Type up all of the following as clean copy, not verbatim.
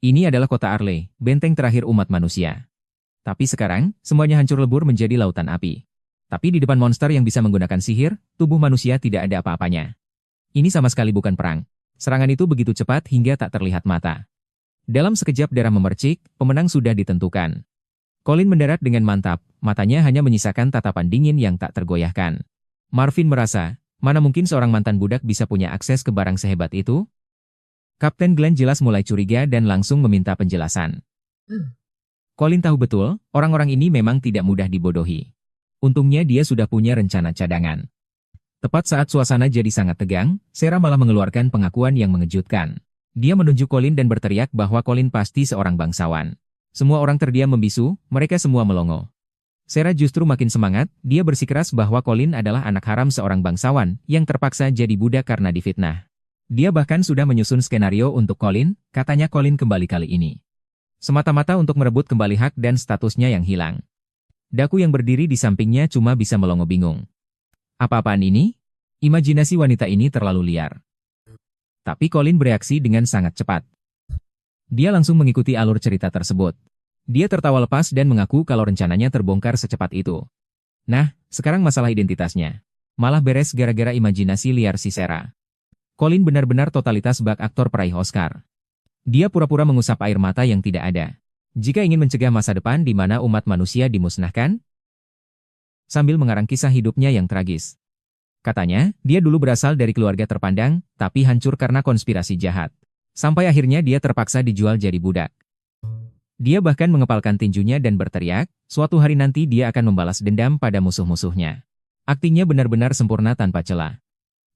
Ini adalah kota Arle, benteng terakhir umat manusia. Tapi sekarang, semuanya hancur lebur menjadi lautan api. Tapi di depan monster yang bisa menggunakan sihir, tubuh manusia tidak ada apa-apanya. Ini sama sekali bukan perang. Serangan itu begitu cepat hingga tak terlihat mata. Dalam sekejap darah memercik, pemenang sudah ditentukan. Colin mendarat dengan mantap, matanya hanya menyisakan tatapan dingin yang tak tergoyahkan. Marvin merasa, mana mungkin seorang mantan budak bisa punya akses ke barang sehebat itu? Kapten Glenn jelas mulai curiga dan langsung meminta penjelasan. Colin tahu betul, orang-orang ini memang tidak mudah dibodohi. Untungnya dia sudah punya rencana cadangan. Tepat saat suasana jadi sangat tegang, Sarah malah mengeluarkan pengakuan yang mengejutkan. Dia menunjuk Colin dan berteriak bahwa Colin pasti seorang bangsawan. Semua orang terdiam membisu, mereka semua melongo. Sarah justru makin semangat, dia bersikeras bahwa Colin adalah anak haram seorang bangsawan yang terpaksa jadi budak karena difitnah. Dia bahkan sudah menyusun skenario untuk Colin, katanya Colin kembali kali ini. Semata-mata untuk merebut kembali hak dan statusnya yang hilang. Daku yang berdiri di sampingnya cuma bisa melongo bingung. Apa-apaan ini? Imajinasi wanita ini terlalu liar. Tapi Colin bereaksi dengan sangat cepat. Dia langsung mengikuti alur cerita tersebut. Dia tertawa lepas dan mengaku kalau rencananya terbongkar secepat itu. Nah, sekarang masalah identitasnya. Malah beres gara-gara imajinasi liar si Sarah. Colin benar-benar totalitas bak aktor peraih Oscar. Dia pura-pura mengusap air mata yang tidak ada. Jika ingin mencegah masa depan di mana umat manusia dimusnahkan, sambil mengarang kisah hidupnya yang tragis. Katanya, dia dulu berasal dari keluarga terpandang, tapi hancur karena konspirasi jahat. Sampai akhirnya dia terpaksa dijual jadi budak. Dia bahkan mengepalkan tinjunya dan berteriak, suatu hari nanti dia akan membalas dendam pada musuh-musuhnya. Aktingnya benar-benar sempurna tanpa celah.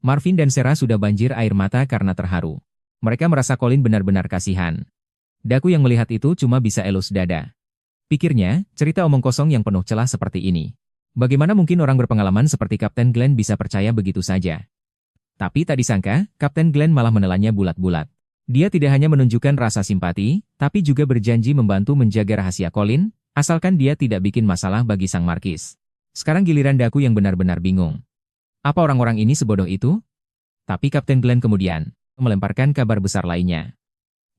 Marvin dan Sarah sudah banjir air mata karena terharu. Mereka merasa Colin benar-benar kasihan. Daku yang melihat itu cuma bisa elus dada. Pikirnya, cerita omong kosong yang penuh celah seperti ini. Bagaimana mungkin orang berpengalaman seperti Kapten Glenn bisa percaya begitu saja? Tapi tak disangka, Kapten Glenn malah menelannya bulat-bulat. Dia tidak hanya menunjukkan rasa simpati, tapi juga berjanji membantu menjaga rahasia Colin, asalkan dia tidak bikin masalah bagi sang markis. Sekarang giliran Daku yang benar-benar bingung. Apa orang-orang ini sebodoh itu? Tapi Kapten Glenn kemudian melemparkan kabar besar lainnya.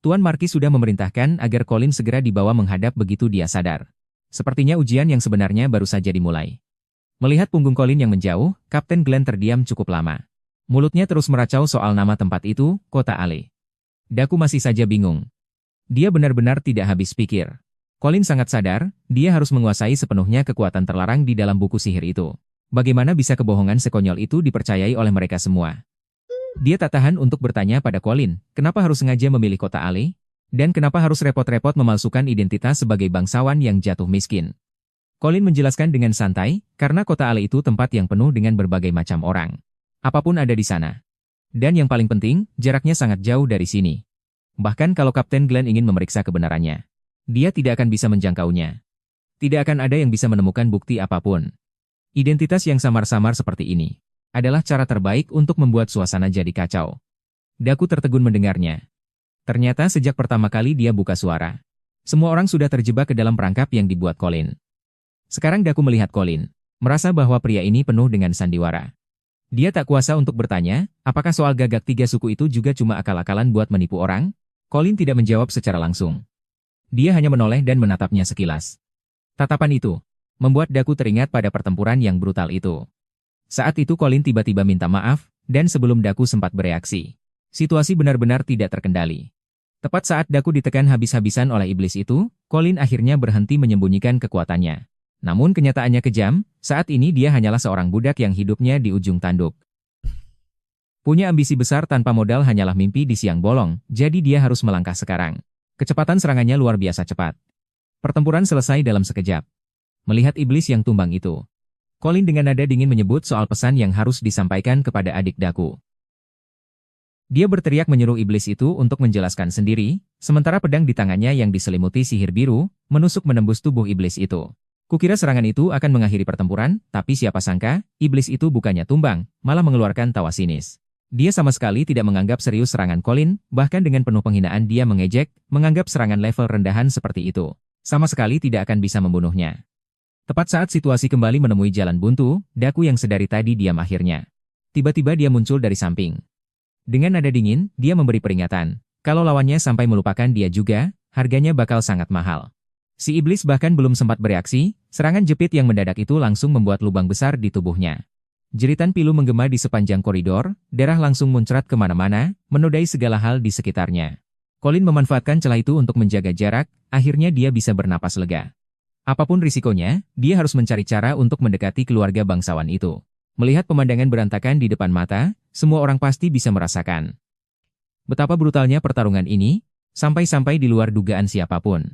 Tuan Markis sudah memerintahkan agar Colin segera dibawa menghadap begitu dia sadar. Sepertinya ujian yang sebenarnya baru saja dimulai. Melihat punggung Colin yang menjauh, Kapten Glenn terdiam cukup lama. Mulutnya terus meracau soal nama tempat itu, Kota Ale. Daku masih saja bingung. Dia benar-benar tidak habis pikir. Colin sangat sadar, dia harus menguasai sepenuhnya kekuatan terlarang di dalam buku sihir itu. Bagaimana bisa kebohongan sekonyol itu dipercayai oleh mereka semua? Dia tak tahan untuk bertanya pada Colin, kenapa harus sengaja memilih Kota Ale? Dan kenapa harus repot-repot memalsukan identitas sebagai bangsawan yang jatuh miskin? Colin menjelaskan dengan santai, karena Kota Ale itu tempat yang penuh dengan berbagai macam orang. Apapun ada di sana. Dan yang paling penting, jaraknya sangat jauh dari sini. Bahkan kalau Kapten Glenn ingin memeriksa kebenarannya, dia tidak akan bisa menjangkaunya. Tidak akan ada yang bisa menemukan bukti apapun. Identitas yang samar-samar seperti ini adalah cara terbaik untuk membuat suasana jadi kacau. Daku tertegun mendengarnya. Ternyata sejak pertama kali dia buka suara, semua orang sudah terjebak ke dalam perangkap yang dibuat Colin. Sekarang Daku melihat Colin, merasa bahwa pria ini penuh dengan sandiwara. Dia tak kuasa untuk bertanya, apakah soal gagak tiga suku itu juga cuma akal-akalan buat menipu orang? Colin tidak menjawab secara langsung. Dia hanya menoleh dan menatapnya sekilas. Tatapan itu membuat Daku teringat pada pertempuran yang brutal itu. Saat itu Colin tiba-tiba minta maaf, dan sebelum Daku sempat bereaksi, situasi benar-benar tidak terkendali. Tepat saat Daku ditekan habis-habisan oleh iblis itu, Colin akhirnya berhenti menyembunyikan kekuatannya. Namun kenyataannya kejam, saat ini dia hanyalah seorang budak yang hidupnya di ujung tanduk. Punya ambisi besar tanpa modal hanyalah mimpi di siang bolong, jadi dia harus melangkah sekarang. Kecepatan serangannya luar biasa cepat. Pertempuran selesai dalam sekejap. Melihat iblis yang tumbang itu, Colin dengan nada dingin menyebut soal pesan yang harus disampaikan kepada adik Daku. Dia berteriak menyuruh iblis itu untuk menjelaskan sendiri, sementara pedang di tangannya yang diselimuti sihir biru, menusuk menembus tubuh iblis itu. Kukira serangan itu akan mengakhiri pertempuran, tapi siapa sangka, iblis itu bukannya tumbang, malah mengeluarkan tawa sinis. Dia sama sekali tidak menganggap serius serangan Colin, bahkan dengan penuh penghinaan dia mengejek, menganggap serangan level rendahan seperti itu sama sekali tidak akan bisa membunuhnya. Tepat saat situasi kembali menemui jalan buntu, Daku yang sedari tadi diam akhirnya. Tiba-tiba dia muncul dari samping. Dengan nada dingin, dia memberi peringatan, Kalau lawannya sampai melupakan dia juga, harganya bakal sangat mahal. Si iblis bahkan belum sempat bereaksi, serangan jepit yang mendadak itu langsung membuat lubang besar di tubuhnya. Jeritan pilu menggema di sepanjang koridor, darah langsung muncrat kemana-mana, menodai segala hal di sekitarnya. Colin memanfaatkan celah itu untuk menjaga jarak, akhirnya dia bisa bernapas lega. Apapun risikonya, dia harus mencari cara untuk mendekati keluarga bangsawan itu. Melihat pemandangan berantakan di depan mata, semua orang pasti bisa merasakan betapa brutalnya pertarungan ini, sampai-sampai di luar dugaan siapapun.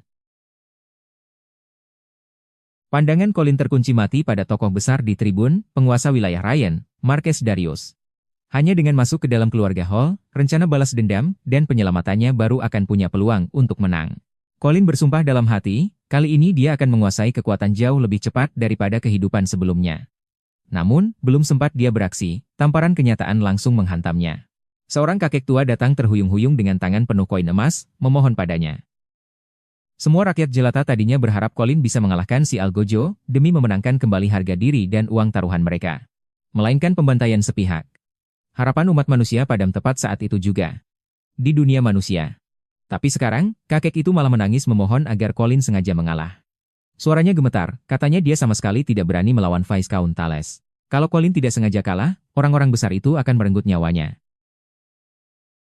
Pandangan Colin terkunci mati pada tokoh besar di tribun, penguasa wilayah Ryan, Marques Darius. Hanya dengan masuk ke dalam keluarga Hall, rencana balas dendam, dan penyelamatannya baru akan punya peluang untuk menang. Colin bersumpah dalam hati, kali ini dia akan menguasai kekuatan jauh lebih cepat daripada kehidupan sebelumnya. Namun, belum sempat dia beraksi, tamparan kenyataan langsung menghantamnya. Seorang kakek tua datang terhuyung-huyung dengan tangan penuh koin emas, memohon padanya. Semua rakyat jelata tadinya berharap Colin bisa mengalahkan si Algojo demi memenangkan kembali harga diri dan uang taruhan mereka. Melainkan pembantaian sepihak. Harapan umat manusia padam tepat saat itu juga. Di dunia manusia. Tapi sekarang, kakek itu malah menangis memohon agar Colin sengaja mengalah. Suaranya gemetar, katanya dia sama sekali tidak berani melawan Viscount Thales. Kalau Colin tidak sengaja kalah, orang-orang besar itu akan merenggut nyawanya.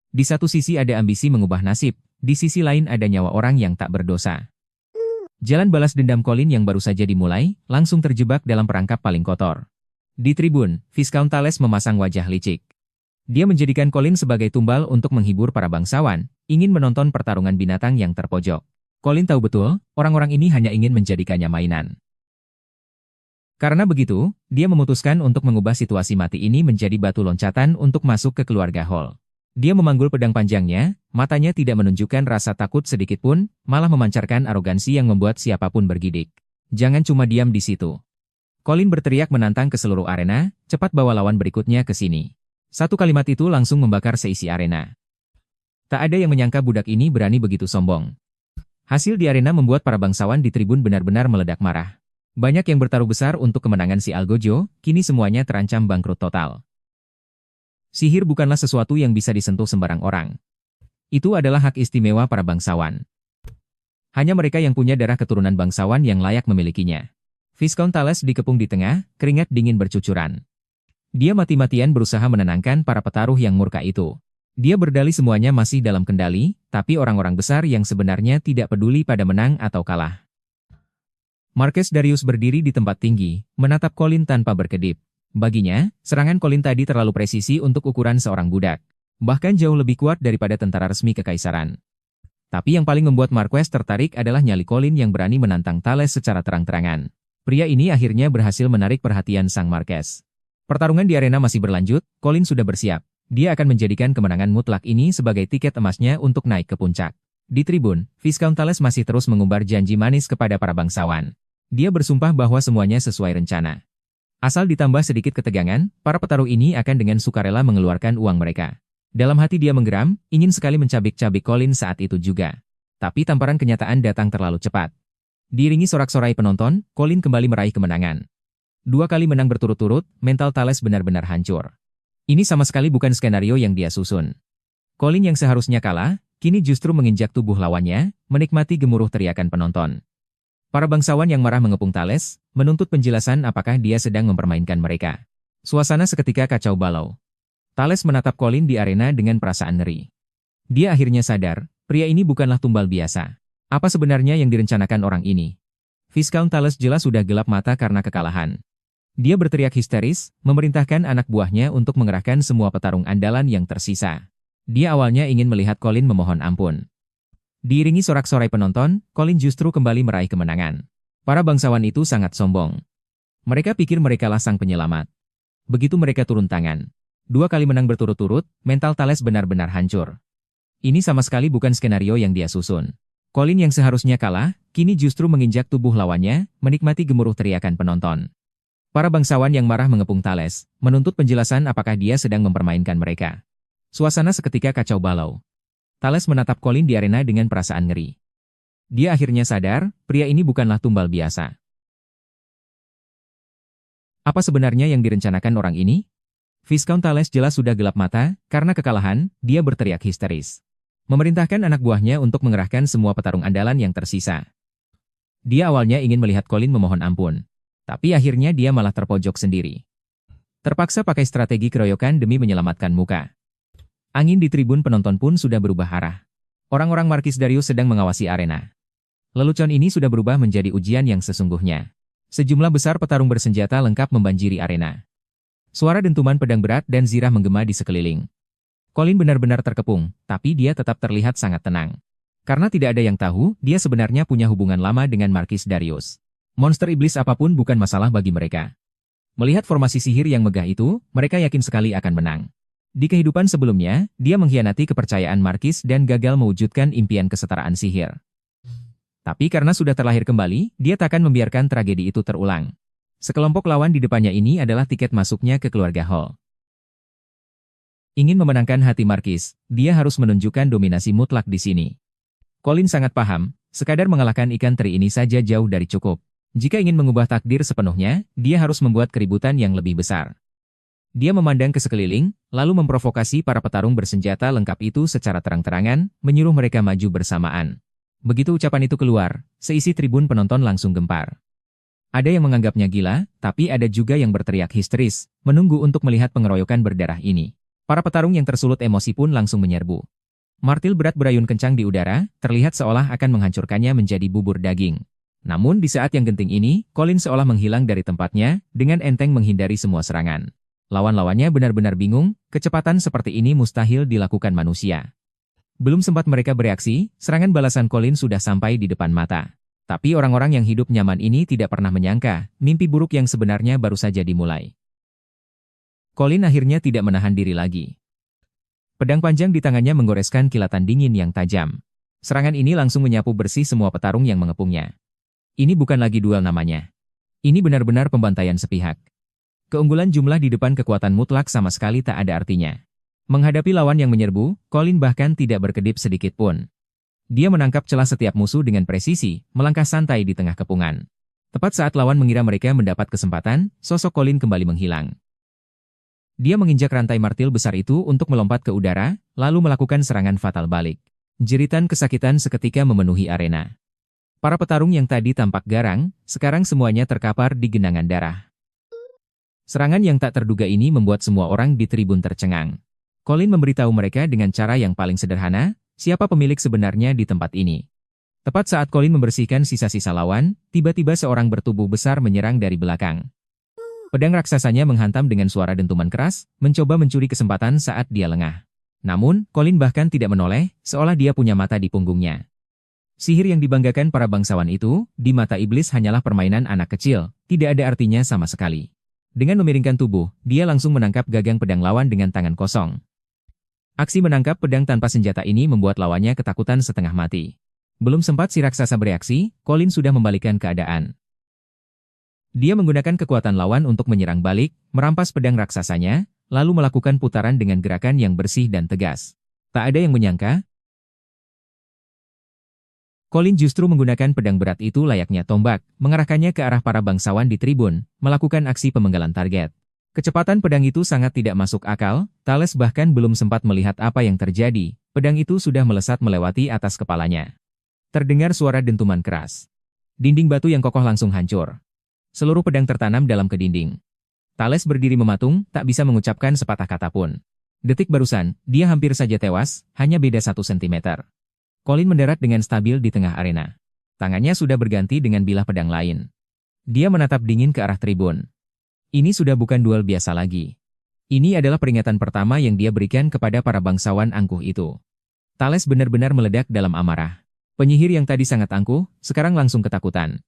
Di satu sisi ada ambisi mengubah nasib, di sisi lain ada nyawa orang yang tak berdosa. Jalan balas dendam Colin yang baru saja dimulai, langsung terjebak dalam perangkap paling kotor. Di tribun, Viscount Thales memasang wajah licik. Dia menjadikan Colin sebagai tumbal untuk menghibur para bangsawan, ingin menonton pertarungan binatang yang terpojok. Colin tahu betul, orang-orang ini hanya ingin menjadikannya mainan. Karena begitu, dia memutuskan untuk mengubah situasi mati ini menjadi batu loncatan untuk masuk ke keluarga Hall. Dia memanggul pedang panjangnya, matanya tidak menunjukkan rasa takut sedikitpun, malah memancarkan arogansi yang membuat siapapun bergidik. Jangan cuma diam di situ. Colin berteriak menantang ke seluruh arena, cepat bawa lawan berikutnya ke sini. Satu kalimat itu langsung membakar seisi arena. Tak ada yang menyangka budak ini berani begitu sombong. Hasil di arena membuat para bangsawan di tribun benar-benar meledak marah. Banyak yang bertaruh besar untuk kemenangan si Algojo, kini semuanya terancam bangkrut total. Sihir bukanlah sesuatu yang bisa disentuh sembarang orang. Itu adalah hak istimewa para bangsawan. Hanya mereka yang punya darah keturunan bangsawan yang layak memilikinya. Viscount Thales dikepung di tengah, keringat dingin bercucuran. Dia mati-matian berusaha menenangkan para petaruh yang murka itu. Dia berdalih semuanya masih dalam kendali, tapi orang-orang besar yang sebenarnya tidak peduli pada menang atau kalah. Marques Darius berdiri di tempat tinggi, menatap Colin tanpa berkedip. Baginya, serangan Colin tadi terlalu presisi untuk ukuran seorang budak. Bahkan jauh lebih kuat daripada tentara resmi kekaisaran. Tapi yang paling membuat Marques tertarik adalah nyali Colin yang berani menantang Thales secara terang-terangan. Pria ini akhirnya berhasil menarik perhatian sang Marques. Pertarungan di arena masih berlanjut, Colin sudah bersiap. Dia akan menjadikan kemenangan mutlak ini sebagai tiket emasnya untuk naik ke puncak. Di tribun, Viscount Thales masih terus mengumbar janji manis kepada para bangsawan. Dia bersumpah bahwa semuanya sesuai rencana. Asal ditambah sedikit ketegangan, para petaruh ini akan dengan sukarela mengeluarkan uang mereka. Dalam hati dia menggeram, ingin sekali mencabik-cabik Colin saat itu juga. Tapi tamparan kenyataan datang terlalu cepat. Diiringi sorak-sorai penonton, Colin kembali meraih kemenangan. 2 kali menang berturut-turut, mental Thales benar-benar hancur. Ini sama sekali bukan skenario yang dia susun. Colin yang seharusnya kalah, kini justru menginjak tubuh lawannya, menikmati gemuruh teriakan penonton. Para bangsawan yang marah mengepung Thales, menuntut penjelasan apakah dia sedang mempermainkan mereka. Suasana seketika kacau balau. Thales menatap Colin di arena dengan perasaan ngeri. Dia akhirnya sadar, pria ini bukanlah tumbal biasa. Apa sebenarnya yang direncanakan orang ini? Viscount Thales jelas sudah gelap mata karena kekalahan. Dia berteriak histeris, memerintahkan anak buahnya untuk mengerahkan semua petarung andalan yang tersisa. Dia awalnya ingin melihat Colin memohon ampun. Diiringi sorak-sorai penonton, Colin justru kembali meraih kemenangan. Para bangsawan itu sangat sombong. Mereka pikir merekalah sang penyelamat. Begitu mereka turun tangan. 2 kali menang berturut-turut, mental Thales benar-benar hancur. Ini sama sekali bukan skenario yang dia susun. Colin yang seharusnya kalah, kini justru menginjak tubuh lawannya, menikmati gemuruh teriakan penonton. Para bangsawan yang marah mengepung Thales, menuntut penjelasan apakah dia sedang mempermainkan mereka. Suasana seketika kacau balau. Thales menatap Colin di arena dengan perasaan ngeri. Dia akhirnya sadar, pria ini bukanlah tumbal biasa. Apa sebenarnya yang direncanakan orang ini? Viscount Thales jelas sudah gelap mata, karena kekalahan, dia berteriak histeris. memerintahkan anak buahnya untuk mengerahkan semua petarung andalan yang tersisa. Dia awalnya ingin melihat Colin memohon ampun, tapi akhirnya dia malah terpojok sendiri. Terpaksa pakai strategi keroyokan demi menyelamatkan muka. Angin di tribun penonton pun sudah berubah arah. Orang-orang Marquis Darius sedang mengawasi arena. Lelucon ini sudah berubah menjadi ujian yang sesungguhnya. Sejumlah besar petarung bersenjata lengkap membanjiri arena. Suara dentuman pedang berat dan zirah menggema di sekeliling. Colin benar-benar terkepung, tapi dia tetap terlihat sangat tenang. Karena tidak ada yang tahu, dia sebenarnya punya hubungan lama dengan Marquis Darius. Monster iblis apapun bukan masalah bagi mereka. Melihat formasi sihir yang megah itu, mereka yakin sekali akan menang. Di kehidupan sebelumnya, dia mengkhianati kepercayaan Marquis dan gagal mewujudkan impian kesetaraan sihir. Tapi karena sudah terlahir kembali, dia takkan membiarkan tragedi itu terulang. Sekelompok lawan di depannya ini adalah tiket masuknya ke keluarga Hall. Ingin memenangkan hati Marquis, dia harus menunjukkan dominasi mutlak di sini. Colin sangat paham, sekadar mengalahkan ikan teri ini saja jauh dari cukup. Jika ingin mengubah takdir sepenuhnya, dia harus membuat keributan yang lebih besar. Dia memandang ke sekeliling, lalu memprovokasi para petarung bersenjata lengkap itu secara terang-terangan, menyuruh mereka maju bersamaan. Begitu ucapan itu keluar, seisi tribun penonton langsung gempar. Ada yang menganggapnya gila, tapi ada juga yang berteriak histeris, menunggu untuk melihat pengeroyokan berdarah ini. Para petarung yang tersulut emosi pun langsung menyerbu. Martil berat berayun kencang di udara, terlihat seolah akan menghancurkannya menjadi bubur daging. Namun di saat yang genting ini, Colin seolah menghilang dari tempatnya, dengan enteng menghindari semua serangan. Lawan-lawannya benar-benar bingung, kecepatan seperti ini mustahil dilakukan manusia. Belum sempat mereka bereaksi, serangan balasan Colin sudah sampai di depan mata. Tapi orang-orang yang hidup nyaman ini tidak pernah menyangka, mimpi buruk yang sebenarnya baru saja dimulai. Colin akhirnya tidak menahan diri lagi. Pedang panjang di tangannya menggoreskan kilatan dingin yang tajam. Serangan ini langsung menyapu bersih semua petarung yang mengepungnya. Ini bukan lagi duel namanya. Ini benar-benar pembantaian sepihak. Keunggulan jumlah di depan kekuatan mutlak sama sekali tak ada artinya. Menghadapi lawan yang menyerbu, Colin bahkan tidak berkedip sedikit pun. Dia menangkap celah setiap musuh dengan presisi, melangkah santai di tengah kepungan. Tepat saat lawan mengira mereka mendapat kesempatan, sosok Colin kembali menghilang. Dia menginjak rantai martil besar itu untuk melompat ke udara, lalu melakukan serangan fatal balik. Jeritan kesakitan seketika memenuhi arena. Para petarung yang tadi tampak garang, sekarang semuanya terkapar di genangan darah. Serangan yang tak terduga ini membuat semua orang di tribun tercengang. Colin memberitahu mereka dengan cara yang paling sederhana, siapa pemilik sebenarnya di tempat ini. Tepat saat Colin membersihkan sisa-sisa lawan, tiba-tiba seorang bertubuh besar menyerang dari belakang. Pedang raksasanya menghantam dengan suara dentuman keras, mencoba mencuri kesempatan saat dia lengah. Namun, Colin bahkan tidak menoleh, seolah dia punya mata di punggungnya. Sihir yang dibanggakan para bangsawan itu, di mata iblis hanyalah permainan anak kecil, tidak ada artinya sama sekali. Dengan memiringkan tubuh, dia langsung menangkap gagang pedang lawan dengan tangan kosong. Aksi menangkap pedang tanpa senjata ini membuat lawannya ketakutan setengah mati. Belum sempat si raksasa bereaksi, Colin sudah membalikkan keadaan. Dia menggunakan kekuatan lawan untuk menyerang balik, merampas pedang raksasanya, lalu melakukan putaran dengan gerakan yang bersih dan tegas. Tak ada yang menyangka, Colin justru menggunakan pedang berat itu layaknya tombak, mengarahkannya ke arah para bangsawan di tribun, melakukan aksi pemenggalan target. Kecepatan pedang itu sangat tidak masuk akal, Thales bahkan belum sempat melihat apa yang terjadi, pedang itu sudah melesat melewati atas kepalanya. Terdengar suara dentuman keras. Dinding batu yang kokoh langsung hancur. Seluruh pedang tertanam dalam ke dinding. Thales berdiri mematung, tak bisa mengucapkan sepatah kata pun. Detik barusan, dia hampir saja tewas, hanya beda 1 sentimeter. Colin mendarat dengan stabil di tengah arena. Tangannya sudah berganti dengan bilah pedang lain. Dia menatap dingin ke arah tribun. Ini sudah bukan duel biasa lagi. Ini adalah peringatan pertama yang dia berikan kepada para bangsawan angkuh itu. Thales benar-benar meledak dalam amarah. Penyihir yang tadi sangat angkuh, sekarang langsung ketakutan.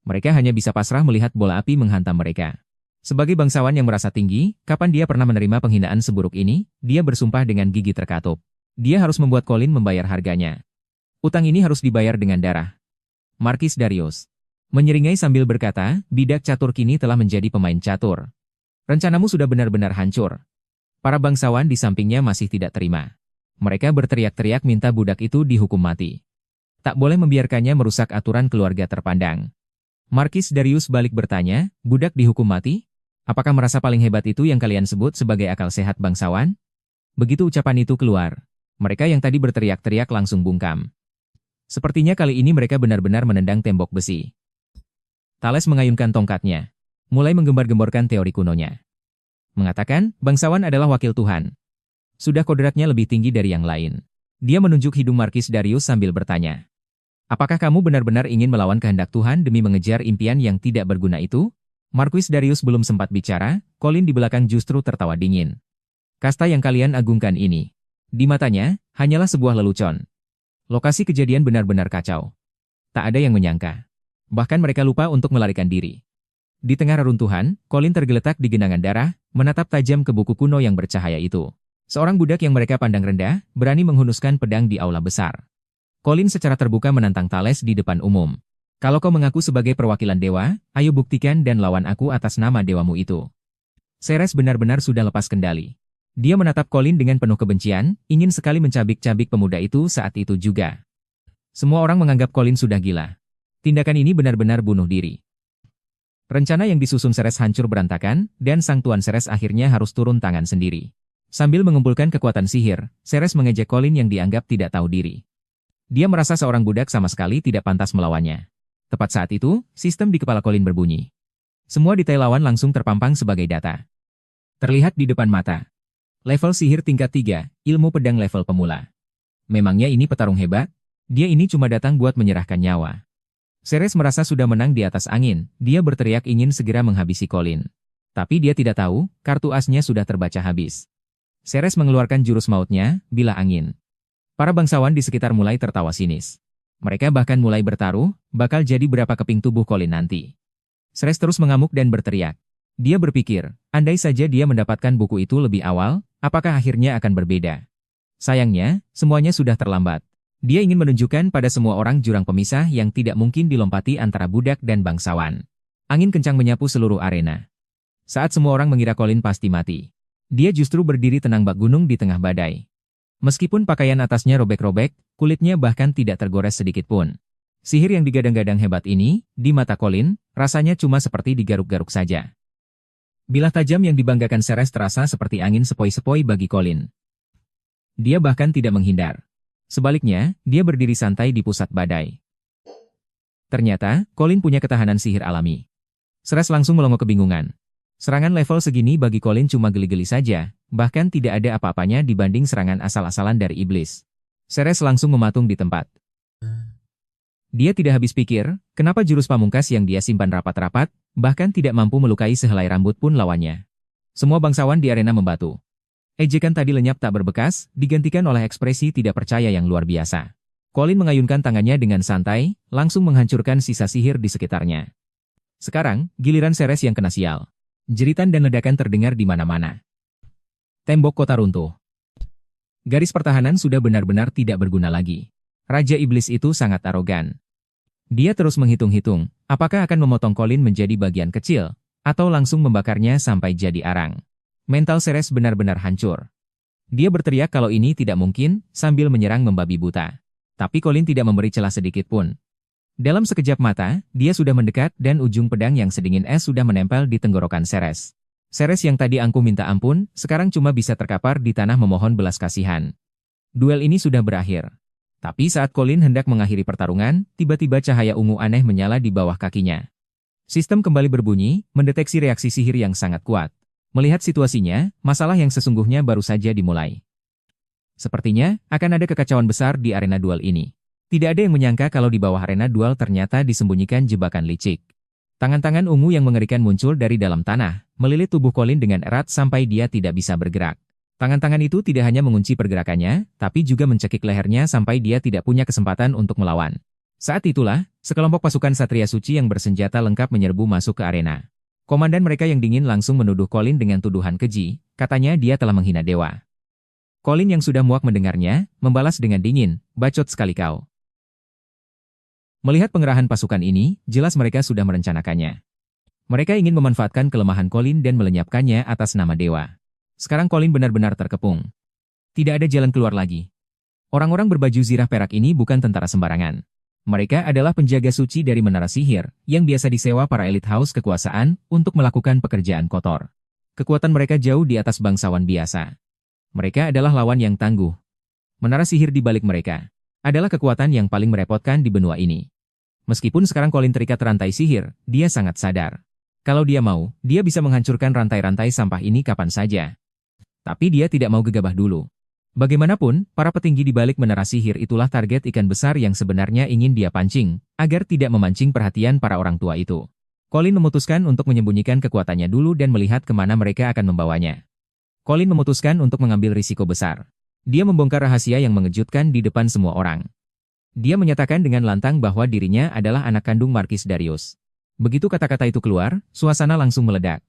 Mereka hanya bisa pasrah melihat bola api menghantam mereka. Sebagai bangsawan yang merasa tinggi, kapan dia pernah menerima penghinaan seburuk ini, dia bersumpah dengan gigi terkatup. Dia harus membuat Colin membayar harganya. Utang ini harus dibayar dengan darah. Marquis Darius menyeringai sambil berkata, bidak catur kini telah menjadi pemain catur. Rencanamu sudah benar-benar hancur. Para bangsawan di sampingnya masih tidak terima. Mereka berteriak-teriak minta budak itu dihukum mati. Tak boleh membiarkannya merusak aturan keluarga terpandang. Marquis Darius balik bertanya, budak dihukum mati? Apakah merasa paling hebat itu yang kalian sebut sebagai akal sehat bangsawan? Begitu ucapan itu keluar, Mereka yang tadi berteriak-teriak langsung bungkam. Sepertinya kali ini mereka benar-benar menendang tembok besi. Thales mengayunkan tongkatnya, mulai menggembar-gemborkan teori kunonya. Mengatakan, bangsawan adalah wakil Tuhan. Sudah kodratnya lebih tinggi dari yang lain. Dia menunjuk hidung Markis Darius sambil bertanya. Apakah kamu benar-benar ingin melawan kehendak Tuhan demi mengejar impian yang tidak berguna itu? Marquis Darius belum sempat bicara, Colin di belakang justru tertawa dingin. Kasta yang kalian agungkan ini. Di matanya, hanyalah sebuah lelucon. Lokasi kejadian benar-benar kacau. Tak ada yang menyangka. Bahkan mereka lupa untuk melarikan diri. Di tengah reruntuhan, Colin tergeletak di genangan darah, menatap tajam ke buku kuno yang bercahaya itu. Seorang budak yang mereka pandang rendah, berani menghunuskan pedang di aula besar. Colin secara terbuka menantang Thales di depan umum. Kalau kau mengaku sebagai perwakilan dewa, ayo buktikan dan lawan aku atas nama dewamu itu. Ceres benar-benar sudah lepas kendali. Dia menatap Colin dengan penuh kebencian, ingin sekali mencabik-cabik pemuda itu saat itu juga. Semua orang menganggap Colin sudah gila. Tindakan ini benar-benar bunuh diri. Rencana yang disusun Ceres hancur berantakan, dan sang Tuan Ceres akhirnya harus turun tangan sendiri. Sambil mengumpulkan kekuatan sihir, Ceres mengejek Colin yang dianggap tidak tahu diri. Dia merasa seorang budak sama sekali tidak pantas melawannya. Tepat saat itu, sistem di kepala Colin berbunyi. Semua detail lawan langsung terpampang sebagai data. Terlihat di depan mata. Level sihir tingkat 3, ilmu pedang level pemula. Memangnya ini petarung hebat? Dia ini cuma datang buat menyerahkan nyawa. Ceres merasa sudah menang di atas angin, dia berteriak ingin segera menghabisi Colin. Tapi dia tidak tahu, kartu asnya sudah terbaca habis. Ceres mengeluarkan jurus mautnya, bila angin. Para bangsawan di sekitar mulai tertawa sinis. Mereka bahkan mulai bertaruh, bakal jadi berapa keping tubuh Colin nanti. Ceres terus mengamuk dan berteriak. Dia berpikir, andai saja dia mendapatkan buku itu lebih awal, apakah akhirnya akan berbeda? Sayangnya, semuanya sudah terlambat. Dia ingin menunjukkan pada semua orang jurang pemisah yang tidak mungkin dilompati antara budak dan bangsawan. Angin kencang menyapu seluruh arena. Saat semua orang mengira Colin pasti mati, dia justru berdiri tenang bak gunung di tengah badai. Meskipun pakaian atasnya robek-robek, kulitnya bahkan tidak tergores sedikit pun. Sihir yang digadang-gadang hebat ini, di mata Colin, rasanya cuma seperti digaruk-garuk saja. Bilah tajam yang dibanggakan Ceres terasa seperti angin sepoi-sepoi bagi Colin. Dia bahkan tidak menghindar. Sebaliknya, dia berdiri santai di pusat badai. Ternyata, Colin punya ketahanan sihir alami. Ceres langsung melongo kebingungan. Serangan level segini bagi Colin cuma geli-geli saja, bahkan tidak ada apa-apanya dibanding serangan asal-asalan dari iblis. Ceres langsung mematung di tempat. Dia tidak habis pikir, kenapa jurus pamungkas yang dia simpan rapat-rapat, bahkan tidak mampu melukai sehelai rambut pun lawannya. Semua bangsawan di arena membatu. Ejekan tadi lenyap tak berbekas, digantikan oleh ekspresi tidak percaya yang luar biasa. Colin mengayunkan tangannya dengan santai, langsung menghancurkan sisa sihir di sekitarnya. Sekarang, giliran Ceres yang kena sial. Jeritan dan ledakan terdengar di mana-mana. Tembok kota runtuh. Garis pertahanan sudah benar-benar tidak berguna lagi. Raja Iblis itu sangat arogan. Dia terus menghitung-hitung, apakah akan memotong Colin menjadi bagian kecil, atau langsung membakarnya sampai jadi arang. Mental Ceres benar-benar hancur. Dia berteriak kalau ini tidak mungkin, sambil menyerang membabi buta. Tapi Colin tidak memberi celah sedikit pun. Dalam sekejap mata, dia sudah mendekat dan ujung pedang yang sedingin es sudah menempel di tenggorokan Ceres. Ceres yang tadi angkuh minta ampun, sekarang cuma bisa terkapar di tanah memohon belas kasihan. Duel ini sudah berakhir. Tapi saat Colin hendak mengakhiri pertarungan, tiba-tiba cahaya ungu aneh menyala di bawah kakinya. Sistem kembali berbunyi, mendeteksi reaksi sihir yang sangat kuat. Melihat situasinya, masalah yang sesungguhnya baru saja dimulai. Sepertinya, akan ada kekacauan besar di arena duel ini. Tidak ada yang menyangka kalau di bawah arena duel ternyata disembunyikan jebakan licik. Tangan-tangan ungu yang mengerikan muncul dari dalam tanah, melilit tubuh Colin dengan erat sampai dia tidak bisa bergerak. Tangan-tangan itu tidak hanya mengunci pergerakannya, tapi juga mencekik lehernya sampai dia tidak punya kesempatan untuk melawan. Saat itulah, sekelompok pasukan Satria Suci yang bersenjata lengkap menyerbu masuk ke arena. Komandan mereka yang dingin langsung menuduh Colin dengan tuduhan keji, katanya dia telah menghina dewa. Colin yang sudah muak mendengarnya, membalas dengan dingin, bacot sekali kau. Melihat pengerahan pasukan ini, jelas mereka sudah merencanakannya. Mereka ingin memanfaatkan kelemahan Colin dan melenyapkannya atas nama dewa. Sekarang Colin benar-benar terkepung. Tidak ada jalan keluar lagi. Orang-orang berbaju zirah perak ini bukan tentara sembarangan. Mereka adalah penjaga suci dari menara sihir, yang biasa disewa para elit haus kekuasaan untuk melakukan pekerjaan kotor. Kekuatan mereka jauh di atas bangsawan biasa. Mereka adalah lawan yang tangguh. Menara sihir di balik mereka adalah kekuatan yang paling merepotkan di benua ini. Meskipun sekarang Colin terikat rantai sihir, dia sangat sadar. Kalau dia mau, dia bisa menghancurkan rantai-rantai sampah ini kapan saja. Tapi dia tidak mau gegabah dulu. Bagaimanapun, para petinggi di balik menara sihir itulah target ikan besar yang sebenarnya ingin dia pancing, agar tidak memancing perhatian para orang tua itu. Colin memutuskan untuk menyembunyikan kekuatannya dulu dan melihat kemana mereka akan membawanya. Colin memutuskan untuk mengambil risiko besar. Dia membongkar rahasia yang mengejutkan di depan semua orang. Dia menyatakan dengan lantang bahwa dirinya adalah anak kandung Markis Darius. Begitu kata-kata itu keluar, suasana langsung meledak.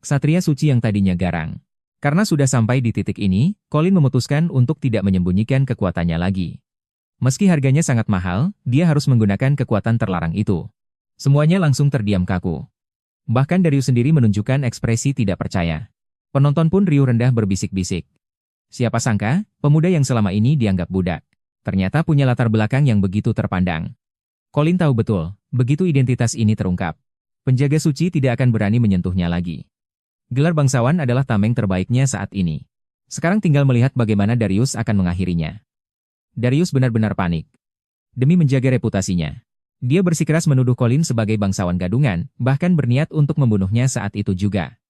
Ksatria suci yang tadinya garang. Karena sudah sampai di titik ini, Colin memutuskan untuk tidak menyembunyikan kekuatannya lagi. Meski harganya sangat mahal, dia harus menggunakan kekuatan terlarang itu. Semuanya langsung terdiam kaku. Bahkan Darius sendiri menunjukkan ekspresi tidak percaya. Penonton pun riuh rendah berbisik-bisik. Siapa sangka, pemuda yang selama ini dianggap budak, ternyata punya latar belakang yang begitu terpandang. Colin tahu betul, begitu identitas ini terungkap, penjaga suci tidak akan berani menyentuhnya lagi. Gelar bangsawan adalah tameng terbaiknya saat ini. Sekarang tinggal melihat bagaimana Darius akan mengakhirinya. Darius benar-benar panik. Demi menjaga reputasinya, dia bersikeras menuduh Colin sebagai bangsawan gadungan, bahkan berniat untuk membunuhnya saat itu juga.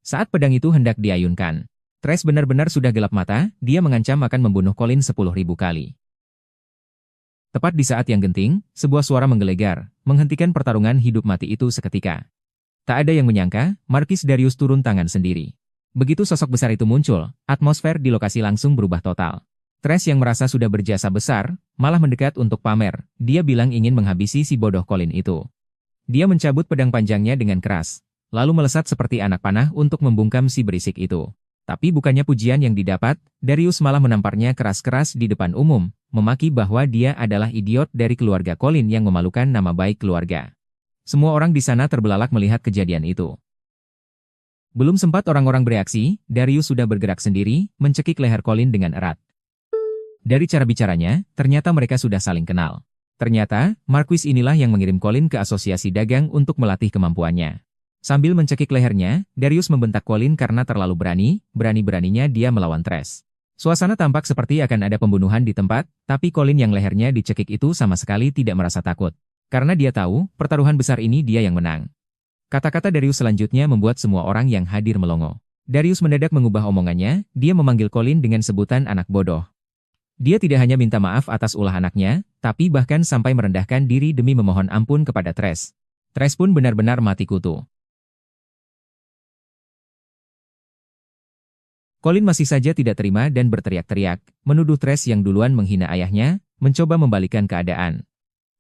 Saat pedang itu hendak diayunkan, Trace benar-benar sudah gelap mata, dia mengancam akan membunuh Colin 10.000 kali. Tepat di saat yang genting, sebuah suara menggelegar, menghentikan pertarungan hidup mati itu seketika. Tak ada yang menyangka, Markis Darius turun tangan sendiri. Begitu sosok besar itu muncul, atmosfer di lokasi langsung berubah total. Trace yang merasa sudah berjasa besar, malah mendekat untuk pamer, dia bilang ingin menghabisi si bodoh Colin itu. Dia mencabut pedang panjangnya dengan keras, lalu melesat seperti anak panah untuk membungkam si berisik itu. Tapi bukannya pujian yang didapat, Darius malah menamparnya keras-keras di depan umum, memaki bahwa dia adalah idiot dari keluarga Colin yang memalukan nama baik keluarga. Semua orang di sana terbelalak melihat kejadian itu. Belum sempat orang-orang bereaksi, Darius sudah bergerak sendiri, mencekik leher Colin dengan erat. Dari cara bicaranya, ternyata mereka sudah saling kenal. Ternyata, Marquis inilah yang mengirim Colin ke asosiasi dagang untuk melatih kemampuannya. Sambil mencekik lehernya, Darius membentak Colin karena terlalu berani-beraninya dia melawan Trace. Suasana tampak seperti akan ada pembunuhan di tempat, tapi Colin yang lehernya dicekik itu sama sekali tidak merasa takut. Karena dia tahu, pertaruhan besar ini dia yang menang. Kata-kata Darius selanjutnya membuat semua orang yang hadir melongo. Darius mendadak mengubah omongannya, dia memanggil Colin dengan sebutan anak bodoh. Dia tidak hanya minta maaf atas ulah anaknya, tapi bahkan sampai merendahkan diri demi memohon ampun kepada Trace. Trace pun benar-benar mati kutu. Colin masih saja tidak terima dan berteriak-teriak, menuduh Trace yang duluan menghina ayahnya, mencoba membalikan keadaan.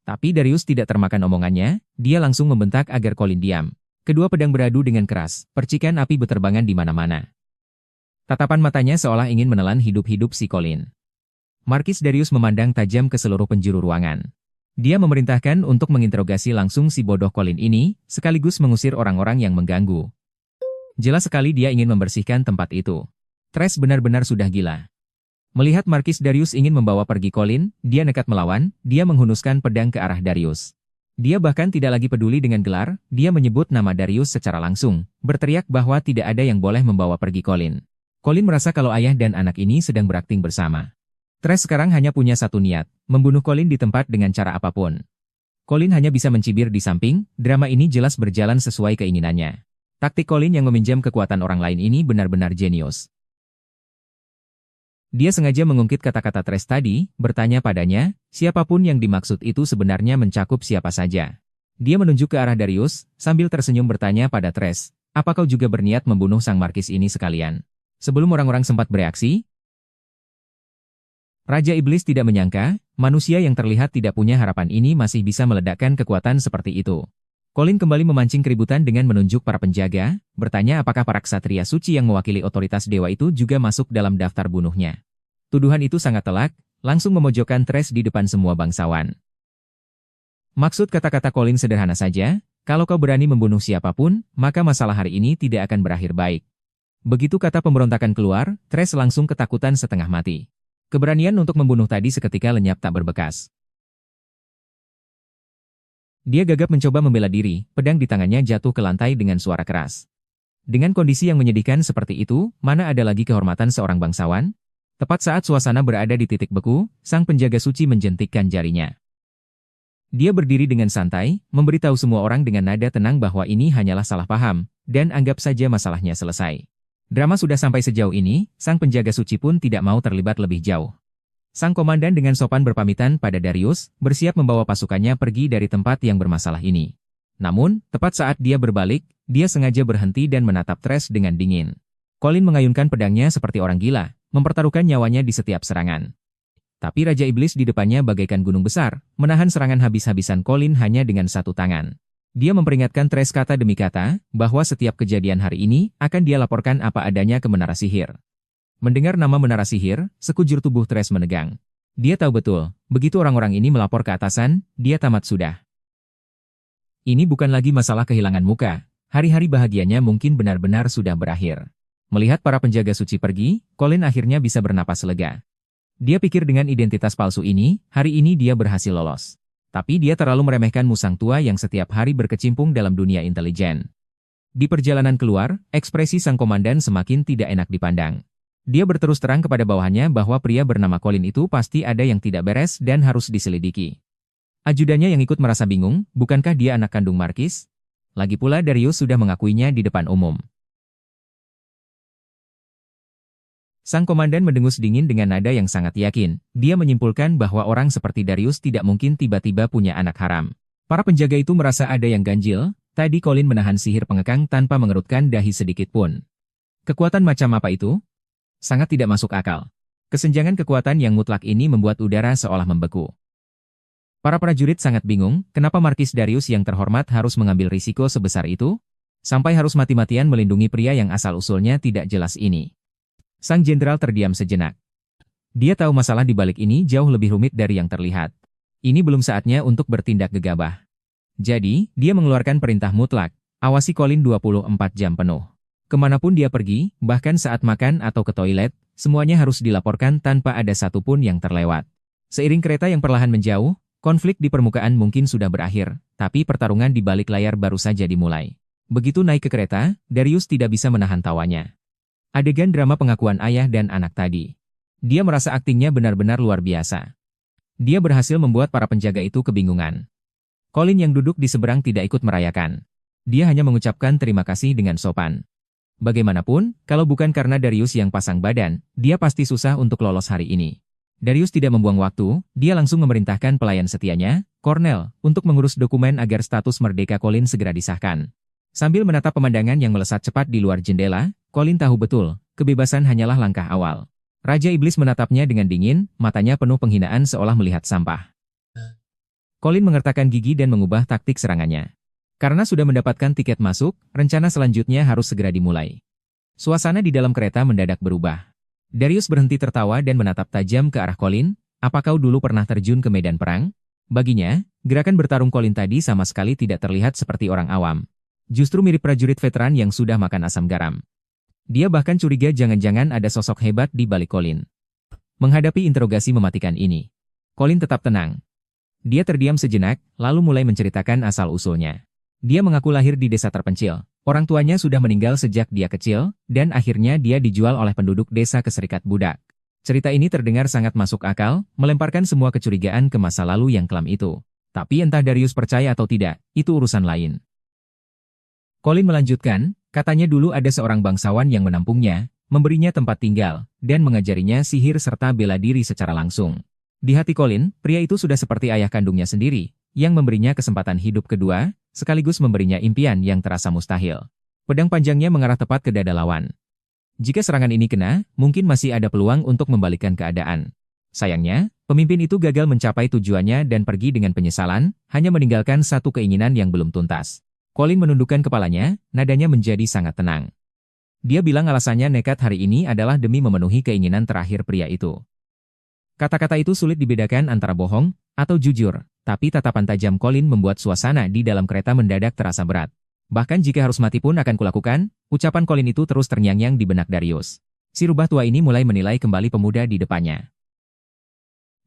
Tapi Darius tidak termakan omongannya, dia langsung membentak agar Colin diam. Kedua pedang beradu dengan keras, percikan api beterbangan di mana-mana. Tatapan matanya seolah ingin menelan hidup-hidup si Colin. Markis Darius memandang tajam ke seluruh penjuru ruangan. Dia memerintahkan untuk menginterogasi langsung si bodoh Colin ini, sekaligus mengusir orang-orang yang mengganggu. Jelas sekali dia ingin membersihkan tempat itu. Trace benar-benar sudah gila. Melihat Markis Darius ingin membawa pergi Colin, dia nekat melawan, dia menghunuskan pedang ke arah Darius. Dia bahkan tidak lagi peduli dengan gelar, dia menyebut nama Darius secara langsung, berteriak bahwa tidak ada yang boleh membawa pergi Colin. Colin merasa kalau ayah dan anak ini sedang berakting bersama. Trace sekarang hanya punya satu niat, membunuh Colin di tempat dengan cara apapun. Colin hanya bisa mencibir di samping, drama ini jelas berjalan sesuai keinginannya. Taktik Colin yang meminjam kekuatan orang lain ini benar-benar jenius. Dia sengaja mengungkit kata-kata Trace tadi, bertanya padanya, siapapun yang dimaksud itu sebenarnya mencakup siapa saja. Dia menunjuk ke arah Darius, sambil tersenyum bertanya pada Trace, apa kau juga berniat membunuh sang Markis ini sekalian? Sebelum orang-orang sempat bereaksi, Raja Iblis tidak menyangka, manusia yang terlihat tidak punya harapan ini masih bisa meledakkan kekuatan seperti itu. Colin kembali memancing keributan dengan menunjuk para penjaga, bertanya apakah para ksatria suci yang mewakili otoritas dewa itu juga masuk dalam daftar bunuhnya. Tuduhan itu sangat telak, langsung memojokkan Trace di depan semua bangsawan. Maksud kata-kata Colin sederhana saja, kalau kau berani membunuh siapapun, maka masalah hari ini tidak akan berakhir baik. Begitu kata pemberontakan keluar, Trace langsung ketakutan setengah mati. Keberanian untuk membunuh tadi seketika lenyap tak berbekas. Dia gagap mencoba membela diri, pedang di tangannya jatuh ke lantai dengan suara keras. Dengan kondisi yang menyedihkan seperti itu, mana ada lagi kehormatan seorang bangsawan? Tepat saat suasana berada di titik beku, sang penjaga suci menjentikkan jarinya. Dia berdiri dengan santai, memberitahu semua orang dengan nada tenang bahwa ini hanyalah salah paham, dan anggap saja masalahnya selesai. Drama sudah sampai sejauh ini, sang penjaga suci pun tidak mau terlibat lebih jauh. Sang komandan dengan sopan berpamitan pada Darius, bersiap membawa pasukannya pergi dari tempat yang bermasalah ini. Namun, tepat saat dia berbalik, dia sengaja berhenti dan menatap Thresh dengan dingin. Colin mengayunkan pedangnya seperti orang gila, mempertaruhkan nyawanya di setiap serangan. Tapi Raja Iblis di depannya bagaikan gunung besar, menahan serangan habis-habisan Colin hanya dengan satu tangan. Dia memperingatkan Thresh kata demi kata, bahwa setiap kejadian hari ini akan dia laporkan apa adanya ke Menara Sihir. Mendengar nama Menara Sihir, sekujur tubuh Thresh menegang. Dia tahu betul, begitu orang-orang ini melapor ke atasan, dia tamat sudah. Ini bukan lagi masalah kehilangan muka, hari-hari bahagianya mungkin benar-benar sudah berakhir. Melihat para penjaga suci pergi, Colin akhirnya bisa bernapas lega. Dia pikir dengan identitas palsu ini, hari ini dia berhasil lolos. Tapi dia terlalu meremehkan musang tua yang setiap hari berkecimpung dalam dunia intelijen. Di perjalanan keluar, ekspresi sang komandan semakin tidak enak dipandang. Dia berterus terang kepada bawahannya bahwa pria bernama Colin itu pasti ada yang tidak beres dan harus diselidiki. Ajudannya yang ikut merasa bingung, bukankah dia anak kandung Markis? Lagi pula Darius sudah mengakuinya di depan umum. Sang komandan mendengus dingin dengan nada yang sangat yakin. Dia menyimpulkan bahwa orang seperti Darius tidak mungkin tiba-tiba punya anak haram. Para penjaga itu merasa ada yang ganjil. Tadi Colin menahan sihir pengekang tanpa mengerutkan dahi sedikit pun. Kekuatan macam apa itu? Sangat tidak masuk akal. Kesenjangan kekuatan yang mutlak ini membuat udara seolah membeku. Para prajurit sangat bingung, kenapa Markis Darius yang terhormat harus mengambil risiko sebesar itu? Sampai harus mati-matian melindungi pria yang asal-usulnya tidak jelas ini. Sang jenderal terdiam sejenak. Dia tahu masalah di balik ini jauh lebih rumit dari yang terlihat. Ini belum saatnya untuk bertindak gegabah. Jadi, dia mengeluarkan perintah mutlak, awasi Colin 24 jam penuh. Kemanapun dia pergi, bahkan saat makan atau ke toilet, semuanya harus dilaporkan tanpa ada satupun yang terlewat. Seiring kereta yang perlahan menjauh, konflik di permukaan mungkin sudah berakhir, tapi pertarungan di balik layar baru saja dimulai. Begitu naik ke kereta, Darius tidak bisa menahan tawanya. Adegan drama pengakuan ayah dan anak tadi. Dia merasa aktingnya benar-benar luar biasa. Dia berhasil membuat para penjaga itu kebingungan. Colin yang duduk di seberang tidak ikut merayakan. Dia hanya mengucapkan terima kasih dengan sopan. Bagaimanapun, kalau bukan karena Darius yang pasang badan, dia pasti susah untuk lolos hari ini. Darius tidak membuang waktu, dia langsung memerintahkan pelayan setianya, Cornel, untuk mengurus dokumen agar status merdeka Colin segera disahkan. Sambil menatap pemandangan yang melesat cepat di luar jendela, Colin tahu betul, kebebasan hanyalah langkah awal. Raja Iblis menatapnya dengan dingin, matanya penuh penghinaan seolah melihat sampah. Colin mengertakkan gigi dan mengubah taktik serangannya. Karena sudah mendapatkan tiket masuk, rencana selanjutnya harus segera dimulai. Suasana di dalam kereta mendadak berubah. Darius berhenti tertawa dan menatap tajam ke arah Colin. Apa kau dulu pernah terjun ke medan perang? Baginya, gerakan bertarung Colin tadi sama sekali tidak terlihat seperti orang awam. Justru mirip prajurit veteran yang sudah makan asam garam. Dia bahkan curiga jangan-jangan ada sosok hebat di balik Colin. Menghadapi interogasi mematikan ini, Colin tetap tenang. Dia terdiam sejenak, lalu mulai menceritakan asal-usulnya. Dia mengaku lahir di desa terpencil. Orang tuanya sudah meninggal sejak dia kecil, dan akhirnya dia dijual oleh penduduk desa ke serikat budak. Cerita ini terdengar sangat masuk akal, melemparkan semua kecurigaan ke masa lalu yang kelam itu. Tapi entah Darius percaya atau tidak, itu urusan lain. Colin melanjutkan, katanya dulu ada seorang bangsawan yang menampungnya, memberinya tempat tinggal, dan mengajarinya sihir serta bela diri secara langsung. Di hati Colin, pria itu sudah seperti ayah kandungnya sendiri, yang memberinya kesempatan hidup kedua, sekaligus memberinya impian yang terasa mustahil. Pedang panjangnya mengarah tepat ke dada lawan. Jika serangan ini kena, mungkin masih ada peluang untuk membalikkan keadaan. Sayangnya, pemimpin itu gagal mencapai tujuannya dan pergi dengan penyesalan, hanya meninggalkan satu keinginan yang belum tuntas. Colin menundukkan kepalanya, nadanya menjadi sangat tenang. Dia bilang alasannya nekat hari ini adalah demi memenuhi keinginan terakhir pria itu. Kata-kata itu sulit dibedakan antara bohong atau jujur, tapi tatapan tajam Colin membuat suasana di dalam kereta mendadak terasa berat. Bahkan jika harus mati pun akan kulakukan, ucapan Colin itu terus terngiang-ngiang di benak Darius. Si rubah tua ini mulai menilai kembali pemuda di depannya.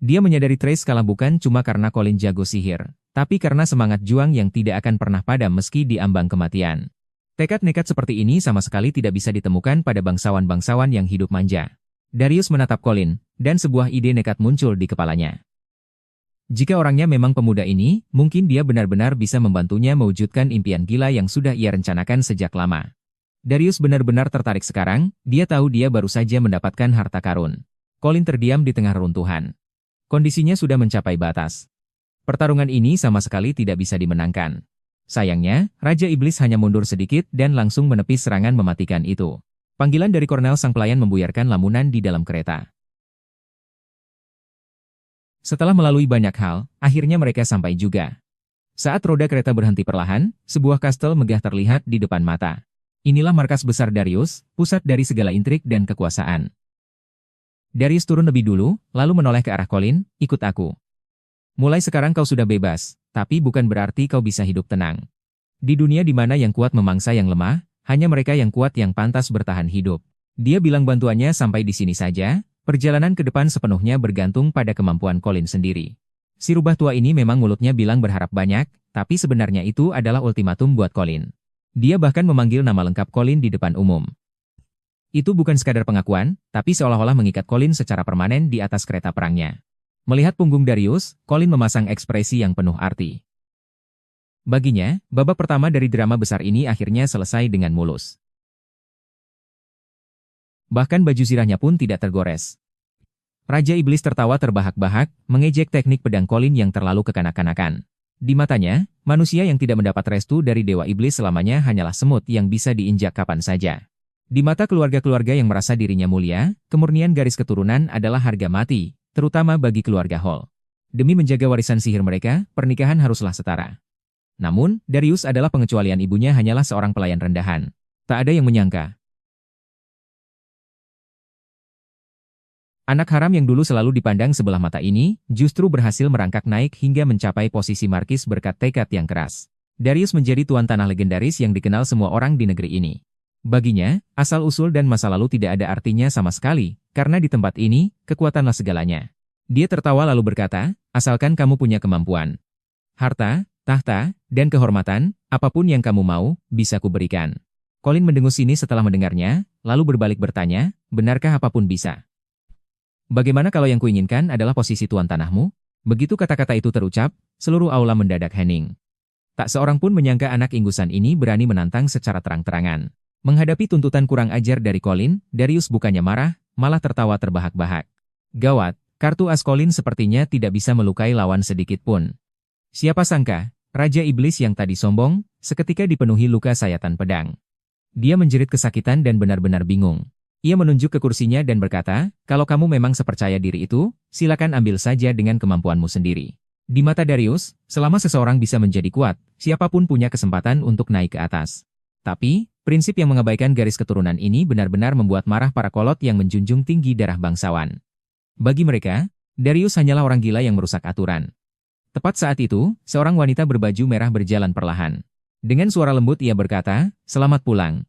Dia menyadari Thresh kalah bukan cuma karena Colin jago sihir, tapi karena semangat juang yang tidak akan pernah padam meski di ambang kematian. Tekad nekat seperti ini sama sekali tidak bisa ditemukan pada bangsawan-bangsawan yang hidup manja. Darius menatap Colin, dan sebuah ide nekat muncul di kepalanya. Jika orangnya memang pemuda ini, mungkin dia benar-benar bisa membantunya mewujudkan impian gila yang sudah ia rencanakan sejak lama. Darius benar-benar tertarik sekarang, dia tahu dia baru saja mendapatkan harta karun. Colin terdiam di tengah reruntuhan. Kondisinya sudah mencapai batas. Pertarungan ini sama sekali tidak bisa dimenangkan. Sayangnya, Raja Iblis hanya mundur sedikit dan langsung menepis serangan mematikan itu. Panggilan dari Cornell sang pelayan membuyarkan lamunan di dalam kereta. Setelah melalui banyak hal, akhirnya mereka sampai juga. Saat roda kereta berhenti perlahan, sebuah kastel megah terlihat di depan mata. Inilah markas besar Darius, pusat dari segala intrik dan kekuasaan. Darius turun lebih dulu, lalu menoleh ke arah Colin, ikut aku. Mulai sekarang kau sudah bebas, tapi bukan berarti kau bisa hidup tenang. Di dunia di mana yang kuat memangsa yang lemah, hanya mereka yang kuat yang pantas bertahan hidup. Dia bilang bantuannya sampai di sini saja, perjalanan ke depan sepenuhnya bergantung pada kemampuan Colin sendiri. Si rubah tua ini memang mulutnya bilang berharap banyak, tapi sebenarnya itu adalah ultimatum buat Colin. Dia bahkan memanggil nama lengkap Colin di depan umum. Itu bukan sekadar pengakuan, tapi seolah-olah mengikat Colin secara permanen di atas kereta perangnya. Melihat punggung Darius, Colin memasang ekspresi yang penuh arti. Baginya, babak pertama dari drama besar ini akhirnya selesai dengan mulus. Bahkan baju zirahnya pun tidak tergores. Raja Iblis tertawa terbahak-bahak, mengejek teknik pedang Colin yang terlalu kekanak-kanakan. Di matanya, manusia yang tidak mendapat restu dari Dewa Iblis selamanya hanyalah semut yang bisa diinjak kapan saja. Di mata keluarga-keluarga yang merasa dirinya mulia, kemurnian garis keturunan adalah harga mati, terutama bagi keluarga Hall. Demi menjaga warisan sihir mereka, pernikahan haruslah setara. Namun, Darius adalah pengecualian, ibunya hanyalah seorang pelayan rendahan. Tak ada yang menyangka. Anak haram yang dulu selalu dipandang sebelah mata ini, justru berhasil merangkak naik hingga mencapai posisi markis berkat tekad yang keras. Darius menjadi tuan tanah legendaris yang dikenal semua orang di negeri ini. Baginya, asal-usul dan masa lalu tidak ada artinya sama sekali, karena di tempat ini, kekuatanlah segalanya. Dia tertawa lalu berkata, asalkan kamu punya kemampuan. Harta, tahta, dan kehormatan, apapun yang kamu mau, bisa kuberikan. Colin mendengus ini setelah mendengarnya, lalu berbalik bertanya, benarkah apapun bisa? Bagaimana kalau yang kuinginkan adalah posisi tuan tanahmu? Begitu kata-kata itu terucap, seluruh aula mendadak hening. Tak seorang pun menyangka anak inggusan ini berani menantang secara terang-terangan. Menghadapi tuntutan kurang ajar dari Colin, Darius bukannya marah, malah tertawa terbahak-bahak. Gawat, kartu as Colin sepertinya tidak bisa melukai lawan sedikit pun. Siapa sangka, Raja Iblis yang tadi sombong, seketika dipenuhi luka sayatan pedang. Dia menjerit kesakitan dan benar-benar bingung. Ia menunjuk ke kursinya dan berkata, kalau kamu memang sepercaya diri itu, silakan ambil saja dengan kemampuanmu sendiri. Di mata Darius, selama seseorang bisa menjadi kuat, siapapun punya kesempatan untuk naik ke atas. Tapi, prinsip yang mengabaikan garis keturunan ini benar-benar membuat marah para kolot yang menjunjung tinggi darah bangsawan. Bagi mereka, Darius hanyalah orang gila yang merusak aturan. Tepat saat itu, seorang wanita berbaju merah berjalan perlahan. Dengan suara lembut ia berkata, selamat pulang.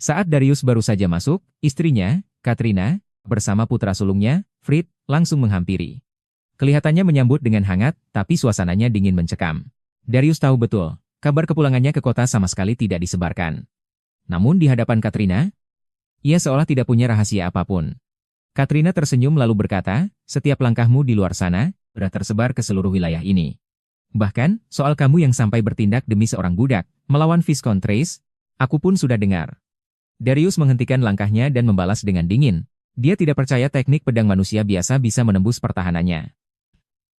Saat Darius baru saja masuk, istrinya, Katrina, bersama putra sulungnya, Frid, langsung menghampiri. Kelihatannya menyambut dengan hangat, tapi suasananya dingin mencekam. Darius tahu betul, kabar kepulangannya ke kota sama sekali tidak disebarkan. Namun di hadapan Katrina, ia seolah tidak punya rahasia apapun. Katrina tersenyum lalu berkata, setiap langkahmu di luar sana, sudah tersebar ke seluruh wilayah ini. Bahkan, soal kamu yang sampai bertindak demi seorang budak, melawan Viscount Trace, aku pun sudah dengar. Darius menghentikan langkahnya dan membalas dengan dingin. Dia tidak percaya teknik pedang manusia biasa bisa menembus pertahanannya.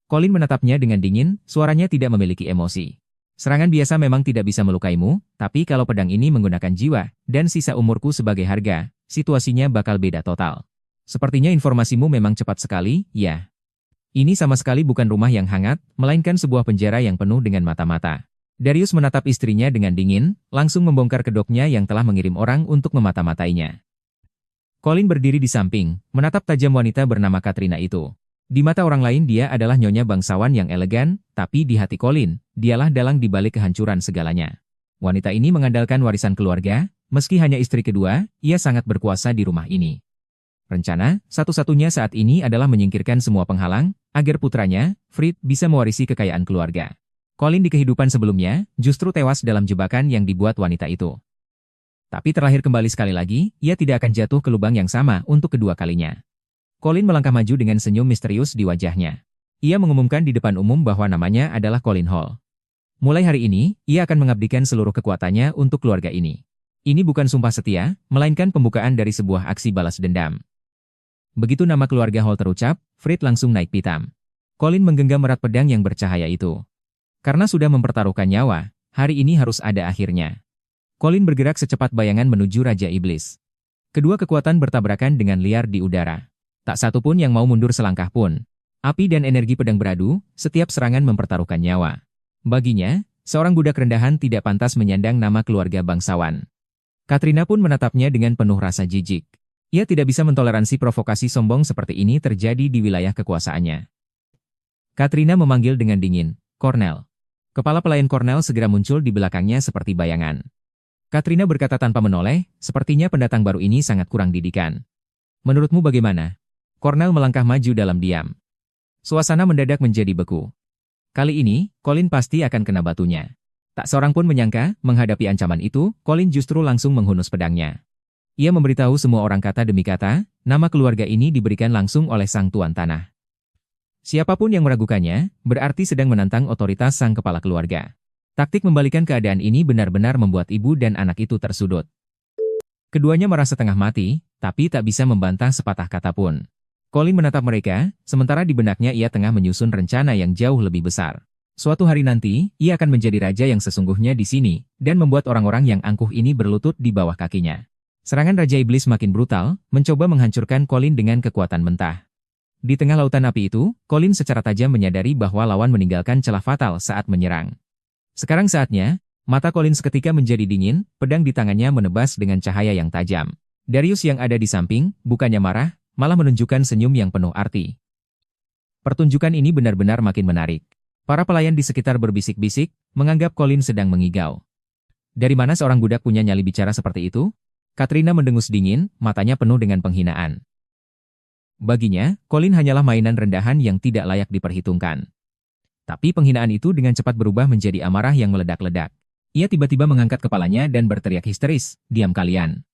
Colin menatapnya dengan dingin, suaranya tidak memiliki emosi. Serangan biasa memang tidak bisa melukaimu, tapi kalau pedang ini menggunakan jiwa, dan sisa umurku sebagai harga, situasinya bakal beda total. Sepertinya informasimu memang cepat sekali, ya. Ini sama sekali bukan rumah yang hangat, melainkan sebuah penjara yang penuh dengan mata-mata. Darius menatap istrinya dengan dingin, langsung membongkar kedoknya yang telah mengirim orang untuk memata-matainya. Colin berdiri di samping, menatap tajam wanita bernama Katrina itu. Di mata orang lain dia adalah nyonya bangsawan yang elegan, tapi di hati Colin, dialah dalang di balik kehancuran segalanya. Wanita ini mengandalkan warisan keluarga, meski hanya istri kedua, ia sangat berkuasa di rumah ini. Rencana satu-satunya saat ini adalah menyingkirkan semua penghalang, agar putranya, Frid, bisa mewarisi kekayaan keluarga. Colin di kehidupan sebelumnya, justru tewas dalam jebakan yang dibuat wanita itu. Tapi terlahir kembali sekali lagi, ia tidak akan jatuh ke lubang yang sama untuk kedua kalinya. Colin melangkah maju dengan senyum misterius di wajahnya. Ia mengumumkan di depan umum bahwa namanya adalah Colin Hall. Mulai hari ini, ia akan mengabdikan seluruh kekuatannya untuk keluarga ini. Ini bukan sumpah setia, melainkan pembukaan dari sebuah aksi balas dendam. Begitu nama keluarga Hall terucap, Fred langsung naik pitam. Colin menggenggam erat pedang yang bercahaya itu. Karena sudah mempertaruhkan nyawa, hari ini harus ada akhirnya. Colin bergerak secepat bayangan menuju Raja Iblis. Kedua kekuatan bertabrakan dengan liar di udara. Tak satu pun yang mau mundur selangkah pun. Api dan energi pedang beradu, setiap serangan mempertaruhkan nyawa. Baginya, seorang budak rendahan tidak pantas menyandang nama keluarga bangsawan. Katrina pun menatapnya dengan penuh rasa jijik. Ia tidak bisa mentoleransi provokasi sombong seperti ini terjadi di wilayah kekuasaannya. Katrina memanggil dengan dingin, "Cornell." Kepala pelayan Cornell segera muncul di belakangnya seperti bayangan. Katrina berkata tanpa menoleh, "Sepertinya pendatang baru ini sangat kurang didikan. Menurutmu bagaimana?" Cornell melangkah maju dalam diam. Suasana mendadak menjadi beku. Kali ini, Colin pasti akan kena batunya. Tak seorang pun menyangka, menghadapi ancaman itu, Colin justru langsung menghunus pedangnya. Ia memberitahu semua orang kata demi kata, nama keluarga ini diberikan langsung oleh sang tuan tanah. Siapapun yang meragukannya, berarti sedang menantang otoritas sang kepala keluarga. Taktik membalikan keadaan ini benar-benar membuat ibu dan anak itu tersudut. Keduanya merasa tengah mati, tapi tak bisa membantah sepatah kata pun. Colin menatap mereka, sementara di benaknya ia tengah menyusun rencana yang jauh lebih besar. Suatu hari nanti, ia akan menjadi raja yang sesungguhnya di sini, dan membuat orang-orang yang angkuh ini berlutut di bawah kakinya. Serangan Raja Iblis makin brutal, mencoba menghancurkan Colin dengan kekuatan mentah. Di tengah lautan api itu, Colin secara tajam menyadari bahwa lawan meninggalkan celah fatal saat menyerang. Sekarang saatnya, mata Colin seketika menjadi dingin, pedang di tangannya menebas dengan cahaya yang tajam. Darius yang ada di samping, bukannya marah, malah menunjukkan senyum yang penuh arti. Pertunjukan ini benar-benar makin menarik. Para pelayan di sekitar berbisik-bisik, menganggap Colin sedang mengigau. Dari mana seorang budak punya nyali bicara seperti itu? Katrina mendengus dingin, matanya penuh dengan penghinaan. Baginya, Colin hanyalah mainan rendahan yang tidak layak diperhitungkan. Tapi penghinaan itu dengan cepat berubah menjadi amarah yang meledak-ledak. Ia tiba-tiba mengangkat kepalanya dan berteriak histeris, "Diam kalian!"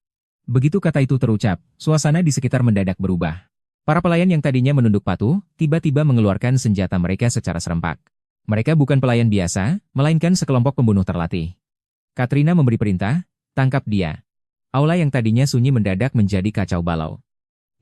Begitu kata itu terucap, suasana di sekitar mendadak berubah. Para pelayan yang tadinya menunduk patuh, tiba-tiba mengeluarkan senjata mereka secara serempak. Mereka bukan pelayan biasa, melainkan sekelompok pembunuh terlatih. Katrina memberi perintah, "Tangkap dia." Aula yang tadinya sunyi mendadak menjadi kacau balau.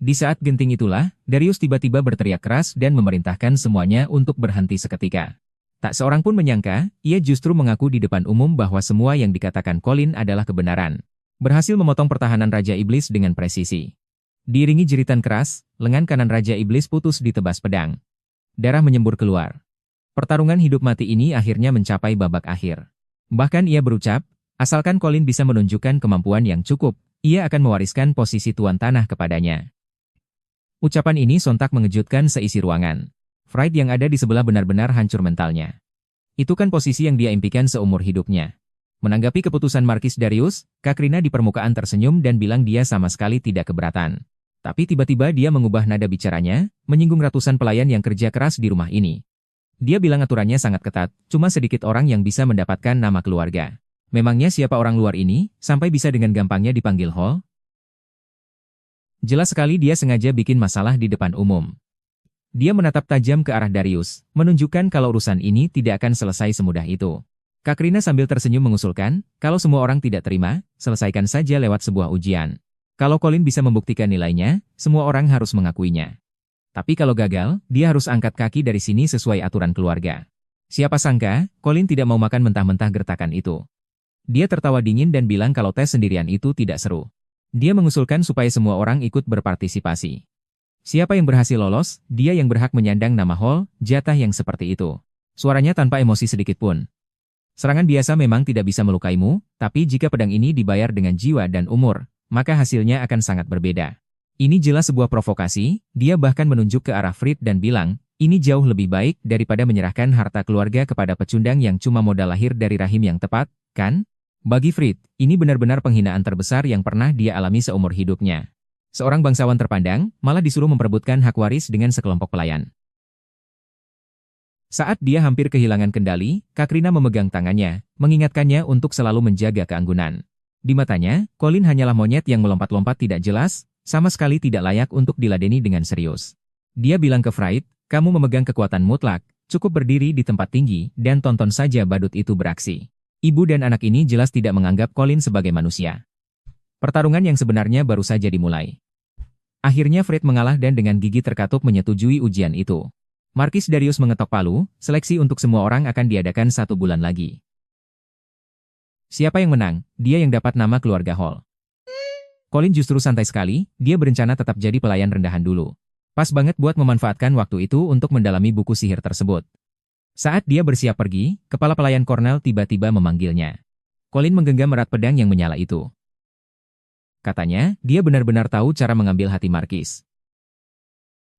Di saat genting itulah, Darius tiba-tiba berteriak keras dan memerintahkan semuanya untuk berhenti seketika. Tak seorang pun menyangka, ia justru mengaku di depan umum bahwa semua yang dikatakan Colin adalah kebenaran. Berhasil memotong pertahanan Raja Iblis dengan presisi. Diiringi jeritan keras, lengan kanan Raja Iblis putus ditebas pedang. Darah menyembur keluar. Pertarungan hidup mati ini akhirnya mencapai babak akhir. Bahkan ia berucap, asalkan Colin bisa menunjukkan kemampuan yang cukup, ia akan mewariskan posisi tuan tanah kepadanya. Ucapan ini sontak mengejutkan seisi ruangan. Fred yang ada di sebelah benar-benar hancur mentalnya. Itu kan posisi yang dia impikan seumur hidupnya. Menanggapi keputusan Markis Darius, Katrina di permukaan tersenyum dan bilang dia sama sekali tidak keberatan. Tapi tiba-tiba dia mengubah nada bicaranya, menyinggung ratusan pelayan yang kerja keras di rumah ini. Dia bilang aturannya sangat ketat, cuma sedikit orang yang bisa mendapatkan nama keluarga. Memangnya siapa orang luar ini, sampai bisa dengan gampangnya dipanggil Hall? Jelas sekali dia sengaja bikin masalah di depan umum. Dia menatap tajam ke arah Darius, menunjukkan kalau urusan ini tidak akan selesai semudah itu. Katrina sambil tersenyum mengusulkan, kalau semua orang tidak terima, selesaikan saja lewat sebuah ujian. Kalau Colin bisa membuktikan nilainya, semua orang harus mengakuinya. Tapi kalau gagal, dia harus angkat kaki dari sini sesuai aturan keluarga. Siapa sangka, Colin tidak mau makan mentah-mentah gertakan itu. Dia tertawa dingin dan bilang kalau tes sendirian itu tidak seru. Dia mengusulkan supaya semua orang ikut berpartisipasi. Siapa yang berhasil lolos, dia yang berhak menyandang nama Hall, jatah yang seperti itu. Suaranya tanpa emosi sedikit pun. Serangan biasa memang tidak bisa melukaimu, tapi jika pedang ini dibayar dengan jiwa dan umur, maka hasilnya akan sangat berbeda. Ini jelas sebuah provokasi, dia bahkan menunjuk ke arah Fred dan bilang, ini jauh lebih baik daripada menyerahkan harta keluarga kepada pecundang yang cuma modal lahir dari rahim yang tepat, kan? Bagi Fred, ini benar-benar penghinaan terbesar yang pernah dia alami seumur hidupnya. Seorang bangsawan terpandang, malah disuruh memperebutkan hak waris dengan sekelompok pelayan. Saat dia hampir kehilangan kendali, Katrina memegang tangannya, mengingatkannya untuk selalu menjaga keanggunan. Di matanya, Colin hanyalah monyet yang melompat-lompat tidak jelas, sama sekali tidak layak untuk diladeni dengan serius. Dia bilang ke Fright, kamu memegang kekuatan mutlak, cukup berdiri di tempat tinggi, dan tonton saja badut itu beraksi. Ibu dan anak ini jelas tidak menganggap Colin sebagai manusia. Pertarungan yang sebenarnya baru saja dimulai. Akhirnya Fright mengalah dan dengan gigi terkatup menyetujui ujian itu. Markis Darius mengetok palu, seleksi untuk semua orang akan diadakan 1 bulan lagi. Siapa yang menang, dia yang dapat nama keluarga Hall. Colin justru santai sekali, dia berencana tetap jadi pelayan rendahan dulu. Pas banget buat memanfaatkan waktu itu untuk mendalami buku sihir tersebut. Saat dia bersiap pergi, kepala pelayan Cornell tiba-tiba memanggilnya. Colin menggenggam erat pedang yang menyala itu. Katanya, dia benar-benar tahu cara mengambil hati Markis.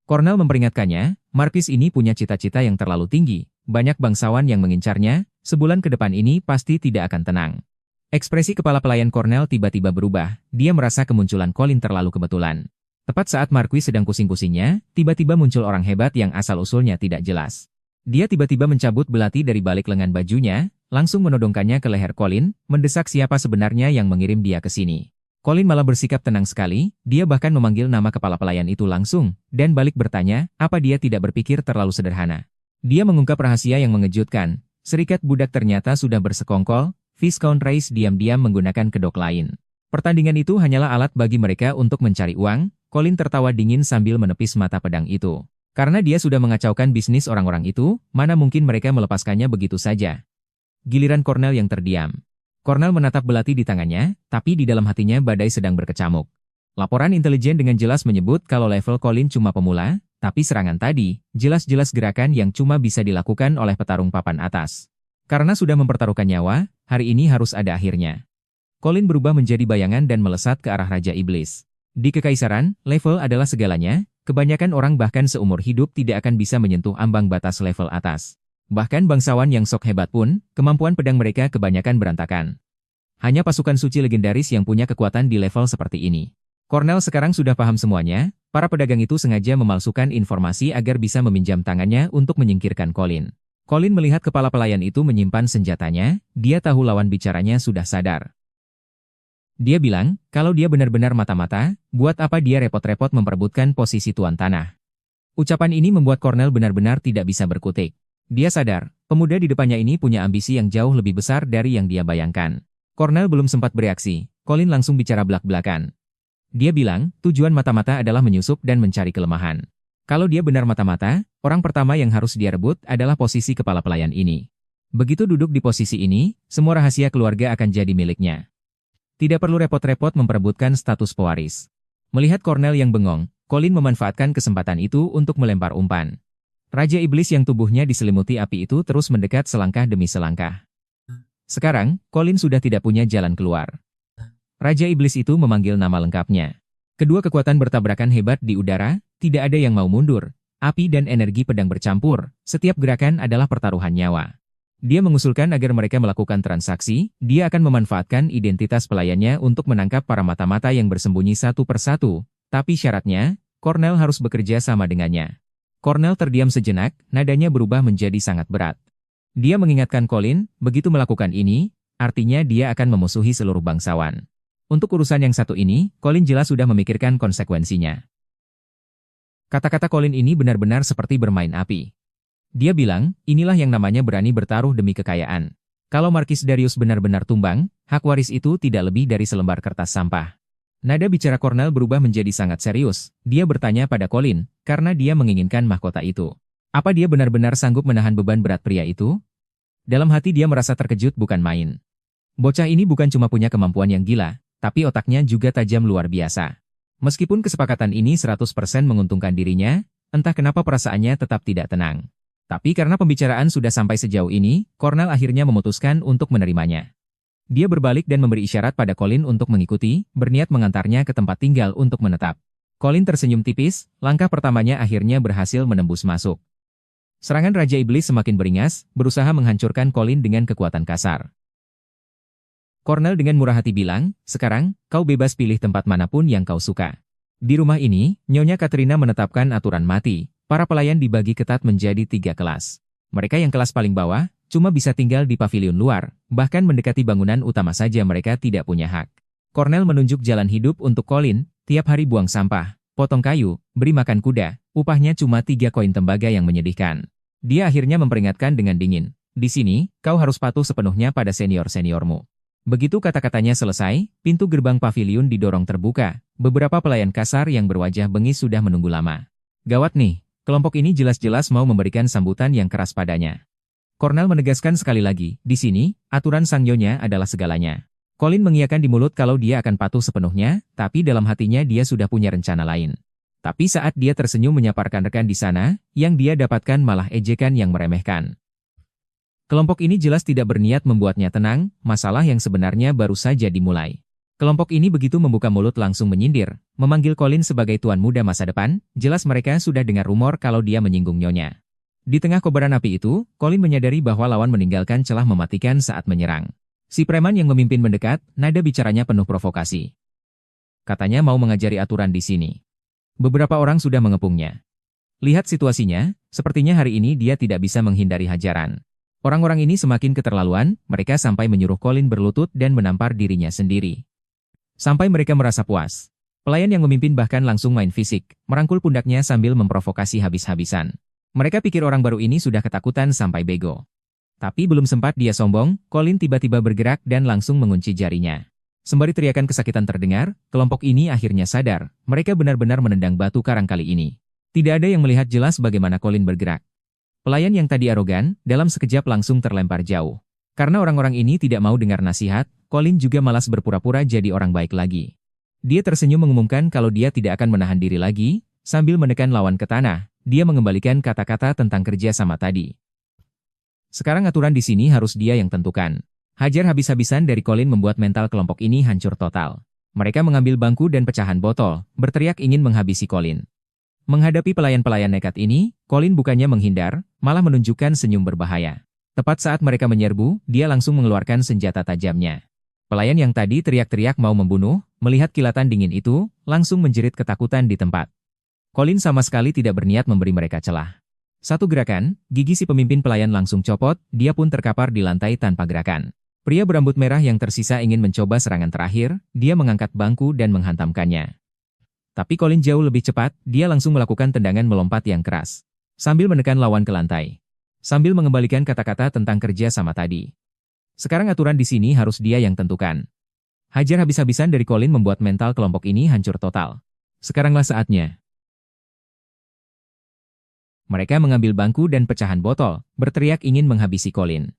Cornell memperingatkannya, Markis ini punya cita-cita yang terlalu tinggi, banyak bangsawan yang mengincarnya, sebulan ke depan ini pasti tidak akan tenang. Ekspresi kepala pelayan Cornell tiba-tiba berubah, dia merasa kemunculan Colin terlalu kebetulan. Tepat saat Marquis sedang pusing-pusingnya, tiba-tiba muncul orang hebat yang asal-usulnya tidak jelas. Dia tiba-tiba mencabut belati dari balik lengan bajunya, langsung menodongkannya ke leher Colin, mendesak siapa sebenarnya yang mengirim dia ke sini. Colin malah bersikap tenang sekali, dia bahkan memanggil nama kepala pelayan itu langsung, dan balik bertanya, apa dia tidak berpikir terlalu sederhana. Dia mengungkap rahasia yang mengejutkan, serikat budak ternyata sudah bersekongkol, Viscount Reis diam-diam menggunakan kedok lain. Pertandingan itu hanyalah alat bagi mereka untuk mencari uang. Colin tertawa dingin sambil menepis mata pedang itu. Karena dia sudah mengacaukan bisnis orang-orang itu, mana mungkin mereka melepaskannya begitu saja. Giliran Cornell yang terdiam. Cornell menatap belati di tangannya, tapi di dalam hatinya badai sedang berkecamuk. Laporan intelijen dengan jelas menyebut kalau level Colin cuma pemula, tapi serangan tadi, jelas-jelas gerakan yang cuma bisa dilakukan oleh petarung papan atas. Karena sudah mempertaruhkan nyawa, hari ini harus ada akhirnya. Colin berubah menjadi bayangan dan melesat ke arah Raja Iblis. Di Kekaisaran, level adalah segalanya, kebanyakan orang bahkan seumur hidup tidak akan bisa menyentuh ambang batas level atas. Bahkan bangsawan yang sok hebat pun, kemampuan pedang mereka kebanyakan berantakan. Hanya pasukan suci legendaris yang punya kekuatan di level seperti ini. Cornell sekarang sudah paham semuanya, para pedagang itu sengaja memalsukan informasi agar bisa meminjam tangannya untuk menyingkirkan Colin. Colin melihat kepala pelayan itu menyimpan senjatanya, dia tahu lawan bicaranya sudah sadar. Dia bilang, kalau dia benar-benar mata-mata, buat apa dia repot-repot memperebutkan posisi tuan tanah. Ucapan ini membuat Cornell benar-benar tidak bisa berkutik. Dia sadar, pemuda di depannya ini punya ambisi yang jauh lebih besar dari yang dia bayangkan. Cornell belum sempat bereaksi, Colin langsung bicara belak-belakan. Dia bilang, tujuan mata-mata adalah menyusup dan mencari kelemahan. Kalau dia benar mata-mata, orang pertama yang harus dia rebut adalah posisi kepala pelayan ini. Begitu duduk di posisi ini, semua rahasia keluarga akan jadi miliknya. Tidak perlu repot-repot memperebutkan status pewaris. Melihat Cornell yang bengong, Colin memanfaatkan kesempatan itu untuk melempar umpan. Raja Iblis yang tubuhnya diselimuti api itu terus mendekat selangkah demi selangkah. Sekarang, Colin sudah tidak punya jalan keluar. Raja Iblis itu memanggil nama lengkapnya. Kedua kekuatan bertabrakan hebat di udara, tidak ada yang mau mundur. Api dan energi pedang bercampur, setiap gerakan adalah pertaruhan nyawa. Dia mengusulkan agar mereka melakukan transaksi, dia akan memanfaatkan identitas pelayannya untuk menangkap para mata-mata yang bersembunyi satu persatu, tapi syaratnya, Cornell harus bekerja sama dengannya. Cornell terdiam sejenak, nadanya berubah menjadi sangat berat. Dia mengingatkan Colin, begitu melakukan ini, artinya dia akan memusuhi seluruh bangsawan. Untuk urusan yang satu ini, Colin jelas sudah memikirkan konsekuensinya. Kata-kata Colin ini benar-benar seperti bermain api. Dia bilang, inilah yang namanya berani bertaruh demi kekayaan. Kalau Markis Darius benar-benar tumbang, hak waris itu tidak lebih dari selembar kertas sampah. Nada bicara Cornell berubah menjadi sangat serius. Dia bertanya pada Colin, karena dia menginginkan mahkota itu. Apa dia benar-benar sanggup menahan beban berat pria itu? Dalam hati dia merasa terkejut bukan main. Bocah ini bukan cuma punya kemampuan yang gila, tapi otaknya juga tajam luar biasa. Meskipun kesepakatan ini 100% menguntungkan dirinya, entah kenapa perasaannya tetap tidak tenang. Tapi karena pembicaraan sudah sampai sejauh ini, Cornell akhirnya memutuskan untuk menerimanya. Dia berbalik dan memberi isyarat pada Colin untuk mengikuti, berniat mengantarnya ke tempat tinggal untuk menetap. Colin tersenyum tipis, langkah pertamanya akhirnya berhasil menembus masuk. Serangan Raja Iblis semakin beringas, berusaha menghancurkan Colin dengan kekuatan kasar. Cornell dengan murah hati bilang, sekarang, kau bebas pilih tempat manapun yang kau suka. Di rumah ini, Nyonya Katrina menetapkan aturan mati. Para pelayan dibagi ketat menjadi 3 kelas. Mereka yang kelas paling bawah, cuma bisa tinggal di pavilion luar, bahkan mendekati bangunan utama saja mereka tidak punya hak. Cornell menunjuk jalan hidup untuk Colin, Tiap hari buang sampah, potong kayu, beri makan kuda, upahnya cuma 3 koin tembaga yang menyedihkan. Dia akhirnya memperingatkan dengan dingin. Di sini, kau harus patuh sepenuhnya pada senior-seniormu. Begitu kata-katanya selesai, pintu gerbang paviliun didorong terbuka. Beberapa pelayan kasar yang berwajah bengis sudah menunggu lama. Gawat nih, kelompok ini jelas-jelas mau memberikan sambutan yang keras padanya. Cornell menegaskan sekali lagi, di sini, aturan sang nyonya adalah segalanya. Colin mengiyakan di mulut kalau dia akan patuh sepenuhnya, tapi dalam hatinya dia sudah punya rencana lain. Tapi saat dia tersenyum menyapa rekan-rekan di sana, yang dia dapatkan malah ejekan yang meremehkan. Kelompok ini jelas tidak berniat membuatnya tenang, masalah yang sebenarnya baru saja dimulai. Kelompok ini begitu membuka mulut langsung menyindir, memanggil Colin sebagai tuan muda masa depan, jelas mereka sudah dengar rumor kalau dia menyinggung nyonya. Di tengah kobaran api itu, Colin menyadari bahwa lawan meninggalkan celah mematikan saat menyerang. Si preman yang memimpin mendekat, nada bicaranya penuh provokasi. Katanya mau mengajari aturan di sini. Beberapa orang sudah mengepungnya. Lihat situasinya, sepertinya hari ini dia tidak bisa menghindari hajaran. Orang-orang ini semakin keterlaluan, mereka sampai menyuruh Colin berlutut dan menampar dirinya sendiri. Sampai mereka merasa puas. Pelayan yang memimpin bahkan langsung main fisik, merangkul pundaknya sambil memprovokasi habis-habisan. Mereka pikir orang baru ini sudah ketakutan sampai bego. Tapi belum sempat dia sombong, Colin tiba-tiba bergerak dan langsung mengunci jarinya. Sembari teriakan kesakitan terdengar, kelompok ini akhirnya sadar, mereka benar-benar menendang batu karang kali ini. Tidak ada yang melihat jelas bagaimana Colin bergerak. Pelayan yang tadi arogan, dalam sekejap langsung terlempar jauh. Karena orang-orang ini tidak mau dengar nasihat, Colin juga malas berpura-pura jadi orang baik lagi. Dia tersenyum mengumumkan kalau dia tidak akan menahan diri lagi, sambil menekan lawan ke tanah, dia mengembalikan kata-kata tentang kerja sama tadi. Sekarang aturan di sini harus dia yang tentukan. Hajar habis-habisan dari Colin membuat mental kelompok ini hancur total. Mereka mengambil bangku dan pecahan botol, berteriak ingin menghabisi Colin. Menghadapi pelayan-pelayan nekat ini, Colin bukannya menghindar, malah menunjukkan senyum berbahaya. Tepat saat mereka menyerbu, dia langsung mengeluarkan senjata tajamnya. Pelayan yang tadi teriak-teriak mau membunuh, melihat kilatan dingin itu, langsung menjerit ketakutan di tempat. Colin sama sekali tidak berniat memberi mereka celah. Satu gerakan, gigi si pemimpin pelayan langsung copot, dia pun terkapar di lantai tanpa gerakan. Pria berambut merah yang tersisa ingin mencoba serangan terakhir, dia mengangkat bangku dan menghantamkannya. Tapi Colin jauh lebih cepat, dia langsung melakukan tendangan melompat yang keras. Sambil menekan lawan ke lantai. Sambil mengembalikan kata-kata tentang kerja sama tadi. Sekarang aturan di sini harus dia yang tentukan. Hajar habis-habisan dari Colin membuat mental kelompok ini hancur total. Sekaranglah saatnya. Mereka mengambil bangku dan pecahan botol, berteriak ingin menghabisi Colin.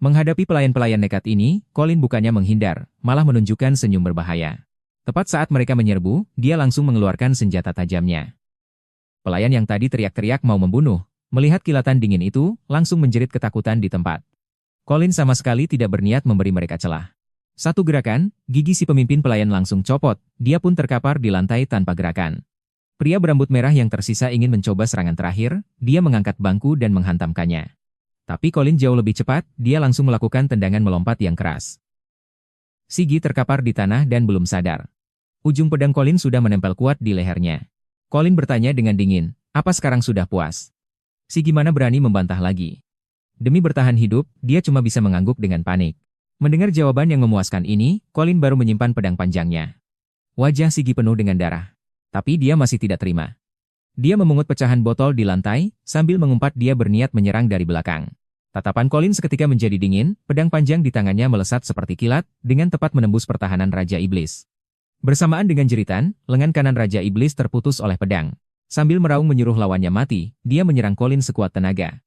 Menghadapi pelayan-pelayan nekat ini, Colin bukannya menghindar, malah menunjukkan senyum berbahaya. Tepat saat mereka menyerbu, dia langsung mengeluarkan senjata tajamnya. Pelayan yang tadi teriak-teriak mau membunuh, melihat kilatan dingin itu, langsung menjerit ketakutan di tempat. Colin sama sekali tidak berniat memberi mereka celah. Satu gerakan, gigi si pemimpin pelayan langsung copot, dia pun terkapar di lantai tanpa gerakan. Pria berambut merah yang tersisa ingin mencoba serangan terakhir, dia mengangkat bangku dan menghantamkannya. Tapi Colin jauh lebih cepat, dia langsung melakukan tendangan melompat yang keras. Sigi terkapar di tanah dan belum sadar. Ujung pedang Colin sudah menempel kuat di lehernya. Colin bertanya dengan dingin, apa sekarang sudah puas? Sigi mana berani membantah lagi. Demi bertahan hidup, dia cuma bisa mengangguk dengan panik. Mendengar jawaban yang memuaskan ini, Colin baru menyimpan pedang panjangnya. Wajah Sigi penuh dengan darah. Tapi dia masih tidak terima. Dia memungut pecahan botol di lantai, sambil mengumpat dia berniat menyerang dari belakang. Tatapan Colin seketika menjadi dingin, pedang panjang di tangannya melesat seperti kilat, dengan tepat menembus pertahanan Raja Iblis. Bersamaan dengan jeritan, lengan kanan Raja Iblis terputus oleh pedang. Sambil meraung menyuruh lawannya mati, dia menyerang Colin sekuat tenaga.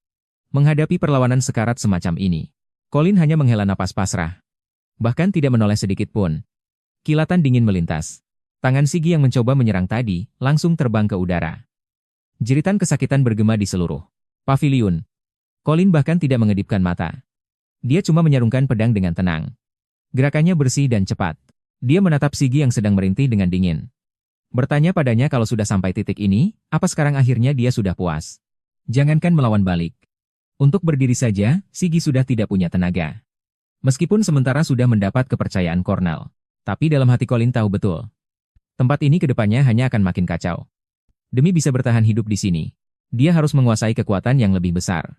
Menghadapi perlawanan sekarat semacam ini, Colin hanya menghela napas pasrah. Bahkan tidak menoleh sedikit pun. Kilatan dingin melintas. Tangan Sigi yang mencoba menyerang tadi, langsung terbang ke udara. Jeritan kesakitan bergema di seluruh paviliun. Colin bahkan tidak mengedipkan mata. Dia cuma menyarungkan pedang dengan tenang. Gerakannya bersih dan cepat. Dia menatap Sigi yang sedang merintih dengan dingin. Bertanya padanya kalau sudah sampai titik ini, apa sekarang akhirnya dia sudah puas? Jangankan melawan balik. Untuk berdiri saja, Sigi sudah tidak punya tenaga. Meskipun sementara sudah mendapat kepercayaan Cornell. Tapi dalam hati Colin tahu betul. Tempat ini ke depannya hanya akan makin kacau. Demi bisa bertahan hidup di sini, dia harus menguasai kekuatan yang lebih besar.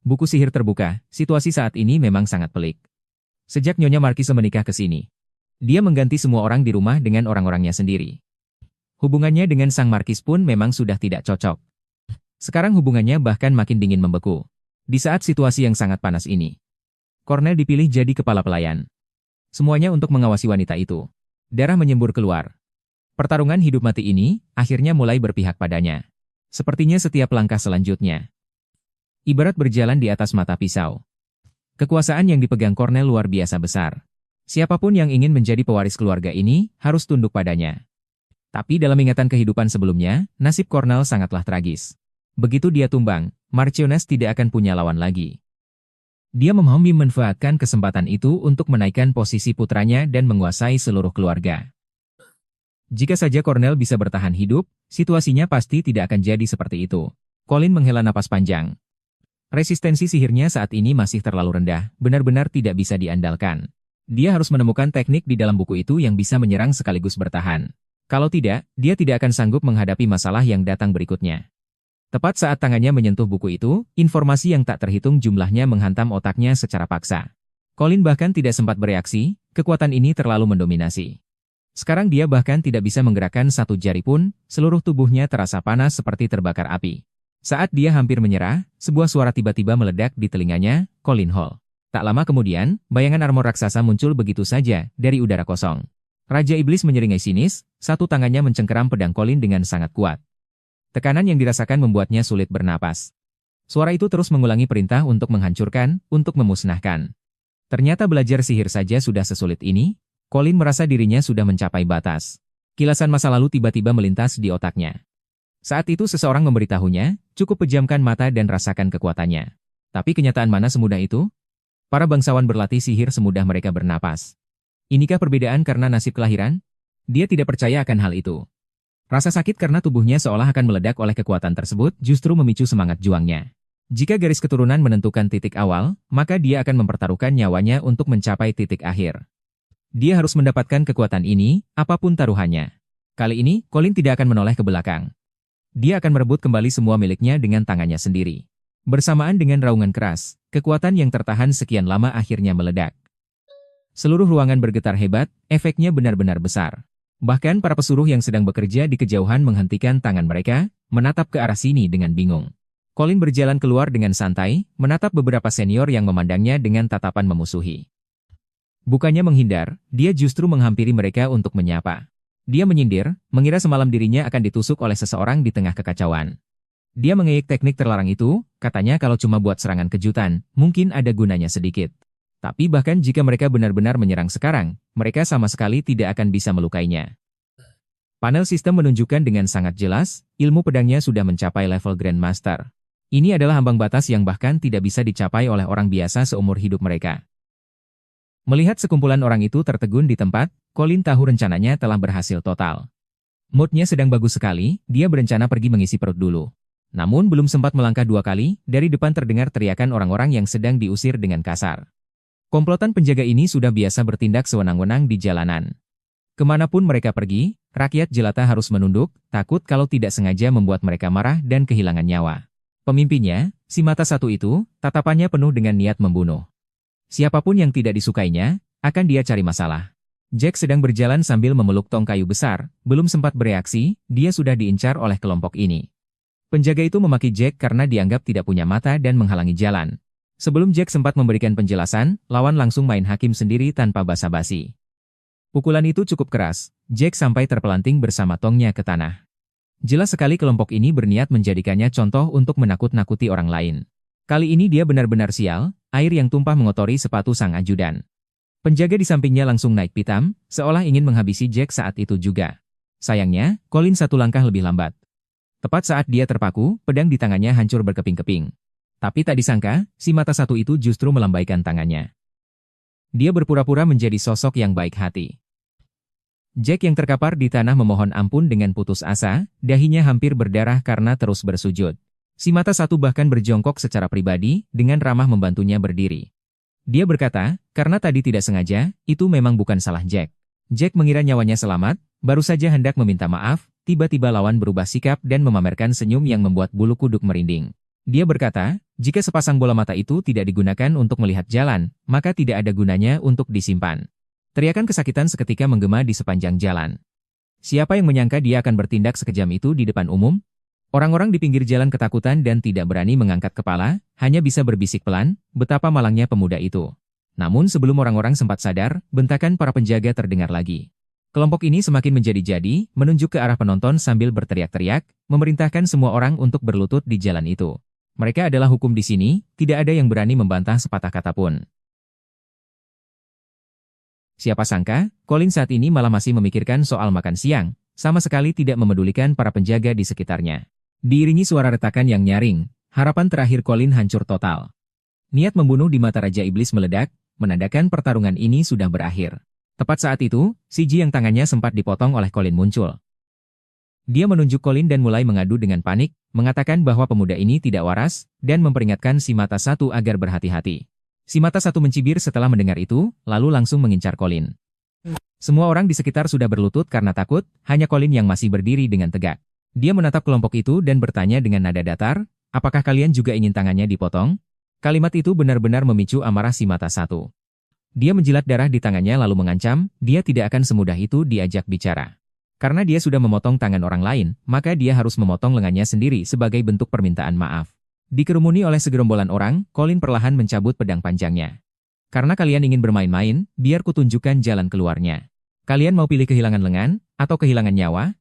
Buku sihir terbuka, situasi saat ini memang sangat pelik. Sejak Nyonya Markise menikah ke sini, Dia mengganti semua orang di rumah dengan orang-orangnya sendiri. Hubungannya dengan Sang Markis pun memang sudah tidak cocok. Sekarang hubungannya bahkan makin dingin membeku. Di saat situasi yang sangat panas ini, Cornell dipilih jadi kepala pelayan. Semuanya untuk mengawasi wanita itu. Darah menyembur keluar. Pertarungan hidup mati ini akhirnya mulai berpihak padanya. Sepertinya setiap langkah selanjutnya ibarat berjalan di atas mata pisau. Kekuasaan yang dipegang Cornell luar biasa besar. Siapapun yang ingin menjadi pewaris keluarga ini harus tunduk padanya. Tapi dalam ingatan kehidupan sebelumnya, nasib Cornell sangatlah tragis. Begitu dia tumbang, Marchioness tidak akan punya lawan lagi. Dia memanfaatkan kesempatan itu untuk menaikkan posisi putranya dan menguasai seluruh keluarga. Jika saja Cornell bisa bertahan hidup, situasinya pasti tidak akan jadi seperti itu. Colin menghela napas panjang. Resistensi sihirnya saat ini masih terlalu rendah, benar-benar tidak bisa diandalkan. Dia harus menemukan teknik di dalam buku itu yang bisa menyerang sekaligus bertahan. Kalau tidak, dia tidak akan sanggup menghadapi masalah yang datang berikutnya. Tepat saat tangannya menyentuh buku itu, informasi yang tak terhitung jumlahnya menghantam otaknya secara paksa. Colin bahkan tidak sempat bereaksi, kekuatan ini terlalu mendominasi. Sekarang dia bahkan tidak bisa menggerakkan satu jari pun, seluruh tubuhnya terasa panas seperti terbakar api. Saat dia hampir menyerah, sebuah suara tiba-tiba meledak di telinganya, Colin Hall. Tak lama kemudian, bayangan armor raksasa muncul begitu saja dari udara kosong. Raja Iblis menyeringai sinis, satu tangannya mencengkeram pedang Colin dengan sangat kuat. Tekanan yang dirasakan membuatnya sulit bernapas. Suara itu terus mengulangi perintah untuk menghancurkan, untuk memusnahkan. Ternyata belajar sihir saja sudah sesulit ini. Colin merasa dirinya sudah mencapai batas. Kilasan masa lalu tiba-tiba melintas di otaknya. Saat itu seseorang memberitahunya, cukup pejamkan mata dan rasakan kekuatannya. Tapi kenyataan mana semudah itu? Para bangsawan berlatih sihir semudah mereka bernapas. Inikah perbedaan karena nasib kelahiran? Dia tidak percaya akan hal itu. Rasa sakit karena tubuhnya seolah akan meledak oleh kekuatan tersebut justru memicu semangat juangnya. Jika garis keturunan menentukan titik awal, maka dia akan mempertaruhkan nyawanya untuk mencapai titik akhir. Dia harus mendapatkan kekuatan ini, apapun taruhannya. Kali ini, Colin tidak akan menoleh ke belakang. Dia akan merebut kembali semua miliknya dengan tangannya sendiri. Bersamaan dengan raungan keras, kekuatan yang tertahan sekian lama akhirnya meledak. Seluruh ruangan bergetar hebat, efeknya benar-benar besar. Bahkan para pesuruh yang sedang bekerja di kejauhan menghentikan tangan mereka, menatap ke arah sini dengan bingung. Colin berjalan keluar dengan santai, menatap beberapa senior yang memandangnya dengan tatapan memusuhi. Bukannya menghindar, dia justru menghampiri mereka untuk menyapa. Dia menyindir, mengira semalam dirinya akan ditusuk oleh seseorang di tengah kekacauan. Dia mengejek teknik terlarang itu, katanya kalau cuma buat serangan kejutan, mungkin ada gunanya sedikit. Tapi bahkan jika mereka benar-benar menyerang sekarang, mereka sama sekali tidak akan bisa melukainya. Panel sistem menunjukkan dengan sangat jelas, ilmu pedangnya sudah mencapai level Grandmaster. Ini adalah ambang batas yang bahkan tidak bisa dicapai oleh orang biasa seumur hidup mereka. Melihat sekumpulan orang itu tertegun di tempat, Colin tahu rencananya telah berhasil total. Moodnya sedang bagus sekali, dia berencana pergi mengisi perut dulu. Namun belum sempat melangkah 2 kali, dari depan terdengar teriakan orang-orang yang sedang diusir dengan kasar. Komplotan penjaga ini sudah biasa bertindak sewenang-wenang di jalanan. Kemanapun mereka pergi, rakyat jelata harus menunduk, takut kalau tidak sengaja membuat mereka marah dan kehilangan nyawa. Pemimpinnya, si mata satu itu, tatapannya penuh dengan niat membunuh. Siapapun yang tidak disukainya, akan dia cari masalah. Jack sedang berjalan sambil memeluk tong kayu besar, belum sempat bereaksi, dia sudah diincar oleh kelompok ini. Penjaga itu memaki Jack karena dianggap tidak punya mata dan menghalangi jalan. Sebelum Jack sempat memberikan penjelasan, lawan langsung main hakim sendiri tanpa basa-basi. Pukulan itu cukup keras, Jack sampai terpelanting bersama tongnya ke tanah. Jelas sekali kelompok ini berniat menjadikannya contoh untuk menakut-nakuti orang lain. Kali ini dia benar-benar sial, air yang tumpah mengotori sepatu sang ajudan. Penjaga di sampingnya langsung naik pitam, seolah ingin menghabisi Jack saat itu juga. Sayangnya, Colin satu langkah lebih lambat. Tepat saat dia terpaku, pedang di tangannya hancur berkeping-keping. Tapi tak disangka, si mata satu itu justru melambaikan tangannya. Dia berpura-pura menjadi sosok yang baik hati. Jack yang terkapar di tanah memohon ampun dengan putus asa, dahinya hampir berdarah karena terus bersujud. Si mata satu bahkan berjongkok secara pribadi, dengan ramah membantunya berdiri. Dia berkata, karena tadi tidak sengaja, itu memang bukan salah Jack. Jack mengira nyawanya selamat, baru saja hendak meminta maaf, tiba-tiba lawan berubah sikap dan memamerkan senyum yang membuat bulu kuduk merinding. Dia berkata, jika sepasang bola mata itu tidak digunakan untuk melihat jalan, maka tidak ada gunanya untuk disimpan. Teriakan kesakitan seketika menggema di sepanjang jalan. Siapa yang menyangka dia akan bertindak sekejam itu di depan umum? Orang-orang di pinggir jalan ketakutan dan tidak berani mengangkat kepala, hanya bisa berbisik pelan, betapa malangnya pemuda itu. Namun sebelum orang-orang sempat sadar, bentakan para penjaga terdengar lagi. Kelompok ini semakin menjadi-jadi, menunjuk ke arah penonton sambil berteriak-teriak, memerintahkan semua orang untuk berlutut di jalan itu. Mereka adalah hukum di sini, tidak ada yang berani membantah sepatah kata pun. Siapa sangka, Colin saat ini malah masih memikirkan soal makan siang, sama sekali tidak memedulikan para penjaga di sekitarnya. Diiringi suara retakan yang nyaring, harapan terakhir Colin hancur total. Niat membunuh di mata Raja Iblis meledak, menandakan pertarungan ini sudah berakhir. Tepat saat itu, Siji yang tangannya sempat dipotong oleh Colin muncul. Dia menunjuk Colin dan mulai mengadu dengan panik, mengatakan bahwa pemuda ini tidak waras, dan memperingatkan si mata satu agar berhati-hati. Si mata satu mencibir setelah mendengar itu, lalu langsung mengincar Colin. Semua orang di sekitar sudah berlutut karena takut, hanya Colin yang masih berdiri dengan tegak. Dia menatap kelompok itu dan bertanya dengan nada datar, apakah kalian juga ingin tangannya dipotong? Kalimat itu benar-benar memicu amarah si mata satu. Dia menjilat darah di tangannya lalu mengancam, dia tidak akan semudah itu diajak bicara. Karena dia sudah memotong tangan orang lain, maka dia harus memotong lengannya sendiri sebagai bentuk permintaan maaf. Dikerumuni oleh segerombolan orang, Colin perlahan mencabut pedang panjangnya. Karena kalian ingin bermain-main, biar kutunjukkan jalan keluarnya. Kalian mau pilih kehilangan lengan, atau kehilangan nyawa?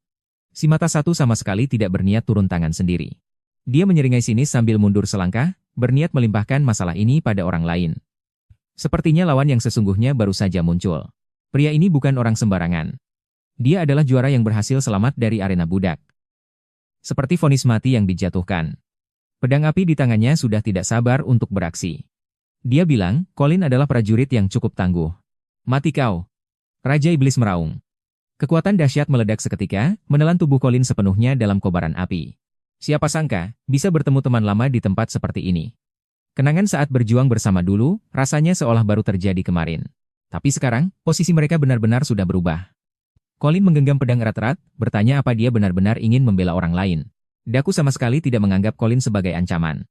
Si mata satu sama sekali tidak berniat turun tangan sendiri. Dia menyeringai sinis sambil mundur selangkah, berniat melimpahkan masalah ini pada orang lain. Sepertinya lawan yang sesungguhnya baru saja muncul. Pria ini bukan orang sembarangan. Dia adalah juara yang berhasil selamat dari arena budak. Seperti vonis mati yang dijatuhkan. Pedang api di tangannya sudah tidak sabar untuk beraksi. Dia bilang, Colin adalah prajurit yang cukup tangguh. Mati kau. Raja Iblis meraung. Kekuatan dahsyat meledak seketika, menelan tubuh Colin sepenuhnya dalam kobaran api. Siapa sangka, bisa bertemu teman lama di tempat seperti ini. Kenangan saat berjuang bersama dulu, rasanya seolah baru terjadi kemarin. Tapi sekarang, posisi mereka benar-benar sudah berubah. Colin menggenggam pedang erat-erat, bertanya apa dia benar-benar ingin membela orang lain. Daku sama sekali tidak menganggap Colin sebagai ancaman.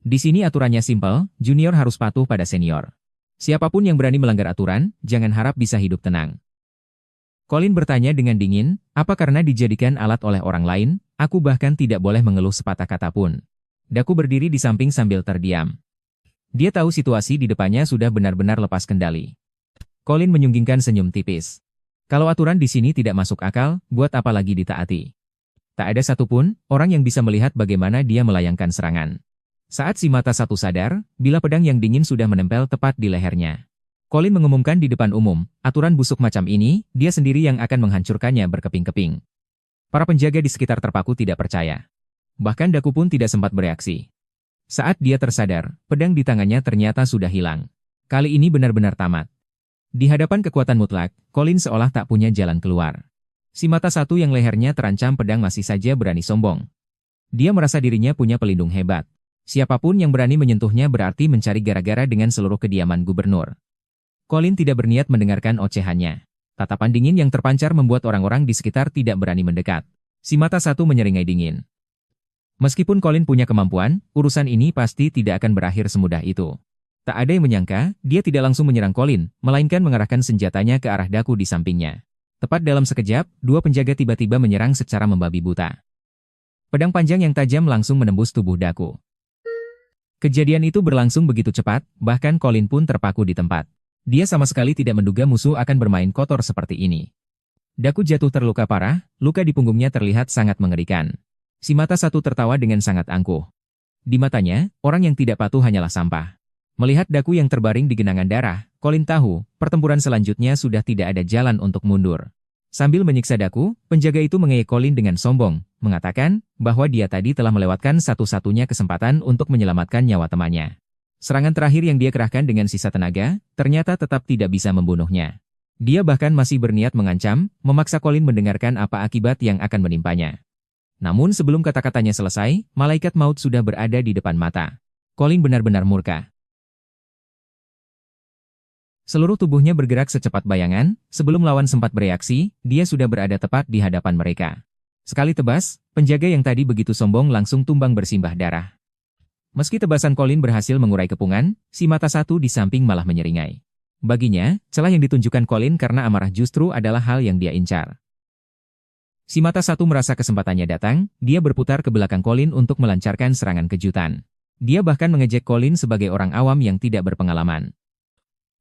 Di sini aturannya simpel, junior harus patuh pada senior. Siapapun yang berani melanggar aturan, jangan harap bisa hidup tenang. Colin bertanya dengan dingin, apa karena dijadikan alat oleh orang lain, aku bahkan tidak boleh mengeluh sepatah kata pun. Daku berdiri di samping sambil terdiam. Dia tahu situasi di depannya sudah benar-benar lepas kendali. Colin menyunggingkan senyum tipis. Kalau aturan di sini tidak masuk akal, buat apa lagi ditaati? Tak ada satupun orang yang bisa melihat bagaimana dia melayangkan serangan. Saat si mata satu sadar, bila pedang yang dingin sudah menempel tepat di lehernya. Colin mengumumkan di depan umum, aturan busuk macam ini, dia sendiri yang akan menghancurkannya berkeping-keping. Para penjaga di sekitar terpaku tidak percaya. Bahkan Daku pun tidak sempat bereaksi. Saat dia tersadar, pedang di tangannya ternyata sudah hilang. Kali ini benar-benar tamat. Di hadapan kekuatan mutlak, Colin seolah tak punya jalan keluar. Si mata satu yang lehernya terancam pedang masih saja berani sombong. Dia merasa dirinya punya pelindung hebat. Siapapun yang berani menyentuhnya berarti mencari gara-gara dengan seluruh kediaman gubernur. Colin tidak berniat mendengarkan ocehannya. Tatapan dingin yang terpancar membuat orang-orang di sekitar tidak berani mendekat. Si mata satu menyeringai dingin. Meskipun Colin punya kemampuan, urusan ini pasti tidak akan berakhir semudah itu. Tak ada yang menyangka, dia tidak langsung menyerang Colin, melainkan mengarahkan senjatanya ke arah Daku di sampingnya. Tepat dalam sekejap, dua penjaga tiba-tiba menyerang secara membabi buta. Pedang panjang yang tajam langsung menembus tubuh Daku. Kejadian itu berlangsung begitu cepat, bahkan Colin pun terpaku di tempat. Dia sama sekali tidak menduga musuh akan bermain kotor seperti ini. Daku jatuh terluka parah, luka di punggungnya terlihat sangat mengerikan. Si mata satu tertawa dengan sangat angkuh. Di matanya, orang yang tidak patuh hanyalah sampah. Melihat Daku yang terbaring di genangan darah, Colin tahu, pertempuran selanjutnya sudah tidak ada jalan untuk mundur. Sambil menyiksa Daku, penjaga itu mengejek Colin dengan sombong, mengatakan bahwa dia tadi telah melewatkan satu-satunya kesempatan untuk menyelamatkan nyawa temannya. Serangan terakhir yang dia kerahkan dengan sisa tenaga, ternyata tetap tidak bisa membunuhnya. Dia bahkan masih berniat mengancam, memaksa Colin mendengarkan apa akibat yang akan menimpanya. Namun sebelum kata-katanya selesai, malaikat maut sudah berada di depan mata. Colin benar-benar murka. Seluruh tubuhnya bergerak secepat bayangan, sebelum lawan sempat bereaksi, dia sudah berada tepat di hadapan mereka. Sekali tebas, penjaga yang tadi begitu sombong langsung tumbang bersimbah darah. Meski tebasan Colin berhasil mengurai kepungan, si mata satu di samping malah menyeringai. Baginya, celah yang ditunjukkan Colin karena amarah justru adalah hal yang dia incar. Si mata satu merasa kesempatannya datang, dia berputar ke belakang Colin untuk melancarkan serangan kejutan. Dia bahkan mengejek Colin sebagai orang awam yang tidak berpengalaman.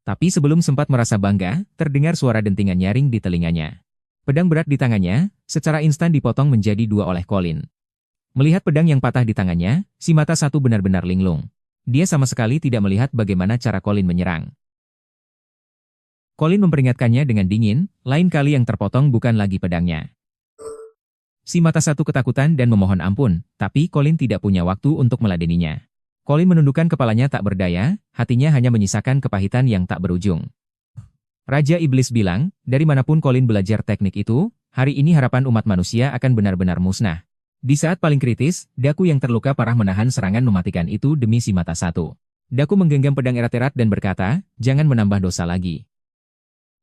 Tapi sebelum sempat merasa bangga, terdengar suara dentingan nyaring di telinganya. Pedang berat di tangannya, secara instan dipotong menjadi dua oleh Colin. Melihat pedang yang patah di tangannya, si mata satu benar-benar linglung. Dia sama sekali tidak melihat bagaimana cara Colin menyerang. Colin memperingatkannya dengan dingin, lain kali yang terpotong bukan lagi pedangnya. Si mata satu ketakutan dan memohon ampun, tapi Colin tidak punya waktu untuk meladeninya. Colin menundukkan kepalanya tak berdaya, hatinya hanya menyisakan kepahitan yang tak berujung. Raja Iblis bilang, dari manapun Colin belajar teknik itu, hari ini harapan umat manusia akan benar-benar musnah. Di saat paling kritis, Daku yang terluka parah menahan serangan mematikan itu demi si mata satu. Daku menggenggam pedang erat-erat dan berkata, jangan menambah dosa lagi.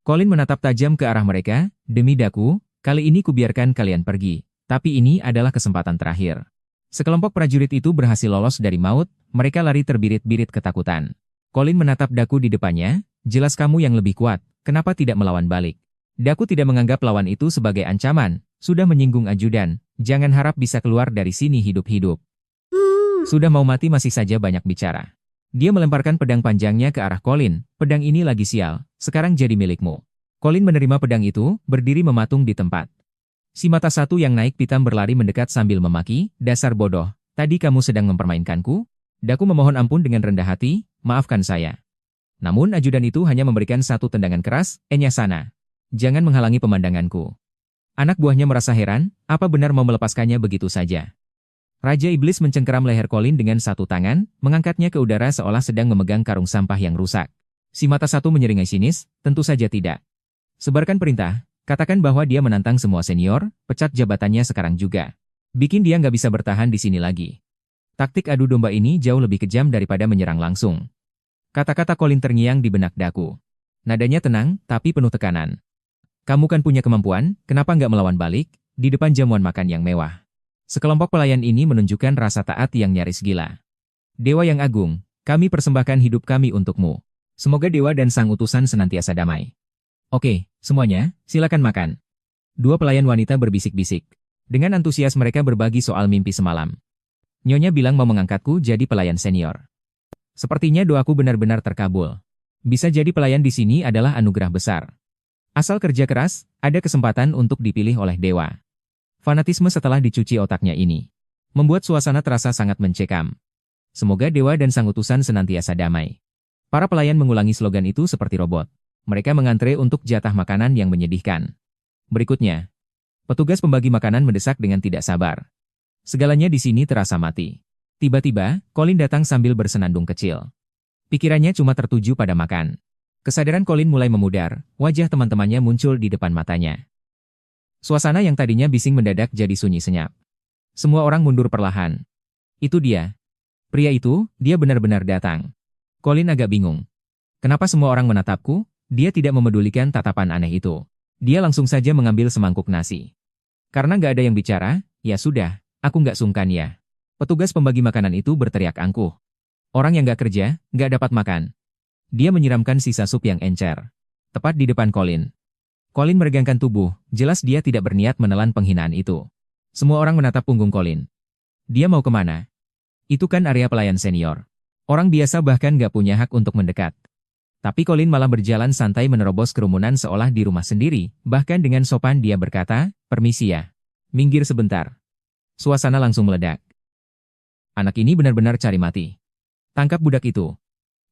Colin menatap tajam ke arah mereka, demi Daku, kali ini kubiarkan kalian pergi. Tapi ini adalah kesempatan terakhir. Sekelompok prajurit itu berhasil lolos dari maut, mereka lari terbirit-birit ketakutan. Colin menatap Daku di depannya, jelas kamu yang lebih kuat, kenapa tidak melawan balik? Daku tidak menganggap lawan itu sebagai ancaman, sudah menyinggung ajudan, jangan harap bisa keluar dari sini hidup-hidup. Sudah mau mati masih saja banyak bicara. Dia melemparkan pedang panjangnya ke arah Colin, pedang ini lagi sial, sekarang jadi milikmu. Colin menerima pedang itu, berdiri mematung di tempat. Si mata satu yang naik pitam berlari mendekat sambil memaki, dasar bodoh, tadi kamu sedang mempermainkanku? Daku memohon ampun dengan rendah hati, maafkan saya. Namun ajudan itu hanya memberikan satu tendangan keras, enya sana. Jangan menghalangi pemandanganku. Anak buahnya merasa heran, apa benar mau melepaskannya begitu saja? Raja Iblis mencengkeram leher Colin dengan satu tangan, mengangkatnya ke udara seolah sedang memegang karung sampah yang rusak. Si mata satu menyeringai sinis, tentu saja tidak. Sebarkan perintah. Katakan bahwa dia menantang semua senior, pecat jabatannya sekarang juga. Bikin dia nggak bisa bertahan di sini lagi. Taktik adu domba ini jauh lebih kejam daripada menyerang langsung. Kata-kata Colin terngiang di benak Daku. Nadanya tenang, tapi penuh tekanan. Kamu kan punya kemampuan, kenapa nggak melawan balik, di depan jamuan makan yang mewah. Sekelompok pelayan ini menunjukkan rasa taat yang nyaris gila. Dewa yang agung, kami persembahkan hidup kami untukmu. Semoga dewa dan sang utusan senantiasa damai. Oke, semuanya, silakan makan. Dua pelayan wanita berbisik-bisik. Dengan antusias mereka berbagi soal mimpi semalam. Nyonya bilang mau mengangkatku jadi pelayan senior. Sepertinya doaku benar-benar terkabul. Bisa jadi pelayan di sini adalah anugerah besar. Asal kerja keras, ada kesempatan untuk dipilih oleh dewa. Fanatisme setelah dicuci otaknya ini membuat suasana terasa sangat mencekam. Semoga dewa dan sang utusan senantiasa damai. Para pelayan mengulangi slogan itu seperti robot. Mereka mengantre untuk jatah makanan yang menyedihkan. Berikutnya, petugas pembagi makanan mendesak dengan tidak sabar. Segalanya di sini terasa mati. Tiba-tiba, Colin datang sambil bersenandung kecil. Pikirannya cuma tertuju pada makan. Kesadaran Colin mulai memudar, wajah teman-temannya muncul di depan matanya. Suasana yang tadinya bising mendadak jadi sunyi senyap. Semua orang mundur perlahan. Itu dia. Pria itu, dia benar-benar datang. Colin agak bingung. Kenapa semua orang menatapku? Dia tidak memedulikan tatapan aneh itu. Dia langsung saja mengambil semangkuk nasi. Karena nggak ada yang bicara, ya sudah, aku nggak sungkan ya. Petugas pembagi makanan itu berteriak angkuh. Orang yang nggak kerja, nggak dapat makan. Dia menyiramkan sisa sup yang encer. Tepat di depan Colin. Colin meregangkan tubuh, jelas dia tidak berniat menelan penghinaan itu. Semua orang menatap punggung Colin. Dia mau kemana? Itu kan area pelayan senior. Orang biasa bahkan nggak punya hak untuk mendekat. Tapi Colin malah berjalan santai menerobos kerumunan seolah di rumah sendiri, bahkan dengan sopan dia berkata, permisi ya. Minggir sebentar. Suasana langsung meledak. Anak ini benar-benar cari mati. Tangkap budak itu.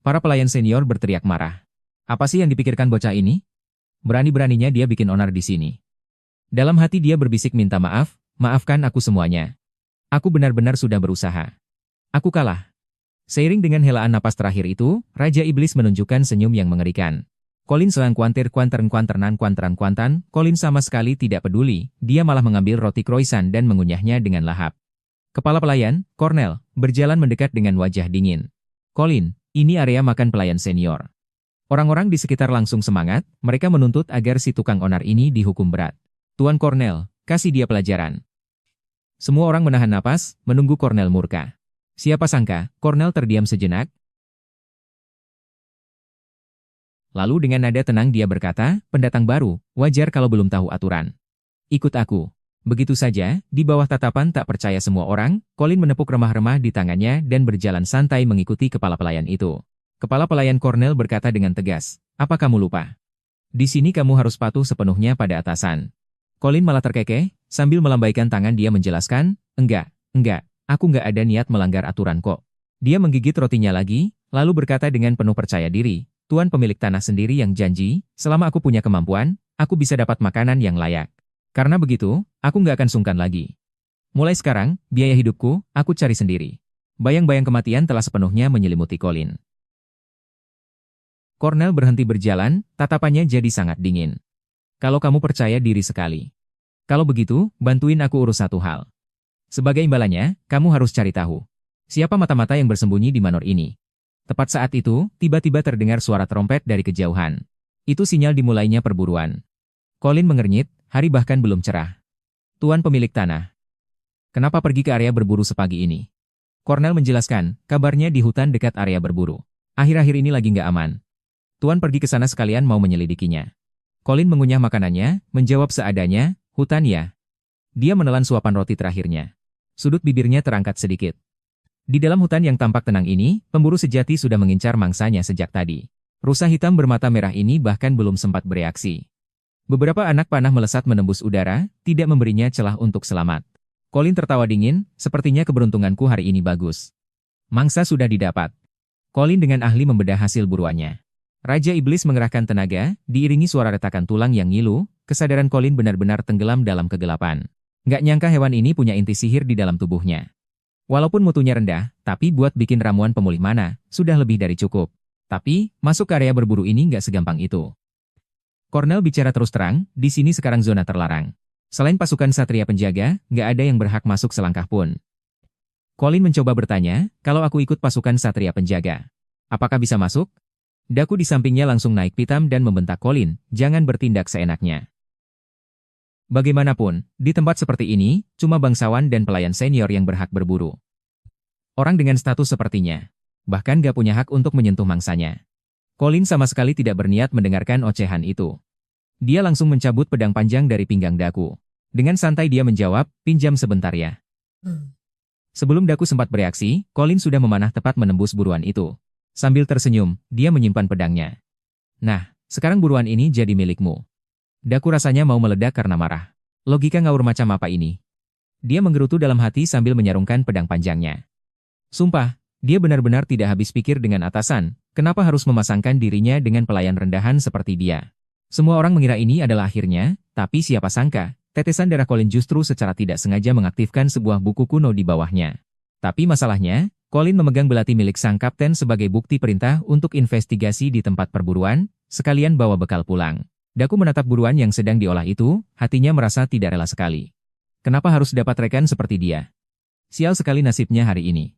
Para pelayan senior berteriak marah. Apa sih yang dipikirkan bocah ini? Berani-beraninya dia bikin onar di sini. Dalam hati dia berbisik minta maaf, maafkan aku semuanya. Aku benar-benar sudah berusaha. Aku kalah. Seiring dengan helaan napas terakhir itu, Raja Iblis menunjukkan senyum yang mengerikan. Colin selang kuanteran kuantan, Colin sama sekali tidak peduli, dia malah mengambil roti croissant dan mengunyahnya dengan lahap. Kepala pelayan, Cornell, berjalan mendekat dengan wajah dingin. Colin, ini area makan pelayan senior. Orang-orang di sekitar langsung semangat, mereka menuntut agar si tukang onar ini dihukum berat. Tuan Cornell, kasih dia pelajaran. Semua orang menahan napas, menunggu Cornell murka. Siapa sangka, Cornell terdiam sejenak. Lalu dengan nada tenang dia berkata, pendatang baru, wajar kalau belum tahu aturan. Ikut aku. Begitu saja, di bawah tatapan tak percaya semua orang, Colin menepuk remah-remah di tangannya dan berjalan santai mengikuti kepala pelayan itu. Kepala pelayan Cornell berkata dengan tegas, apa kamu lupa? Di sini kamu harus patuh sepenuhnya pada atasan. Colin malah terkekeh, sambil melambaikan tangan dia menjelaskan, enggak, aku nggak ada niat melanggar aturan kok. Dia menggigit rotinya lagi, lalu berkata dengan penuh percaya diri, Tuan pemilik tanah sendiri yang janji, selama aku punya kemampuan, aku bisa dapat makanan yang layak. Karena begitu, aku nggak akan sungkan lagi. Mulai sekarang, biaya hidupku, aku cari sendiri. Bayang-bayang kematian telah sepenuhnya menyelimuti Colin. Cornell berhenti berjalan, tatapannya jadi sangat dingin. Kalau kamu percaya diri sekali. Kalau begitu, bantuin aku urus satu hal. Sebagai imbalannya, kamu harus cari tahu. Siapa mata-mata yang bersembunyi di manor ini? Tepat saat itu, tiba-tiba terdengar suara trompet dari kejauhan. Itu sinyal dimulainya perburuan. Colin mengernyit, hari bahkan belum cerah. Tuan pemilik tanah. Kenapa pergi ke area berburu sepagi ini? Cornell menjelaskan, kabarnya di hutan dekat area berburu. Akhir-akhir ini lagi nggak aman. Tuan pergi ke sana sekalian mau menyelidikinya. Colin mengunyah makanannya, menjawab seadanya, hutan ya. Dia menelan suapan roti terakhirnya. Sudut bibirnya terangkat sedikit. Di dalam hutan yang tampak tenang ini, pemburu sejati sudah mengincar mangsanya sejak tadi. Rusa hitam bermata merah ini bahkan belum sempat bereaksi. Beberapa anak panah melesat menembus udara, tidak memberinya celah untuk selamat. Colin tertawa dingin, sepertinya keberuntunganku hari ini bagus. Mangsa sudah didapat. Colin dengan ahli membedah hasil buruannya. Raja Iblis mengerahkan tenaga, diiringi suara retakan tulang yang ngilu, kesadaran Colin benar-benar tenggelam dalam kegelapan. Nggak nyangka hewan ini punya inti sihir di dalam tubuhnya. Walaupun mutunya rendah, tapi buat bikin ramuan pemulih mana, sudah lebih dari cukup. Tapi, masuk ke area berburu ini nggak segampang itu. Cornell bicara terus terang, di sini sekarang zona terlarang. Selain pasukan satria penjaga, nggak ada yang berhak masuk selangkah pun. Colin mencoba bertanya, kalau aku ikut pasukan satria penjaga, apakah bisa masuk? Daku di sampingnya langsung naik pitam dan membentak Colin, jangan bertindak seenaknya. Bagaimanapun, di tempat seperti ini, cuma bangsawan dan pelayan senior yang berhak berburu. Orang dengan status sepertinya, bahkan gak punya hak untuk menyentuh mangsanya. Colin sama sekali tidak berniat mendengarkan ocehan itu. Dia langsung mencabut pedang panjang dari pinggang Daku. Dengan santai dia menjawab, pinjam sebentar ya. Sebelum Daku sempat bereaksi, Colin sudah memanah tepat menembus buruan itu. Sambil tersenyum, dia menyimpan pedangnya. Nah, sekarang buruan ini jadi milikmu. Daku rasanya mau meledak karena marah. Logika ngawur macam apa ini? Dia menggerutu dalam hati sambil menyarungkan pedang panjangnya. Sumpah, dia benar-benar tidak habis pikir dengan atasan, kenapa harus memasangkan dirinya dengan pelayan rendahan seperti dia. Semua orang mengira ini adalah akhirnya, tapi siapa sangka, tetesan darah Colin justru secara tidak sengaja mengaktifkan sebuah buku kuno di bawahnya. Tapi masalahnya, Colin memegang belati milik sang kapten sebagai bukti perintah untuk investigasi di tempat perburuan, sekalian bawa bekal pulang. Daku menatap buruan yang sedang diolah itu, hatinya merasa tidak rela sekali. Kenapa harus dapat rekan seperti dia? Sial sekali nasibnya hari ini.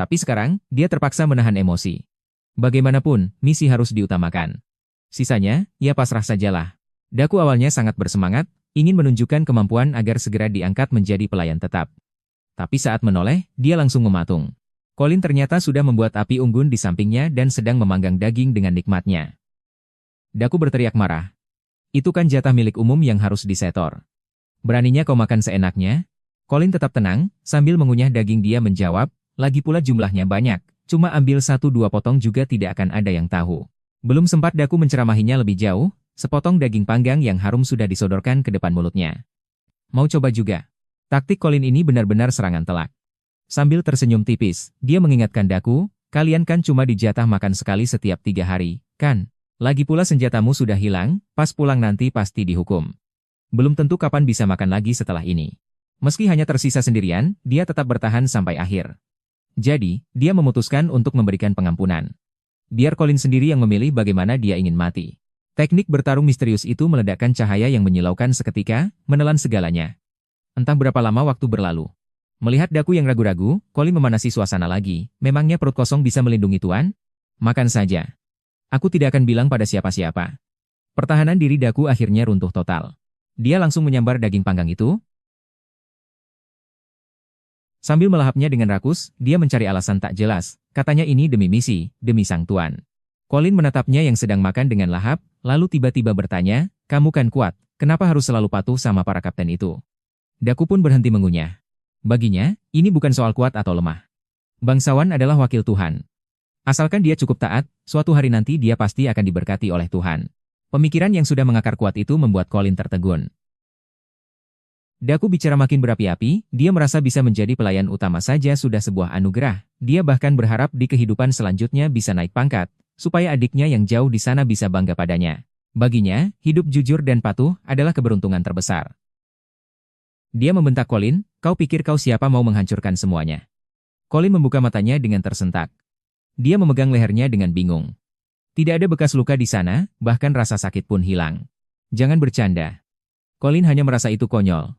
Tapi sekarang, dia terpaksa menahan emosi. Bagaimanapun, misi harus diutamakan. Sisanya, ya pasrah sajalah. Daku awalnya sangat bersemangat, ingin menunjukkan kemampuan agar segera diangkat menjadi pelayan tetap. Tapi saat menoleh, dia langsung mematung. Colin ternyata sudah membuat api unggun di sampingnya dan sedang memanggang daging dengan nikmatnya. Daku berteriak marah. Itu kan jatah milik umum yang harus disetor. Beraninya kau makan seenaknya? Colin tetap tenang, sambil mengunyah daging dia menjawab, lagi pula jumlahnya banyak, cuma ambil 1-2 potong juga tidak akan ada yang tahu. Belum sempat Daku menceramahinya lebih jauh, sepotong daging panggang yang harum sudah disodorkan ke depan mulutnya. Mau coba juga? Taktik Colin ini benar-benar serangan telak. Sambil tersenyum tipis, dia mengingatkan Daku, kalian kan cuma dijatah makan sekali setiap 3 hari, kan? Lagi pula senjatamu sudah hilang, pas pulang nanti pasti dihukum. Belum tentu kapan bisa makan lagi setelah ini. Meski hanya tersisa sendirian, dia tetap bertahan sampai akhir. Jadi, dia memutuskan untuk memberikan pengampunan. Biar Colin sendiri yang memilih bagaimana dia ingin mati. Teknik bertarung misterius itu meledakkan cahaya yang menyilaukan seketika, menelan segalanya. Entah berapa lama waktu berlalu. Melihat Daku yang ragu-ragu, Colin memanasi suasana lagi. Memangnya perut kosong bisa melindungi tuan? Makan saja. Aku tidak akan bilang pada siapa-siapa. Pertahanan diri Daku akhirnya runtuh total. Dia langsung menyambar daging panggang itu. Sambil melahapnya dengan rakus, dia mencari alasan tak jelas. Katanya ini demi misi, demi sang tuan. Colin menatapnya yang sedang makan dengan lahap, lalu tiba-tiba bertanya, "Kamu kan kuat, kenapa harus selalu patuh sama para kapten itu?" Daku pun berhenti mengunyah. Baginya, ini bukan soal kuat atau lemah. Bangsawan adalah wakil Tuhan. Asalkan dia cukup taat, suatu hari nanti dia pasti akan diberkati oleh Tuhan. Pemikiran yang sudah mengakar kuat itu membuat Colin tertegun. Daku bicara makin berapi-api, dia merasa bisa menjadi pelayan utama saja sudah sebuah anugerah. Dia bahkan berharap di kehidupan selanjutnya bisa naik pangkat, supaya adiknya yang jauh di sana bisa bangga padanya. Baginya, hidup jujur dan patuh adalah keberuntungan terbesar. Dia membentak Colin, "Kau pikir kau siapa mau menghancurkan semuanya?" Colin membuka matanya dengan tersentak. Dia memegang lehernya dengan bingung. Tidak ada bekas luka di sana, bahkan rasa sakit pun hilang. Jangan bercanda. Colin hanya merasa itu konyol.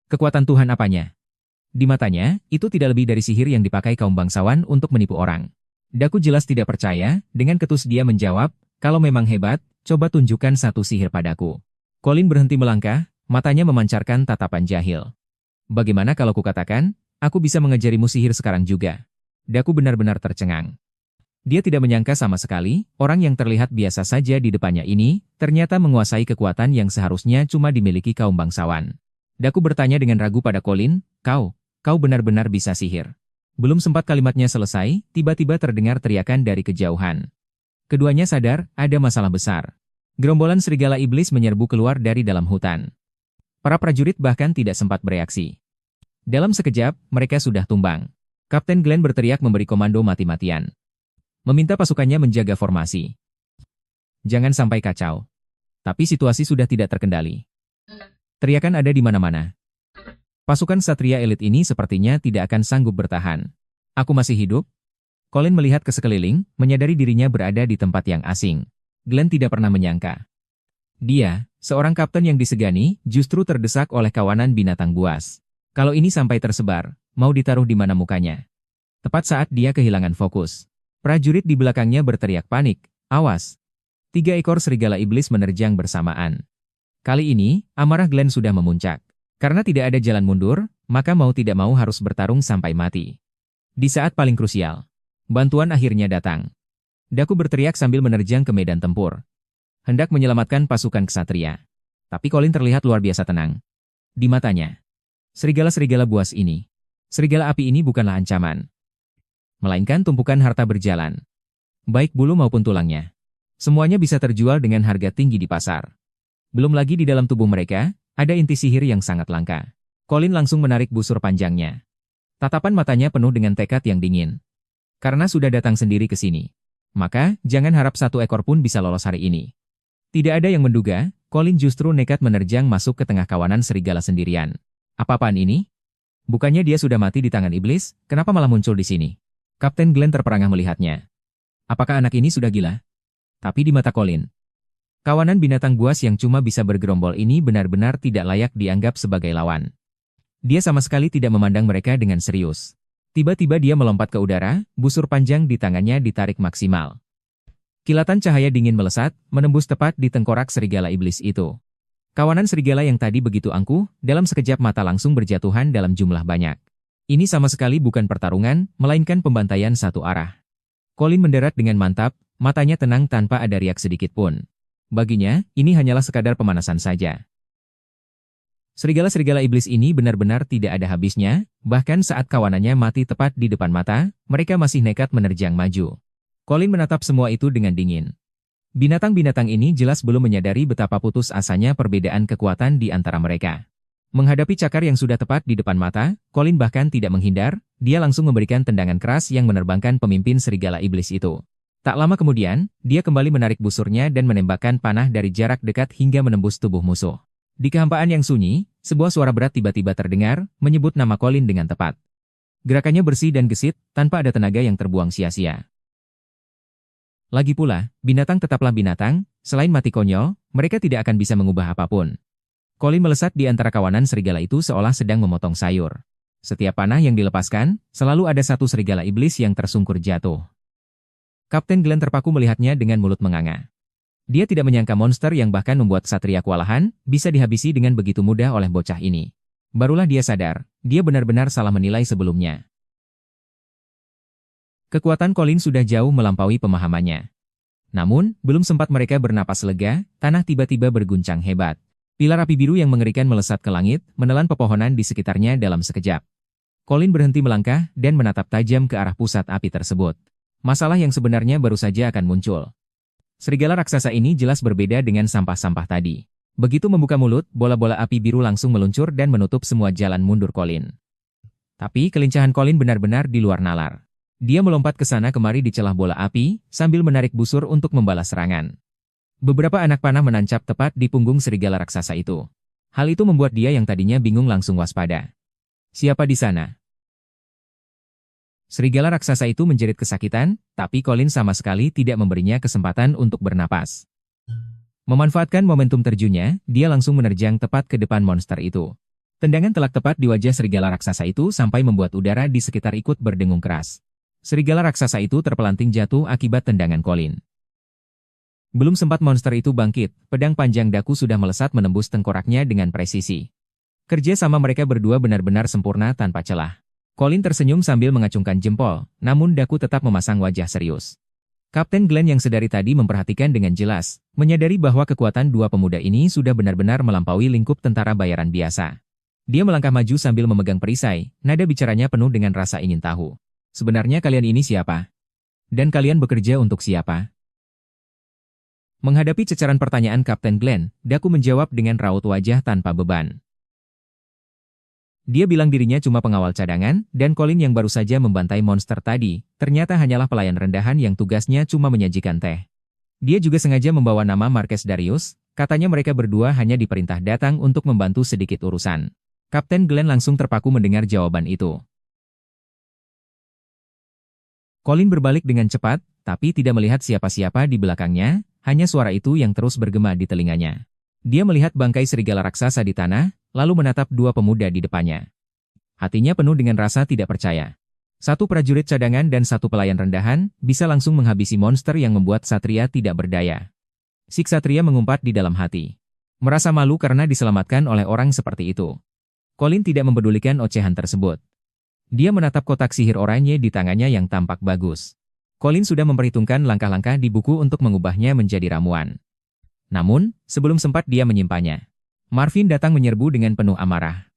Kekuatan Tuhan apanya? Di matanya, itu tidak lebih dari sihir yang dipakai kaum bangsawan untuk menipu orang. Daku jelas tidak percaya, dengan ketus dia menjawab, "Kalau memang hebat, coba tunjukkan satu sihir padaku." Colin berhenti melangkah, matanya memancarkan tatapan jahil. "Bagaimana kalau kukatakan, aku bisa mengajarimu sihir sekarang juga?" Daku benar-benar tercengang. Dia tidak menyangka sama sekali, orang yang terlihat biasa saja di depannya ini, ternyata menguasai kekuatan yang seharusnya cuma dimiliki kaum bangsawan. Daku bertanya dengan ragu pada Colin, kau benar-benar bisa sihir." Belum sempat kalimatnya selesai, tiba-tiba terdengar teriakan dari kejauhan. Keduanya sadar, ada masalah besar. Gerombolan serigala iblis menyerbu keluar dari dalam hutan. Para prajurit bahkan tidak sempat bereaksi. Dalam sekejap, mereka sudah tumbang. Kapten Glenn berteriak memberi komando mati-matian. Meminta pasukannya menjaga formasi. Jangan sampai kacau. Tapi situasi sudah tidak terkendali. Teriakan ada di mana-mana. Pasukan satria elit ini sepertinya tidak akan sanggup bertahan. Aku masih hidup? Colin melihat ke sekeliling, menyadari dirinya berada di tempat yang asing. Glenn tidak pernah menyangka. Dia, seorang kapten yang disegani, justru terdesak oleh kawanan binatang buas. Kalau ini sampai tersebar, mau ditaruh di mana mukanya? Tepat saat dia kehilangan fokus. Prajurit di belakangnya berteriak panik, "Awas!" 3 ekor serigala iblis menerjang bersamaan. Kali ini, amarah Glenn sudah memuncak. Karena tidak ada jalan mundur, maka mau tidak mau harus bertarung sampai mati. Di saat paling krusial, bantuan akhirnya datang. Daku berteriak sambil menerjang ke medan tempur. Hendak menyelamatkan pasukan ksatria. Tapi Colin terlihat luar biasa tenang. Di matanya, serigala-serigala buas ini, serigala api ini bukanlah ancaman. Melainkan tumpukan harta berjalan. Baik bulu maupun tulangnya. Semuanya bisa terjual dengan harga tinggi di pasar. Belum lagi di dalam tubuh mereka, ada inti sihir yang sangat langka. Colin langsung menarik busur panjangnya. Tatapan matanya penuh dengan tekad yang dingin. Karena sudah datang sendiri ke sini, maka jangan harap 1 ekor pun bisa lolos hari ini. Tidak ada yang menduga, Colin justru nekat menerjang masuk ke tengah kawanan serigala sendirian. Apa-apaan ini? Bukannya dia sudah mati di tangan iblis, kenapa malah muncul di sini? Kapten Glenn terperangah melihatnya. Apakah anak ini sudah gila? Tapi di mata Colin, kawanan binatang buas yang cuma bisa bergerombol ini benar-benar tidak layak dianggap sebagai lawan. Dia sama sekali tidak memandang mereka dengan serius. Tiba-tiba dia melompat ke udara, busur panjang di tangannya ditarik maksimal. Kilatan cahaya dingin melesat, menembus tepat di tengkorak serigala iblis itu. Kawanan serigala yang tadi begitu angkuh, dalam sekejap mata langsung berjatuhan dalam jumlah banyak. Ini sama sekali bukan pertarungan, melainkan pembantaian satu arah. Colin mendarat dengan mantap, matanya tenang tanpa ada riak sedikit pun. Baginya, ini hanyalah sekadar pemanasan saja. Serigala-serigala iblis ini benar-benar tidak ada habisnya, bahkan saat kawanannya mati tepat di depan mata, mereka masih nekat menerjang maju. Colin menatap semua itu dengan dingin. Binatang-binatang ini jelas belum menyadari betapa putus asanya perbedaan kekuatan di antara mereka. Menghadapi cakar yang sudah tepat di depan mata, Colin bahkan tidak menghindar, dia langsung memberikan tendangan keras yang menerbangkan pemimpin serigala iblis itu. Tak lama kemudian, dia kembali menarik busurnya dan menembakkan panah dari jarak dekat hingga menembus tubuh musuh. Di kehampaan yang sunyi, sebuah suara berat tiba-tiba terdengar, menyebut nama Colin dengan tepat. Gerakannya bersih dan gesit, tanpa ada tenaga yang terbuang sia-sia. Lagi pula, binatang tetaplah binatang, selain mati konyol, mereka tidak akan bisa mengubah apapun. Colin melesat di antara kawanan serigala itu seolah sedang memotong sayur. Setiap panah yang dilepaskan, selalu ada satu serigala iblis yang tersungkur jatuh. Kapten Glenn terpaku melihatnya dengan mulut menganga. Dia tidak menyangka monster yang bahkan membuat ksatria kewalahan, bisa dihabisi dengan begitu mudah oleh bocah ini. Barulah dia sadar, dia benar-benar salah menilai sebelumnya. Kekuatan Colin sudah jauh melampaui pemahamannya. Namun, belum sempat mereka bernapas lega, tanah tiba-tiba berguncang hebat. Pilar api biru yang mengerikan melesat ke langit, menelan pepohonan di sekitarnya dalam sekejap. Colin berhenti melangkah dan menatap tajam ke arah pusat api tersebut. Masalah yang sebenarnya baru saja akan muncul. Serigala raksasa ini jelas berbeda dengan sampah-sampah tadi. Begitu membuka mulut, bola-bola api biru langsung meluncur dan menutup semua jalan mundur Colin. Tapi kelincahan Colin benar-benar di luar nalar. Dia melompat ke sana kemari di celah bola api, sambil menarik busur untuk membalas serangan. Beberapa anak panah menancap tepat di punggung serigala raksasa itu. Hal itu membuat dia yang tadinya bingung langsung waspada. Siapa di sana? Serigala raksasa itu menjerit kesakitan, tapi Colin sama sekali tidak memberinya kesempatan untuk bernapas. Memanfaatkan momentum terjunnya, dia langsung menerjang tepat ke depan monster itu. Tendangan telak tepat di wajah serigala raksasa itu sampai membuat udara di sekitar ikut berdengung keras. Serigala raksasa itu terpelanting jatuh akibat tendangan Colin. Belum sempat monster itu bangkit, pedang panjang Daku sudah melesat menembus tengkoraknya dengan presisi. Kerja sama mereka berdua benar-benar sempurna tanpa celah. Colin tersenyum sambil mengacungkan jempol, namun Daku tetap memasang wajah serius. Kapten Glenn yang sedari tadi memperhatikan dengan jelas, menyadari bahwa kekuatan dua pemuda ini sudah benar-benar melampaui lingkup tentara bayaran biasa. Dia melangkah maju sambil memegang perisai, nada bicaranya penuh dengan rasa ingin tahu. Sebenarnya kalian ini siapa? Dan kalian bekerja untuk siapa? Menghadapi cecaran pertanyaan Kapten Glenn, Daku menjawab dengan raut wajah tanpa beban. Dia bilang dirinya cuma pengawal cadangan, dan Colin yang baru saja membantai monster tadi, ternyata hanyalah pelayan rendahan yang tugasnya cuma menyajikan teh. Dia juga sengaja membawa nama Marques Darius, katanya mereka berdua hanya diperintah datang untuk membantu sedikit urusan. Kapten Glenn langsung terpaku mendengar jawaban itu. Colin berbalik dengan cepat, tapi tidak melihat siapa-siapa di belakangnya, hanya suara itu yang terus bergema di telinganya. Dia melihat bangkai serigala raksasa di tanah, lalu menatap dua pemuda di depannya. Hatinya penuh dengan rasa tidak percaya. Satu prajurit cadangan dan satu pelayan rendahan bisa langsung menghabisi monster yang membuat Satria tidak berdaya. Si Ksatria mengumpat di dalam hati. Merasa malu karena diselamatkan oleh orang seperti itu. Colin tidak mempedulikan ocehan tersebut. Dia menatap kotak sihir oranye di tangannya yang tampak bagus. Colin sudah memperhitungkan langkah-langkah di buku untuk mengubahnya menjadi ramuan. Namun, sebelum sempat dia menyimpannya, Marvin datang menyerbu dengan penuh amarah.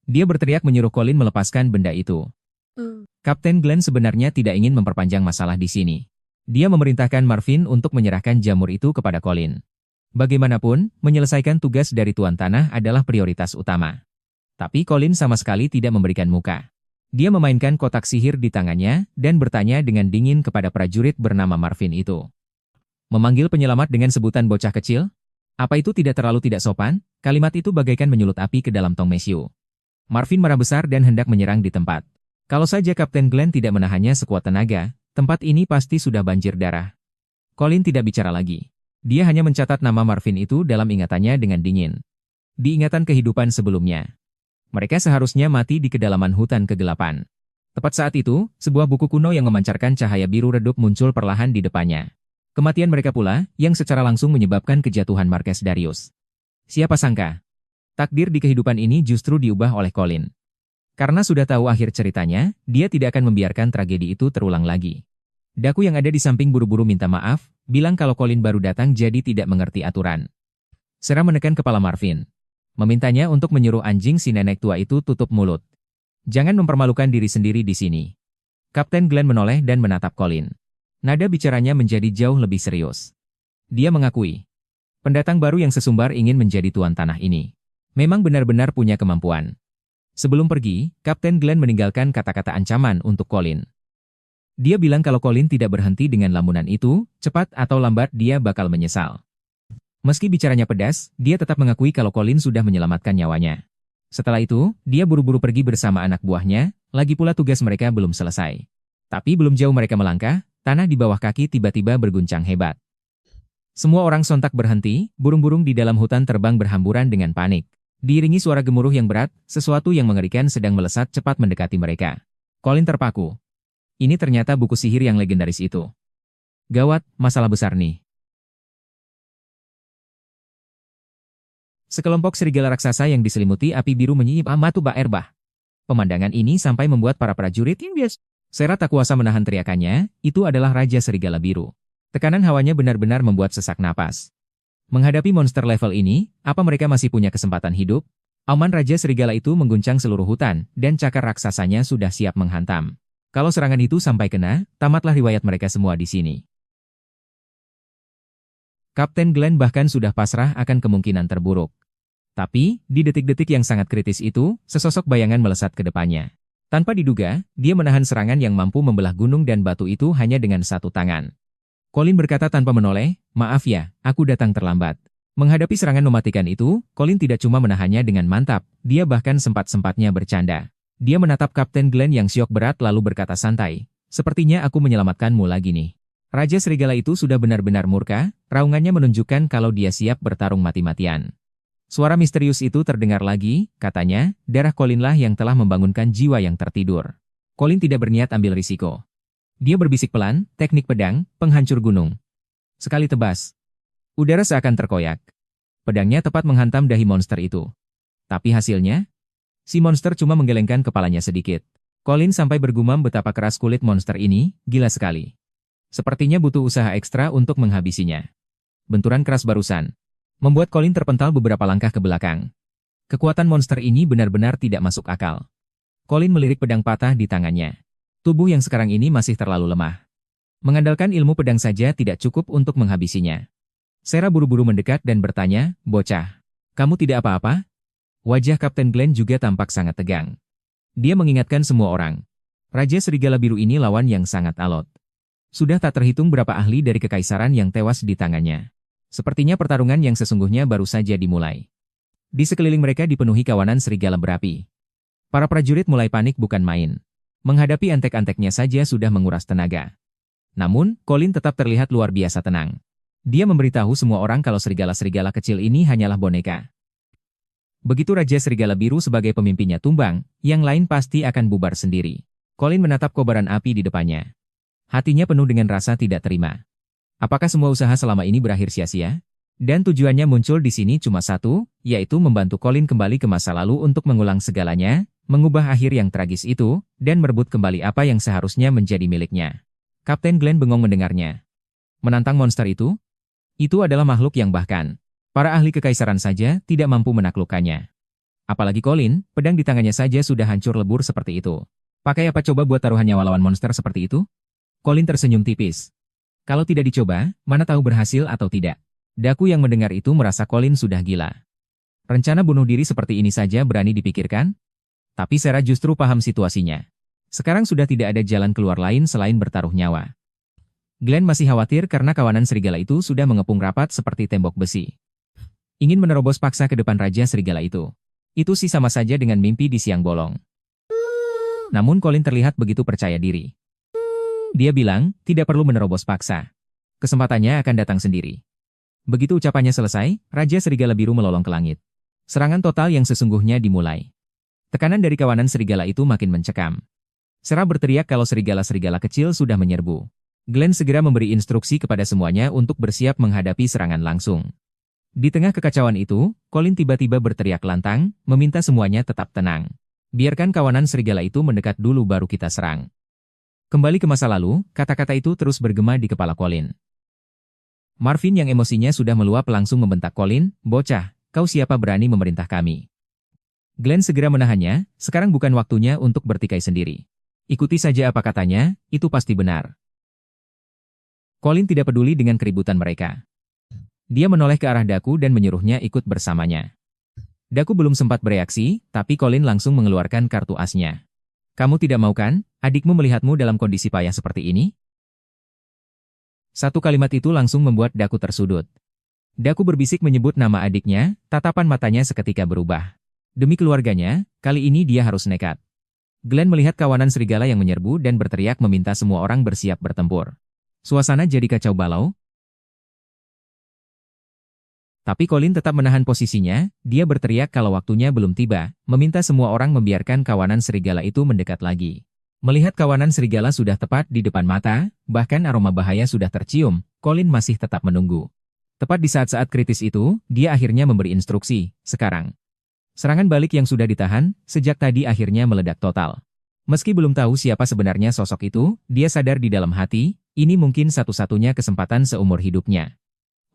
Dia berteriak menyuruh Colin melepaskan benda itu. Kapten Glenn sebenarnya tidak ingin memperpanjang masalah di sini. Dia memerintahkan Marvin untuk menyerahkan jamur itu kepada Colin. Bagaimanapun, menyelesaikan tugas dari Tuan Tanah adalah prioritas utama. Tapi Colin sama sekali tidak memberikan muka. Dia memainkan kotak sihir di tangannya dan bertanya dengan dingin kepada prajurit bernama Marvin itu. Memanggil penyelamat dengan sebutan bocah kecil? Apa itu tidak terlalu tidak sopan? Kalimat itu bagaikan menyulut api ke dalam tong mesiu. Marvin marah besar dan hendak menyerang di tempat. Kalau saja Kapten Glenn tidak menahannya sekuat tenaga, tempat ini pasti sudah banjir darah. Colin tidak bicara lagi. Dia hanya mencatat nama Marvin itu dalam ingatannya dengan dingin. Di ingatan kehidupan sebelumnya. Mereka seharusnya mati di kedalaman hutan kegelapan. Tepat saat itu, sebuah buku kuno yang memancarkan cahaya biru redup muncul perlahan di depannya. Kematian mereka pula, yang secara langsung menyebabkan kejatuhan Marques Darius. Siapa sangka? Takdir di kehidupan ini justru diubah oleh Colin. Karena sudah tahu akhir ceritanya, dia tidak akan membiarkan tragedi itu terulang lagi. Daku yang ada di samping buru-buru minta maaf, bilang kalau Colin baru datang jadi tidak mengerti aturan. Sera menekan kepala Marvin. Memintanya untuk menyuruh anjing si nenek tua itu tutup mulut. Jangan mempermalukan diri sendiri di sini. Kapten Glenn menoleh dan menatap Colin. Nada bicaranya menjadi jauh lebih serius. Dia mengakui. Pendatang baru yang sesumbar ingin menjadi tuan tanah ini. Memang benar-benar punya kemampuan. Sebelum pergi, Kapten Glenn meninggalkan kata-kata ancaman untuk Colin. Dia bilang kalau Colin tidak berhenti dengan lamunan itu, cepat atau lambat dia bakal menyesal. Meski bicaranya pedas, dia tetap mengakui kalau Colin sudah menyelamatkan nyawanya. Setelah itu, dia buru-buru pergi bersama anak buahnya, lagi pula tugas mereka belum selesai. Tapi belum jauh mereka melangkah, tanah di bawah kaki tiba-tiba berguncang hebat. Semua orang sontak berhenti, burung-burung di dalam hutan terbang berhamburan dengan panik. Diiringi suara gemuruh yang berat, sesuatu yang mengerikan sedang melesat cepat mendekati mereka. Colin terpaku. Ini ternyata buku sihir yang legendaris itu. Gawat, masalah besar nih. Sekelompok serigala raksasa yang diselimuti api biru menyiip amatu ba'erbah. Pemandangan ini sampai membuat para prajurit yang biasa Sera tak kuasa menahan teriakannya, itu adalah Raja Serigala Biru. Tekanan hawanya benar-benar membuat sesak napas. Menghadapi monster level ini, apa mereka masih punya kesempatan hidup? Auman Raja Serigala itu mengguncang seluruh hutan, dan cakar raksasanya sudah siap menghantam. Kalau serangan itu sampai kena, tamatlah riwayat mereka semua di sini. Kapten Glenn bahkan sudah pasrah akan kemungkinan terburuk. Tapi, di detik-detik yang sangat kritis itu, sesosok bayangan melesat ke depannya. Tanpa diduga, dia menahan serangan yang mampu membelah gunung dan batu itu hanya dengan satu tangan. Colin berkata tanpa menoleh, "Maaf ya, aku datang terlambat." Menghadapi serangan mematikan itu, Colin tidak cuma menahannya dengan mantap, dia bahkan sempat-sempatnya bercanda. Dia menatap Kapten Glenn yang syok berat lalu berkata santai, "Sepertinya aku menyelamatkanmu lagi nih." Raja Serigala itu sudah benar-benar murka, raungannya menunjukkan kalau dia siap bertarung mati-matian. Suara misterius itu terdengar lagi, katanya, darah Colinlah yang telah membangunkan jiwa yang tertidur. Colin tidak berniat ambil risiko. Dia berbisik pelan, teknik pedang, penghancur gunung. Sekali tebas. Udara seakan terkoyak. Pedangnya tepat menghantam dahi monster itu. Tapi hasilnya? Si monster cuma menggelengkan kepalanya sedikit. Colin sampai bergumam betapa keras kulit monster ini, gila sekali. Sepertinya butuh usaha ekstra untuk menghabisinya. Benturan keras barusan membuat Colin terpental beberapa langkah ke belakang. Kekuatan monster ini benar-benar tidak masuk akal. Colin melirik pedang patah di tangannya. Tubuh yang sekarang ini masih terlalu lemah. Mengandalkan ilmu pedang saja tidak cukup untuk menghabisinya. Sarah buru-buru mendekat dan bertanya, "Bocah, kamu tidak apa-apa?" Wajah Kapten Glenn juga tampak sangat tegang. Dia mengingatkan semua orang. Raja Serigala Biru ini lawan yang sangat alot. Sudah tak terhitung berapa ahli dari kekaisaran yang tewas di tangannya. Sepertinya pertarungan yang sesungguhnya baru saja dimulai. Di sekeliling mereka dipenuhi kawanan serigala berapi. Para prajurit mulai panik bukan main. Menghadapi antek-anteknya saja sudah menguras tenaga. Namun, Colin tetap terlihat luar biasa tenang. Dia memberitahu semua orang kalau serigala-serigala kecil ini hanyalah boneka. Begitu Raja Serigala Biru sebagai pemimpinnya tumbang, yang lain pasti akan bubar sendiri. Colin menatap kobaran api di depannya. Hatinya penuh dengan rasa tidak terima. Apakah semua usaha selama ini berakhir sia-sia? Dan tujuannya muncul di sini cuma satu, yaitu membantu Colin kembali ke masa lalu untuk mengulang segalanya, mengubah akhir yang tragis itu, dan merebut kembali apa yang seharusnya menjadi miliknya. Kapten Glenn bengong mendengarnya. Menantang monster itu? Itu adalah makhluk yang bahkan para ahli kekaisaran saja tidak mampu menaklukkannya. Apalagi Colin, pedang di tangannya saja sudah hancur lebur seperti itu. Pakai apa coba buat taruhan nyawa lawan monster seperti itu? Colin tersenyum tipis. Kalau tidak dicoba, mana tahu berhasil atau tidak. Daku yang mendengar itu merasa Colin sudah gila. Rencana bunuh diri seperti ini saja berani dipikirkan? Tapi Sarah justru paham situasinya. Sekarang sudah tidak ada jalan keluar lain selain bertaruh nyawa. Glenn masih khawatir karena kawanan serigala itu sudah mengepung rapat seperti tembok besi. Ingin menerobos paksa ke depan Raja Serigala itu. Itu sih sama saja dengan mimpi di siang bolong. Namun Colin terlihat begitu percaya diri. Dia bilang, tidak perlu menerobos paksa. Kesempatannya akan datang sendiri. Begitu ucapannya selesai, Raja Serigala Biru melolong ke langit. Serangan total yang sesungguhnya dimulai. Tekanan dari kawanan serigala itu makin mencekam. Sarah berteriak kalau serigala-serigala kecil sudah menyerbu. Glenn segera memberi instruksi kepada semuanya untuk bersiap menghadapi serangan langsung. Di tengah kekacauan itu, Colin tiba-tiba berteriak lantang, meminta semuanya tetap tenang. Biarkan kawanan serigala itu mendekat dulu baru kita serang. Kembali ke masa lalu, kata-kata itu terus bergema di kepala Colin. Marvin yang emosinya sudah meluap langsung membentak Colin, "Bocah, kau siapa berani memerintah kami?" Glenn segera menahannya, sekarang bukan waktunya untuk bertikai sendiri. Ikuti saja apa katanya, itu pasti benar. Colin tidak peduli dengan keributan mereka. Dia menoleh ke arah Daku dan menyuruhnya ikut bersamanya. Daku belum sempat bereaksi, tapi Colin langsung mengeluarkan kartu asnya. "Kamu tidak mau kan, adikmu melihatmu dalam kondisi payah seperti ini?" Satu kalimat itu langsung membuat Daku tersudut. Daku berbisik menyebut nama adiknya, tatapan matanya seketika berubah. Demi keluarganya, kali ini dia harus nekat. Glenn melihat kawanan serigala yang menyerbu dan berteriak meminta semua orang bersiap bertempur. Suasana jadi kacau balau. Tapi Colin tetap menahan posisinya, dia berteriak kalau waktunya belum tiba, meminta semua orang membiarkan kawanan serigala itu mendekat lagi. Melihat kawanan serigala sudah tepat di depan mata, bahkan aroma bahaya sudah tercium, Colin masih tetap menunggu. Tepat di saat-saat kritis itu, dia akhirnya memberi instruksi, "Sekarang." Serangan balik yang sudah ditahan, sejak tadi akhirnya meledak total. Meski belum tahu siapa sebenarnya sosok itu, dia sadar di dalam hati, Ini mungkin satu-satunya kesempatan seumur hidupnya.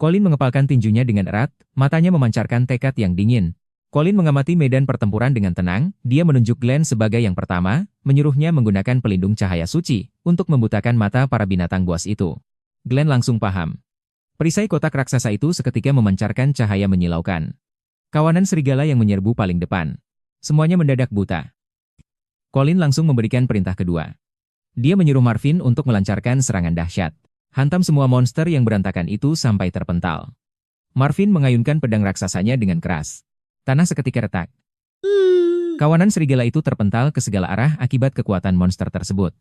Colin mengepalkan tinjunya dengan erat, matanya memancarkan tekad yang dingin. Colin mengamati medan pertempuran dengan tenang, dia menunjuk Glenn sebagai yang pertama, menyuruhnya menggunakan pelindung cahaya suci, untuk membutakan mata para binatang buas itu. Glenn langsung paham. Perisai kotak raksasa itu seketika memancarkan cahaya menyilaukan. Kawanan serigala yang menyerbu paling depan. Semuanya mendadak buta. Colin langsung memberikan perintah kedua. Dia menyuruh Marvin untuk melancarkan serangan dahsyat. Hantam semua monster yang berantakan itu sampai terpental. Marvin mengayunkan pedang raksasanya dengan keras. Tanah seketika retak. Kawanan serigala itu terpental ke segala arah akibat kekuatan monster tersebut.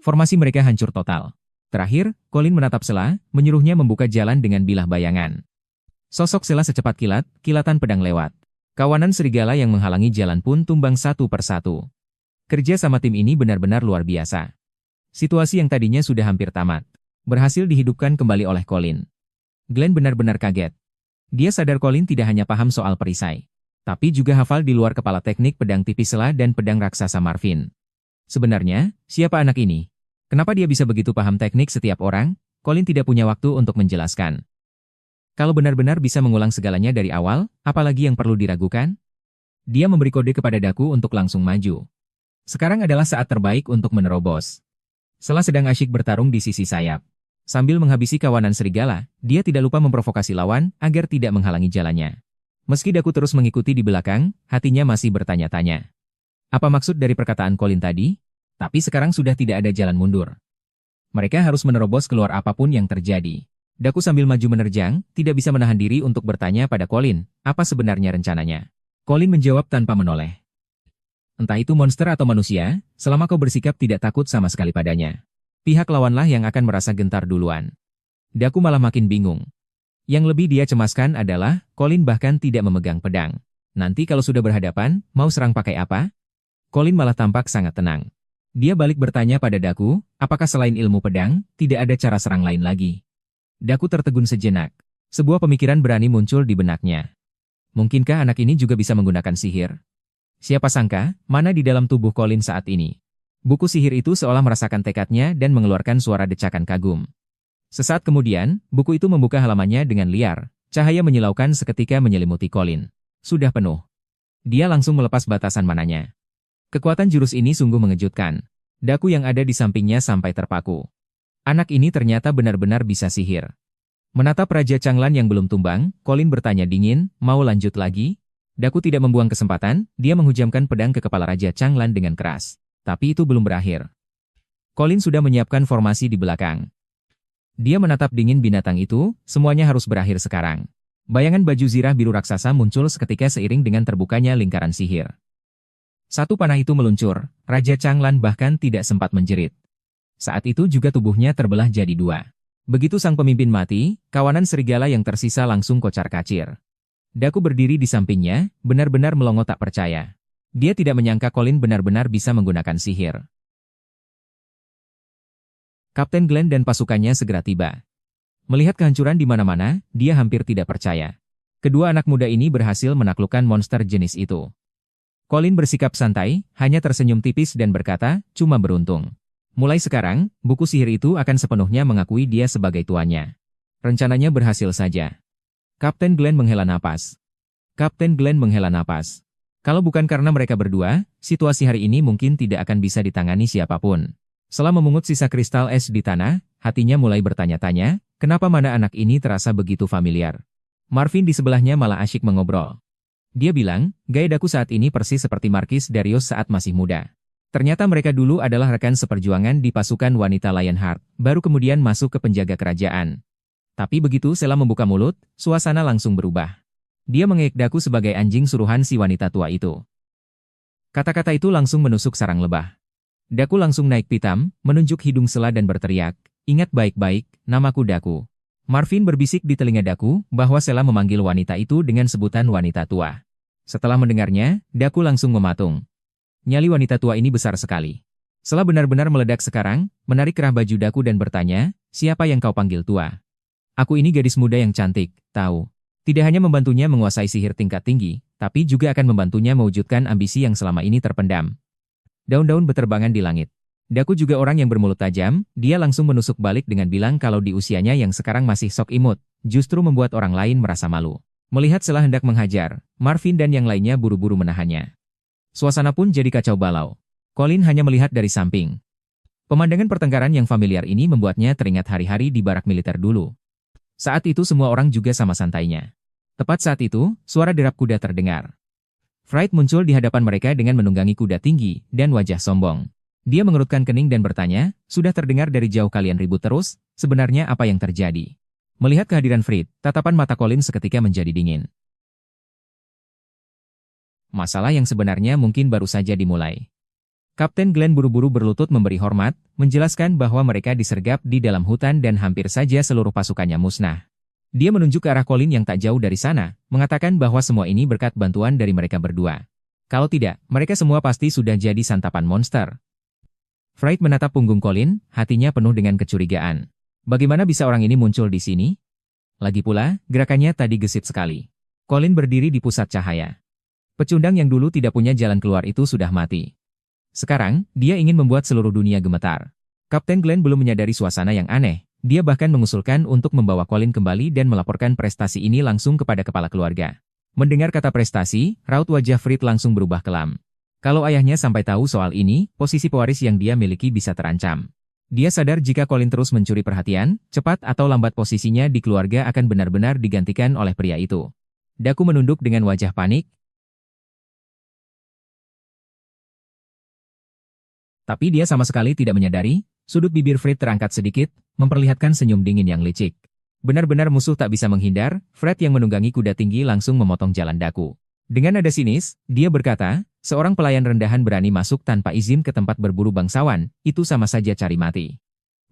Formasi mereka hancur total. Terakhir, Colin menatap Sela, menyuruhnya membuka jalan dengan bilah bayangan. Sosok Sela secepat kilat, kilatan pedang lewat. Kawanan serigala yang menghalangi jalan pun tumbang satu persatu. Kerja sama tim ini benar-benar luar biasa. Situasi yang tadinya sudah hampir tamat, berhasil dihidupkan kembali oleh Colin. Glenn benar-benar kaget. Dia sadar Colin tidak hanya paham soal perisai, tapi juga hafal di luar kepala teknik pedang tipis Sela dan pedang raksasa Marvin. Sebenarnya, siapa anak ini? Kenapa dia bisa begitu paham teknik setiap orang? Colin tidak punya waktu untuk menjelaskan. Kalau benar-benar bisa mengulang segalanya dari awal, apalagi yang perlu diragukan? Dia memberi kode kepada Daku untuk langsung maju. Sekarang adalah saat terbaik untuk menerobos. Sela sedang asyik bertarung di sisi sayap. Sambil menghabisi kawanan serigala, dia tidak lupa memprovokasi lawan agar tidak menghalangi jalannya. Meski Daku terus mengikuti di belakang, hatinya masih bertanya-tanya. Apa maksud dari perkataan Colin tadi? Tapi sekarang sudah tidak ada jalan mundur. Mereka harus menerobos keluar apapun yang terjadi. Daku sambil maju menerjang, tidak bisa menahan diri untuk bertanya pada Colin, apa sebenarnya rencananya. Colin menjawab tanpa menoleh. Entah itu monster atau manusia, selama kau bersikap tidak takut sama sekali padanya. Pihak lawanlah yang akan merasa gentar duluan. Daku malah makin bingung. Yang lebih dia cemaskan adalah, Colin bahkan tidak memegang pedang. Nanti kalau sudah berhadapan, mau serang pakai apa? Colin malah tampak sangat tenang. Dia balik bertanya pada Daku, apakah selain ilmu pedang, tidak ada cara serang lain lagi? Daku tertegun sejenak. Sebuah pemikiran berani muncul di benaknya. Mungkinkah anak ini juga bisa menggunakan sihir? Siapa sangka, mana di dalam tubuh Colin saat ini? Buku sihir itu seolah merasakan tekadnya dan mengeluarkan suara decakan kagum. Sesaat kemudian, buku itu membuka halamannya dengan liar. Cahaya menyilaukan seketika menyelimuti Colin. Sudah penuh. Dia langsung melepas batasan mananya. Kekuatan jurus ini sungguh mengejutkan. Daku yang ada di sampingnya sampai terpaku. Anak ini ternyata benar-benar bisa sihir. Menatap Raja Changlan yang belum tumbang, Colin bertanya dingin, mau lanjut lagi? Daku tidak membuang kesempatan, dia menghujamkan pedang ke kepala Raja Changlan dengan keras. Tapi itu belum berakhir. Colin sudah menyiapkan formasi di belakang. Dia menatap dingin binatang itu, semuanya harus berakhir sekarang. Bayangan baju zirah biru raksasa muncul seketika seiring dengan terbukanya lingkaran sihir. Satu panah itu meluncur, Raja Changlan bahkan tidak sempat menjerit. Saat itu juga tubuhnya terbelah jadi dua. Begitu sang pemimpin mati, kawanan serigala yang tersisa langsung kocar-kacir. Daku berdiri di sampingnya, benar-benar melongo tak percaya. Dia tidak menyangka Colin benar-benar bisa menggunakan sihir. Kapten Glenn dan pasukannya segera tiba. Melihat kehancuran di mana-mana, dia hampir tidak percaya. Kedua anak muda ini berhasil menaklukkan monster jenis itu. Colin bersikap santai, hanya tersenyum tipis dan berkata, cuma beruntung. Mulai sekarang, buku sihir itu akan sepenuhnya mengakui dia sebagai tuannya. Rencananya berhasil saja. Kapten Glenn menghela napas. Kapten Glenn menghela napas. Kalau bukan karena mereka berdua, situasi hari ini mungkin tidak akan bisa ditangani siapapun. Setelah memungut sisa kristal es di tanah, hatinya mulai bertanya-tanya, kenapa mana anak ini terasa begitu familiar. Marvin di sebelahnya malah asyik mengobrol. Dia bilang, gaya Daku saat ini persis seperti Marquis Darius saat masih muda. Ternyata mereka dulu adalah rekan seperjuangan di pasukan wanita Lionheart, baru kemudian masuk ke penjaga kerajaan. Tapi begitu Sela membuka mulut, suasana langsung berubah. Dia mengejek Daku sebagai anjing suruhan si wanita tua itu. Kata-kata itu langsung menusuk sarang lebah. Daku langsung naik pitam, menunjuk hidung Sela dan berteriak, ingat baik-baik, namaku Daku. Marvin berbisik di telinga Daku bahwa Sela memanggil wanita itu dengan sebutan wanita tua. Setelah mendengarnya, Daku langsung mematung. Nyali wanita tua ini besar sekali. Sela benar-benar meledak sekarang, menarik kerah baju Daku dan bertanya, siapa yang kau panggil tua? Aku ini gadis muda yang cantik, tahu. Tidak hanya membantunya menguasai sihir tingkat tinggi, tapi juga akan membantunya mewujudkan ambisi yang selama ini terpendam. Daun-daun beterbangan di langit. Daku juga orang yang bermulut tajam, dia langsung menusuk balik dengan bilang kalau di usianya yang sekarang masih sok imut, justru membuat orang lain merasa malu. Melihat Sela hendak menghajar, Marvin dan yang lainnya buru-buru menahannya. Suasana pun jadi kacau balau. Colin hanya melihat dari samping. Pemandangan pertengkaran yang familiar ini membuatnya teringat hari-hari di barak militer dulu. Saat itu semua orang juga sama santainya. Tepat saat itu, suara derap kuda terdengar. Fright muncul di hadapan mereka dengan menunggangi kuda tinggi dan wajah sombong. Dia mengerutkan kening dan bertanya, sudah terdengar dari jauh kalian ribut terus, sebenarnya apa yang terjadi? Melihat kehadiran Fright, tatapan mata Colin seketika menjadi dingin. Masalah yang sebenarnya mungkin baru saja dimulai. Kapten Glenn buru-buru berlutut memberi hormat, menjelaskan bahwa mereka disergap di dalam hutan dan hampir saja seluruh pasukannya musnah. Dia menunjuk ke arah Colin yang tak jauh dari sana, mengatakan bahwa semua ini berkat bantuan dari mereka berdua. Kalau tidak, mereka semua pasti sudah jadi santapan monster. Fright menatap punggung Colin, hatinya penuh dengan kecurigaan. Bagaimana bisa orang ini muncul di sini? Lagi pula, gerakannya tadi gesit sekali. Colin berdiri di pusat cahaya. Pecundang yang dulu tidak punya jalan keluar itu sudah mati. Sekarang, dia ingin membuat seluruh dunia gemetar. Kapten Glenn belum menyadari suasana yang aneh. Dia bahkan mengusulkan untuk membawa Colin kembali dan melaporkan prestasi ini langsung kepada kepala keluarga. Mendengar kata prestasi, raut wajah Fright langsung berubah kelam. Kalau ayahnya sampai tahu soal ini, posisi pewaris yang dia miliki bisa terancam. Dia sadar jika Colin terus mencuri perhatian, cepat atau lambat posisinya di keluarga akan benar-benar digantikan oleh pria itu. Daku menunduk dengan wajah panik. Tapi dia sama sekali tidak menyadari, sudut bibir Fright terangkat sedikit, memperlihatkan senyum dingin yang licik. Benar-benar musuh tak bisa menghindar, Fright yang menunggangi kuda tinggi langsung memotong jalan Daku. Dengan nada sinis, dia berkata, seorang pelayan rendahan berani masuk tanpa izin ke tempat berburu bangsawan, itu sama saja cari mati.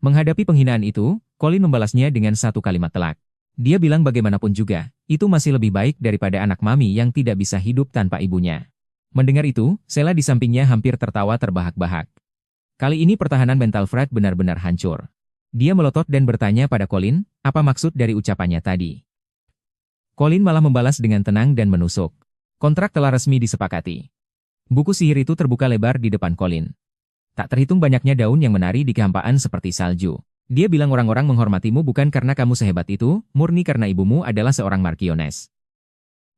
Menghadapi penghinaan itu, Colin membalasnya dengan satu kalimat telak. Dia bilang bagaimanapun juga, itu masih lebih baik daripada anak mami yang tidak bisa hidup tanpa ibunya. Mendengar itu, Sela di sampingnya hampir tertawa terbahak-bahak. Kali ini pertahanan mental Fright benar-benar hancur. Dia melotot dan bertanya pada Colin, apa maksud dari ucapannya tadi? Colin malah membalas dengan tenang dan menusuk. Kontrak telah resmi disepakati. Buku sihir itu terbuka lebar di depan Colin. Tak terhitung banyaknya daun yang menari di kehampaan seperti salju. Dia bilang orang-orang menghormatimu bukan karena kamu sehebat itu, murni karena ibumu adalah seorang Marchioness.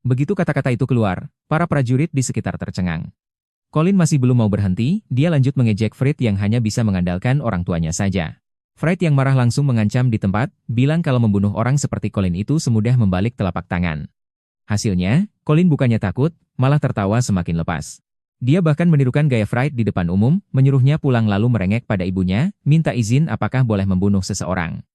Begitu kata-kata itu keluar, para prajurit di sekitar tercengang. Colin masih belum mau berhenti, dia lanjut mengejek Fright yang hanya bisa mengandalkan orang tuanya saja. Fright yang marah langsung mengancam di tempat, bilang kalau membunuh orang seperti Colin itu semudah membalik telapak tangan. Hasilnya, Colin bukannya takut, malah tertawa semakin lepas. Dia bahkan menirukan gaya Fright di depan umum, menyuruhnya pulang lalu merengek pada ibunya, minta izin apakah boleh membunuh seseorang.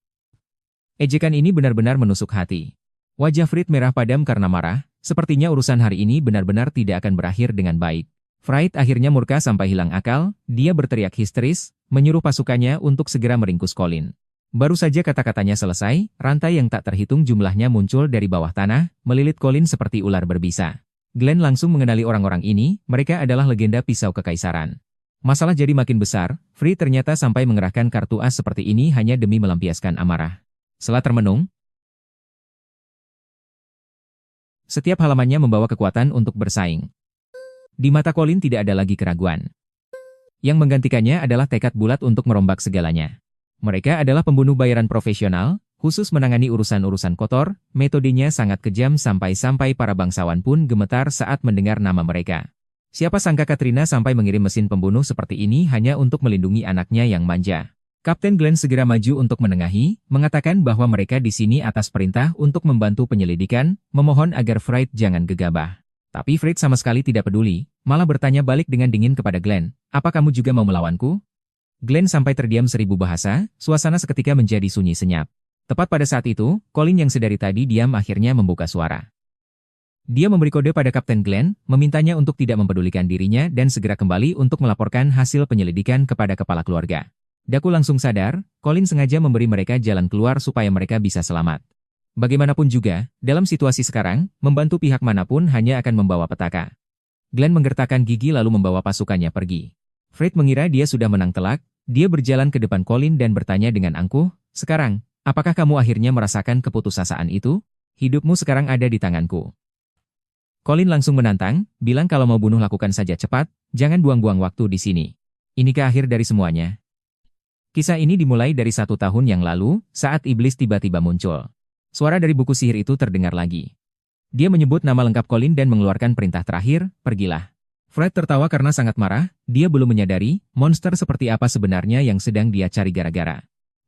Ejekan ini benar-benar menusuk hati. Wajah Fright merah padam karena marah, sepertinya urusan hari ini benar-benar tidak akan berakhir dengan baik. Fright akhirnya murka sampai hilang akal, dia berteriak histeris, menyuruh pasukannya untuk segera meringkus Colin. Baru saja kata-katanya selesai, rantai yang tak terhitung jumlahnya muncul dari bawah tanah, melilit Colin seperti ular berbisa. Glenn langsung mengenali orang-orang ini, mereka adalah legenda pisau kekaisaran. Masalah jadi makin besar, Fright ternyata sampai mengerahkan kartu as seperti ini hanya demi melampiaskan amarah. Setelah termenung, setiap halamannya membawa kekuatan untuk bersaing. Di mata Colin tidak ada lagi keraguan. Yang menggantikannya adalah tekad bulat untuk merombak segalanya. Mereka adalah pembunuh bayaran profesional, khusus menangani urusan-urusan kotor, metodenya sangat kejam sampai-sampai para bangsawan pun gemetar saat mendengar nama mereka. Siapa sangka Katrina sampai mengirim mesin pembunuh seperti ini hanya untuk melindungi anaknya yang manja. Kapten Glenn segera maju untuk menengahi, mengatakan bahwa mereka di sini atas perintah untuk membantu penyelidikan, memohon agar Fright jangan gegabah. Tapi Fright sama sekali tidak peduli, malah bertanya balik dengan dingin kepada Glenn, apa kamu juga mau melawanku? Glenn sampai terdiam 1000 bahasa, suasana seketika menjadi sunyi senyap. Tepat pada saat itu, Colin yang sedari tadi diam akhirnya membuka suara. Dia memberi kode pada Kapten Glenn, memintanya untuk tidak mempedulikan dirinya dan segera kembali untuk melaporkan hasil penyelidikan kepada kepala keluarga. Daku langsung sadar, Colin sengaja memberi mereka jalan keluar supaya mereka bisa selamat. Bagaimanapun juga, dalam situasi sekarang, membantu pihak manapun hanya akan membawa petaka. Glenn menggertakkan gigi lalu membawa pasukannya pergi. Fright mengira dia sudah menang telak, dia berjalan ke depan Colin dan bertanya dengan angkuh, sekarang, apakah kamu akhirnya merasakan keputusasaan itu? Hidupmu sekarang ada di tanganku. Colin langsung menantang, bilang kalau mau bunuh lakukan saja cepat, jangan buang-buang waktu di sini. Inikah akhir dari semuanya? Kisah ini dimulai dari 1 tahun yang lalu, saat iblis tiba-tiba muncul. Suara dari buku sihir itu terdengar lagi. Dia menyebut nama lengkap Colin dan mengeluarkan perintah terakhir, pergilah. Fred tertawa karena sangat marah, dia belum menyadari, monster seperti apa sebenarnya yang sedang dia cari gara-gara.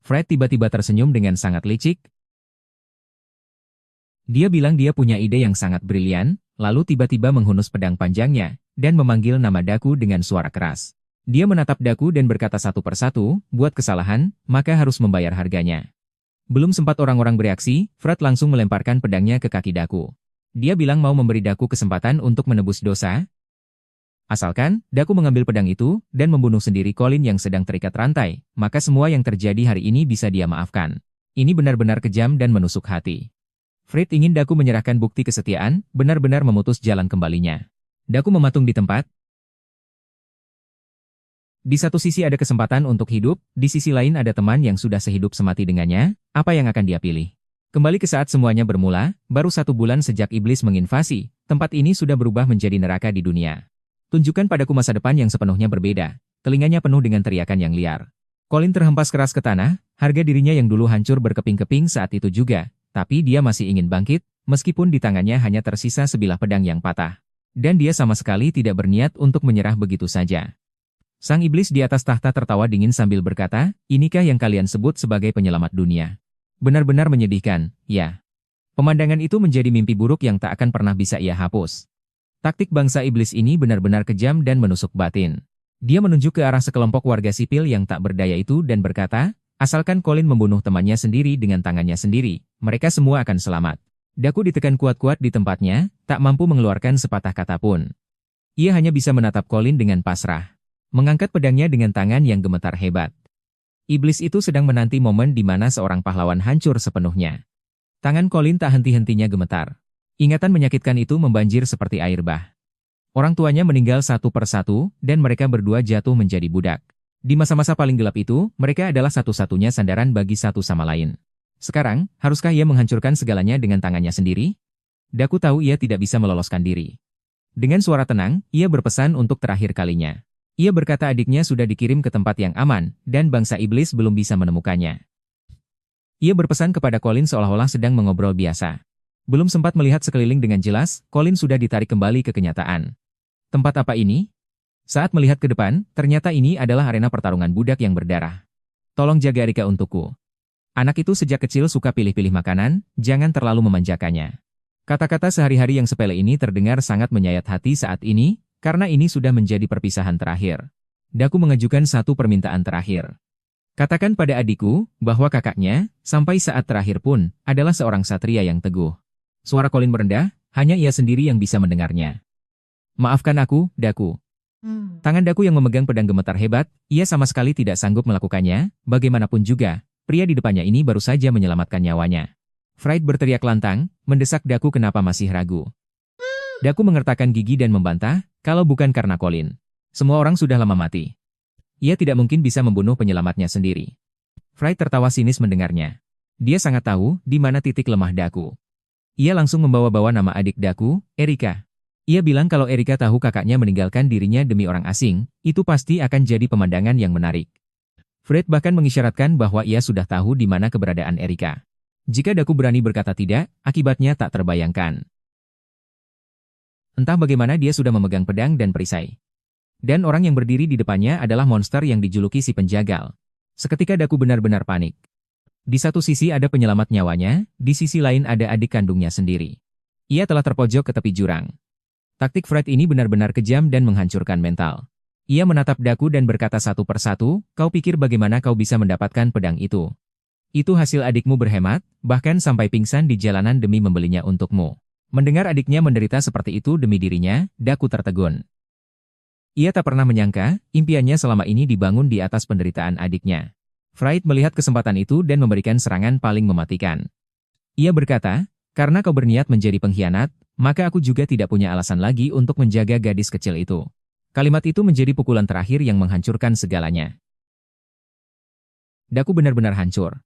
Fred tiba-tiba tersenyum dengan sangat licik. Dia bilang dia punya ide yang sangat brilian, lalu tiba-tiba menghunus pedang panjangnya, dan memanggil nama Daku dengan suara keras. Dia menatap Daku dan berkata satu persatu, buat kesalahan, maka harus membayar harganya. Belum sempat orang-orang bereaksi, Fred langsung melemparkan pedangnya ke kaki Daku. Dia bilang mau memberi Daku kesempatan untuk menebus dosa. Asalkan, Daku mengambil pedang itu, dan membunuh sendiri Colin yang sedang terikat rantai, maka semua yang terjadi hari ini bisa dia maafkan. Ini benar-benar kejam dan menusuk hati. Fred ingin Daku menyerahkan bukti kesetiaan, benar-benar memutus jalan kembalinya. Daku mematung di tempat. Di satu sisi ada kesempatan untuk hidup, di sisi lain ada teman yang sudah sehidup semati dengannya, apa yang akan dia pilih? Kembali ke saat semuanya bermula, baru 1 bulan sejak iblis menginvasi, tempat ini sudah berubah menjadi neraka di dunia. Tunjukkan padaku masa depan yang sepenuhnya berbeda, telinganya penuh dengan teriakan yang liar. Colin terhempas keras ke tanah, harga dirinya yang dulu hancur berkeping-keping saat itu juga, tapi dia masih ingin bangkit, meskipun di tangannya hanya tersisa sebilah pedang yang patah. Dan dia sama sekali tidak berniat untuk menyerah begitu saja. Sang iblis di atas tahta tertawa dingin sambil berkata, inikah yang kalian sebut sebagai penyelamat dunia? Benar-benar menyedihkan, ya. Pemandangan itu menjadi mimpi buruk yang tak akan pernah bisa ia hapus. Taktik bangsa iblis ini benar-benar kejam dan menusuk batin. Dia menunjuk ke arah sekelompok warga sipil yang tak berdaya itu dan berkata, asalkan Colin membunuh temannya sendiri dengan tangannya sendiri, mereka semua akan selamat. Daku ditekan kuat-kuat di tempatnya, tak mampu mengeluarkan sepatah kata pun. Ia hanya bisa menatap Colin dengan pasrah. Mengangkat pedangnya dengan tangan yang gemetar hebat. Iblis itu sedang menanti momen di mana seorang pahlawan hancur sepenuhnya. Tangan Colin tak henti-hentinya gemetar. Ingatan menyakitkan itu membanjir seperti air bah. Orang tuanya meninggal satu persatu, dan mereka berdua jatuh menjadi budak. Di masa-masa paling gelap itu, mereka adalah satu-satunya sandaran bagi satu sama lain. Sekarang, haruskah ia menghancurkan segalanya dengan tangannya sendiri? Daku tahu ia tidak bisa meloloskan diri. Dengan suara tenang, ia berpesan untuk terakhir kalinya. Ia berkata adiknya sudah dikirim ke tempat yang aman, dan bangsa iblis belum bisa menemukannya. Ia berpesan kepada Colin seolah-olah sedang mengobrol biasa. Belum sempat melihat sekeliling dengan jelas, Colin sudah ditarik kembali ke kenyataan. Tempat apa ini? Saat melihat ke depan, ternyata ini adalah arena pertarungan budak yang berdarah. Tolong jaga Erika untukku. Anak itu sejak kecil suka pilih-pilih makanan, jangan terlalu memanjakannya. Kata-kata sehari-hari yang sepele ini terdengar sangat menyayat hati saat ini, karena ini sudah menjadi perpisahan terakhir. Daku mengajukan satu permintaan terakhir. Katakan pada adikku, bahwa kakaknya, sampai saat terakhir pun, adalah seorang satria yang teguh. Suara Colin merendah, hanya ia sendiri yang bisa mendengarnya. Maafkan aku, Daku. Tangan Daku yang memegang pedang gemetar hebat, ia sama sekali tidak sanggup melakukannya, bagaimanapun juga, pria di depannya ini baru saja menyelamatkan nyawanya. Fred berteriak lantang, mendesak Daku kenapa masih ragu. Daku mengertakkan gigi dan membantah, kalau bukan karena Colin. Semua orang sudah lama mati. Ia tidak mungkin bisa membunuh penyelamatnya sendiri. Fred tertawa sinis mendengarnya. Dia sangat tahu di mana titik lemah Daku. Ia langsung membawa-bawa nama adik Daku, Erika. Ia bilang kalau Erika tahu kakaknya meninggalkan dirinya demi orang asing, itu pasti akan jadi pemandangan yang menarik. Fred bahkan mengisyaratkan bahwa ia sudah tahu di mana keberadaan Erika. Jika Daku berani berkata tidak, akibatnya tak terbayangkan. Entah bagaimana dia sudah memegang pedang dan perisai. Dan orang yang berdiri di depannya adalah monster yang dijuluki si penjagal. Seketika Daku benar-benar panik. Di satu sisi ada penyelamat nyawanya, di sisi lain ada adik kandungnya sendiri. Ia telah terpojok ke tepi jurang. Taktik Fred ini benar-benar kejam dan menghancurkan mental. Ia menatap Daku dan berkata satu persatu, kau pikir bagaimana kau bisa mendapatkan pedang itu? Itu hasil adikmu berhemat, bahkan sampai pingsan di jalanan demi membelinya untukmu. Mendengar adiknya menderita seperti itu demi dirinya, Daku tertegun. Ia tak pernah menyangka, impiannya selama ini dibangun di atas penderitaan adiknya. Fred melihat kesempatan itu dan memberikan serangan paling mematikan. Ia berkata, karena kau berniat menjadi pengkhianat, maka aku juga tidak punya alasan lagi untuk menjaga gadis kecil itu. Kalimat itu menjadi pukulan terakhir yang menghancurkan segalanya. Daku benar-benar hancur.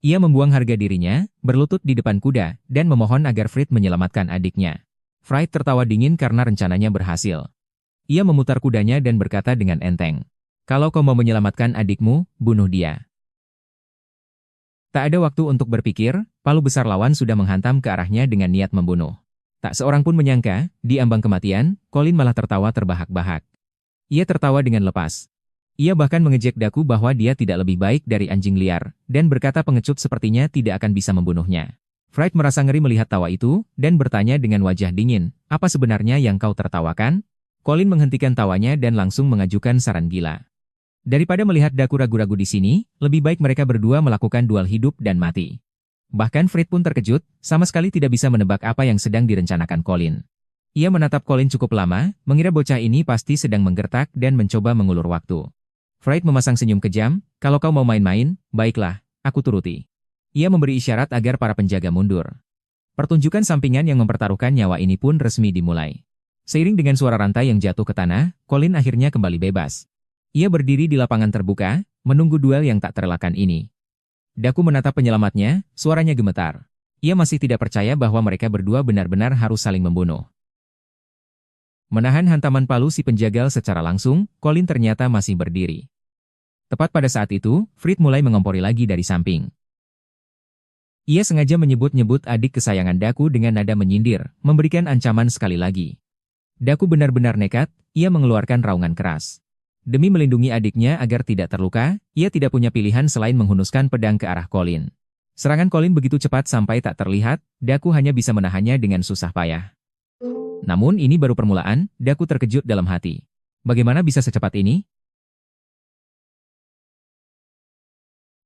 Ia membuang harga dirinya, berlutut di depan kuda, dan memohon agar Fred menyelamatkan adiknya. Fred tertawa dingin karena rencananya berhasil. Ia memutar kudanya dan berkata dengan enteng. Kalau kau mau menyelamatkan adikmu, bunuh dia. Tak ada waktu untuk berpikir, palu besar lawan sudah menghantam ke arahnya dengan niat membunuh. Tak seorang pun menyangka, di ambang kematian, Colin malah tertawa terbahak-bahak. Ia tertawa dengan lepas. Ia bahkan mengejek Daku bahwa dia tidak lebih baik dari anjing liar, dan berkata pengecut sepertinya tidak akan bisa membunuhnya. Fright merasa ngeri melihat tawa itu, dan bertanya dengan wajah dingin, apa sebenarnya yang kau tertawakan? Colin menghentikan tawanya dan langsung mengajukan saran gila. Daripada melihat Daku ragu-ragu di sini, lebih baik mereka berdua melakukan duel hidup dan mati. Bahkan Fright pun terkejut, sama sekali tidak bisa menebak apa yang sedang direncanakan Colin. Ia menatap Colin cukup lama, mengira bocah ini pasti sedang menggertak dan mencoba mengulur waktu. Fright memasang senyum kejam, kalau kau mau main-main, baiklah, aku turuti. Ia memberi isyarat agar para penjaga mundur. Pertunjukan sampingan yang mempertaruhkan nyawa ini pun resmi dimulai. Seiring dengan suara rantai yang jatuh ke tanah, Colin akhirnya kembali bebas. Ia berdiri di lapangan terbuka, menunggu duel yang tak terelakkan ini. Daku menatap penyelamatnya, suaranya gemetar. Ia masih tidak percaya bahwa mereka berdua benar-benar harus saling membunuh. Menahan hantaman palu si penjagal secara langsung, Colin ternyata masih berdiri. Tepat pada saat itu, Fright mulai mengompori lagi dari samping. Ia sengaja menyebut-nyebut adik kesayangan Daku dengan nada menyindir, memberikan ancaman sekali lagi. Daku benar-benar nekat, ia mengeluarkan raungan keras. Demi melindungi adiknya agar tidak terluka, ia tidak punya pilihan selain menghunuskan pedang ke arah Colin. Serangan Colin begitu cepat sampai tak terlihat, Daku hanya bisa menahannya dengan susah payah. Namun ini baru permulaan, Daku terkejut dalam hati. Bagaimana bisa secepat ini?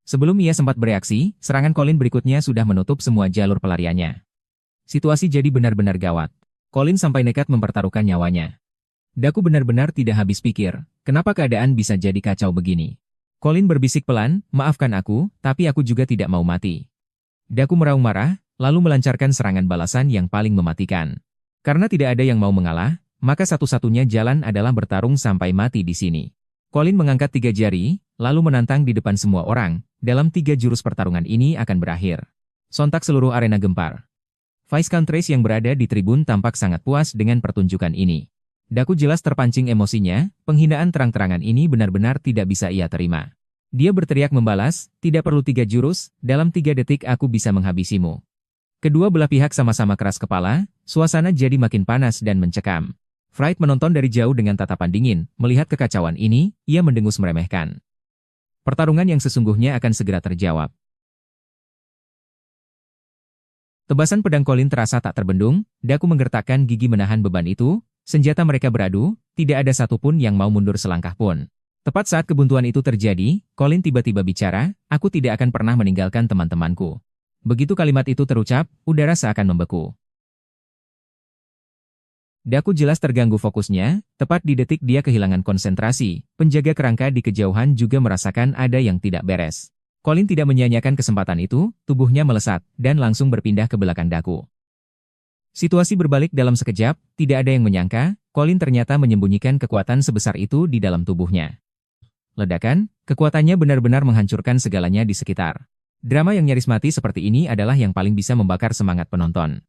Sebelum ia sempat bereaksi, serangan Colin berikutnya sudah menutup semua jalur pelariannya. Situasi jadi benar-benar gawat. Colin sampai nekat mempertaruhkan nyawanya. Daku benar-benar tidak habis pikir, kenapa keadaan bisa jadi kacau begini. Colin berbisik pelan, maafkan aku, tapi aku juga tidak mau mati. Daku meraung marah, lalu melancarkan serangan balasan yang paling mematikan. Karena tidak ada yang mau mengalah, maka satu-satunya jalan adalah bertarung sampai mati di sini. Colin mengangkat 3 jari, lalu menantang di depan semua orang, dalam 3 jurus pertarungan ini akan berakhir. Sontak seluruh arena gempar. Viscount yang berada di tribun tampak sangat puas dengan pertunjukan ini. Daku jelas terpancing emosinya, penghinaan terang-terangan ini benar-benar tidak bisa ia terima. Dia berteriak membalas, tidak perlu 3 jurus, dalam 3 detik aku bisa menghabisimu. Kedua belah pihak sama-sama keras kepala, suasana jadi makin panas dan mencekam. Fright menonton dari jauh dengan tatapan dingin, melihat kekacauan ini, ia mendengus meremehkan. Pertarungan yang sesungguhnya akan segera terjawab. Tebasan pedang Colin terasa tak terbendung, Daku menggertakkan gigi menahan beban itu. Senjata mereka beradu, tidak ada satupun yang mau mundur selangkah pun. Tepat saat kebuntuan itu terjadi, Colin tiba-tiba bicara, aku tidak akan pernah meninggalkan teman-temanku. Begitu kalimat itu terucap, udara seakan membeku. Daku jelas terganggu fokusnya, tepat di detik dia kehilangan konsentrasi, penjaga kerangka di kejauhan juga merasakan ada yang tidak beres. Colin tidak menyia-nyiakan kesempatan itu, tubuhnya melesat, dan langsung berpindah ke belakang Daku. Situasi berbalik dalam sekejap, tidak ada yang menyangka, Colin ternyata menyembunyikan kekuatan sebesar itu di dalam tubuhnya. Ledakan, kekuatannya benar-benar menghancurkan segalanya di sekitar. Drama yang nyaris mati seperti ini adalah yang paling bisa membakar semangat penonton.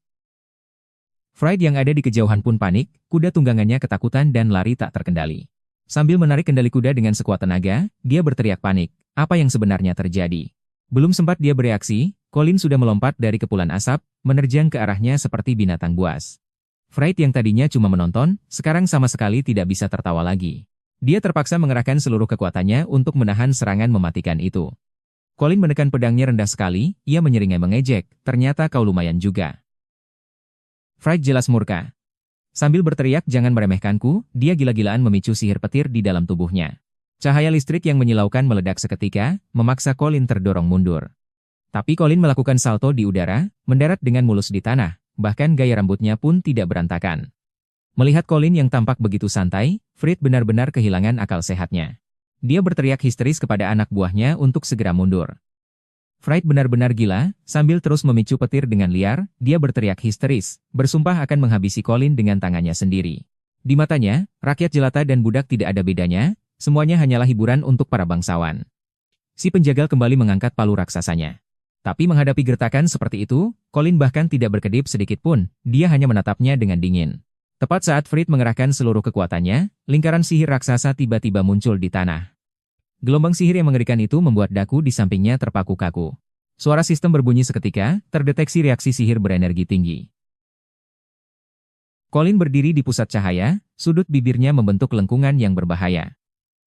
Fright yang ada di kejauhan pun panik, kuda tunggangannya ketakutan dan lari tak terkendali. Sambil menarik kendali kuda dengan sekuat tenaga, dia berteriak panik, apa yang sebenarnya terjadi? Belum sempat dia bereaksi, Colin sudah melompat dari kepulan asap, menerjang ke arahnya seperti binatang buas. Fright yang tadinya cuma menonton, sekarang sama sekali tidak bisa tertawa lagi. Dia terpaksa mengerahkan seluruh kekuatannya untuk menahan serangan mematikan itu. Colin menekan pedangnya rendah sekali, ia menyeringai mengejek, ternyata kau lumayan juga. Fright jelas murka. Sambil berteriak jangan meremehkanku, dia gila-gilaan memicu sihir petir di dalam tubuhnya. Cahaya listrik yang menyilaukan meledak seketika, memaksa Colin terdorong mundur. Tapi Colin melakukan salto di udara, mendarat dengan mulus di tanah, bahkan gaya rambutnya pun tidak berantakan. Melihat Colin yang tampak begitu santai, Fright benar-benar kehilangan akal sehatnya. Dia berteriak histeris kepada anak buahnya untuk segera mundur. Fright benar-benar gila, sambil terus memicu petir dengan liar, dia berteriak histeris, bersumpah akan menghabisi Colin dengan tangannya sendiri. Di matanya, rakyat jelata dan budak tidak ada bedanya, semuanya hanyalah hiburan untuk para bangsawan. Si penjagal kembali mengangkat palu raksasanya. Tapi menghadapi gertakan seperti itu, Colin bahkan tidak berkedip sedikit pun, dia hanya menatapnya dengan dingin. Tepat saat Fright mengerahkan seluruh kekuatannya, lingkaran sihir raksasa tiba-tiba muncul di tanah. Gelombang sihir yang mengerikan itu membuat daku di sampingnya terpaku kaku. Suara sistem berbunyi seketika, terdeteksi reaksi sihir berenergi tinggi. Colin berdiri di pusat cahaya, sudut bibirnya membentuk lengkungan yang berbahaya.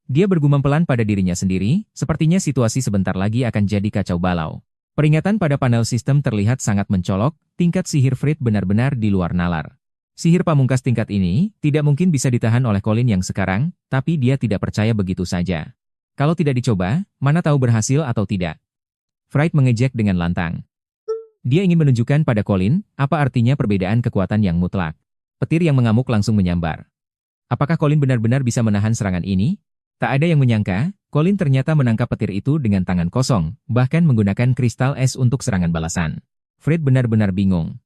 Dia bergumam pelan pada dirinya sendiri, sepertinya situasi sebentar lagi akan jadi kacau balau. Peringatan pada panel sistem terlihat sangat mencolok, tingkat sihir Frit benar-benar di luar nalar. Sihir pamungkas tingkat ini tidak mungkin bisa ditahan oleh Colin yang sekarang, tapi dia tidak percaya begitu saja. Kalau tidak dicoba, mana tahu berhasil atau tidak. Fright mengejek dengan lantang. Dia ingin menunjukkan pada Colin, apa artinya perbedaan kekuatan yang mutlak. Petir yang mengamuk langsung menyambar. Apakah Colin benar-benar bisa menahan serangan ini? Tak ada yang menyangka, Colin ternyata menangkap petir itu dengan tangan kosong, bahkan menggunakan kristal es untuk serangan balasan. Fright benar-benar bingung.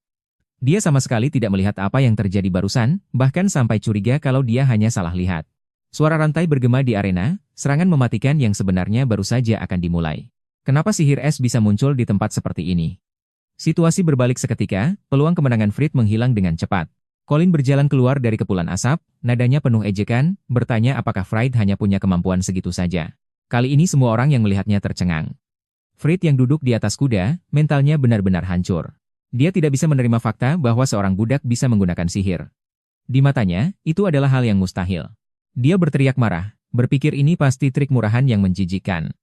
Dia sama sekali tidak melihat apa yang terjadi barusan, bahkan sampai curiga kalau dia hanya salah lihat. Suara rantai bergema di arena, serangan mematikan yang sebenarnya baru saja akan dimulai. Kenapa sihir es bisa muncul di tempat seperti ini? Situasi berbalik seketika, peluang kemenangan Fright menghilang dengan cepat. Colin berjalan keluar dari kepulan asap, nadanya penuh ejekan, bertanya apakah Fright hanya punya kemampuan segitu saja. Kali ini semua orang yang melihatnya tercengang. Fright yang duduk di atas kuda, mentalnya benar-benar hancur. Dia tidak bisa menerima fakta bahwa seorang budak bisa menggunakan sihir. Di matanya, itu adalah hal yang mustahil. Dia berteriak marah, berpikir ini pasti trik murahan yang menjijikkan.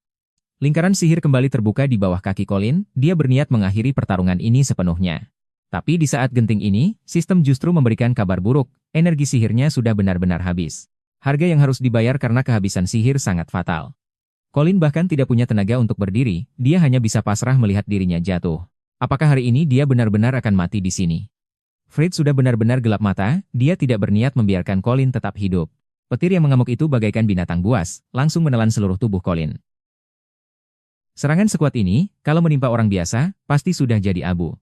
Lingkaran sihir kembali terbuka di bawah kaki Colin, dia berniat mengakhiri pertarungan ini sepenuhnya. Tapi di saat genting ini, sistem justru memberikan kabar buruk, energi sihirnya sudah benar-benar habis. Harga yang harus dibayar karena kehabisan sihir sangat fatal. Colin bahkan tidak punya tenaga untuk berdiri, dia hanya bisa pasrah melihat dirinya jatuh. Apakah hari ini dia benar-benar akan mati di sini? Fright sudah benar-benar gelap mata, dia tidak berniat membiarkan Colin tetap hidup. Petir yang mengamuk itu bagaikan binatang buas, langsung menelan seluruh tubuh Colin. Serangan sekuat ini, kalau menimpa orang biasa, pasti sudah jadi abu.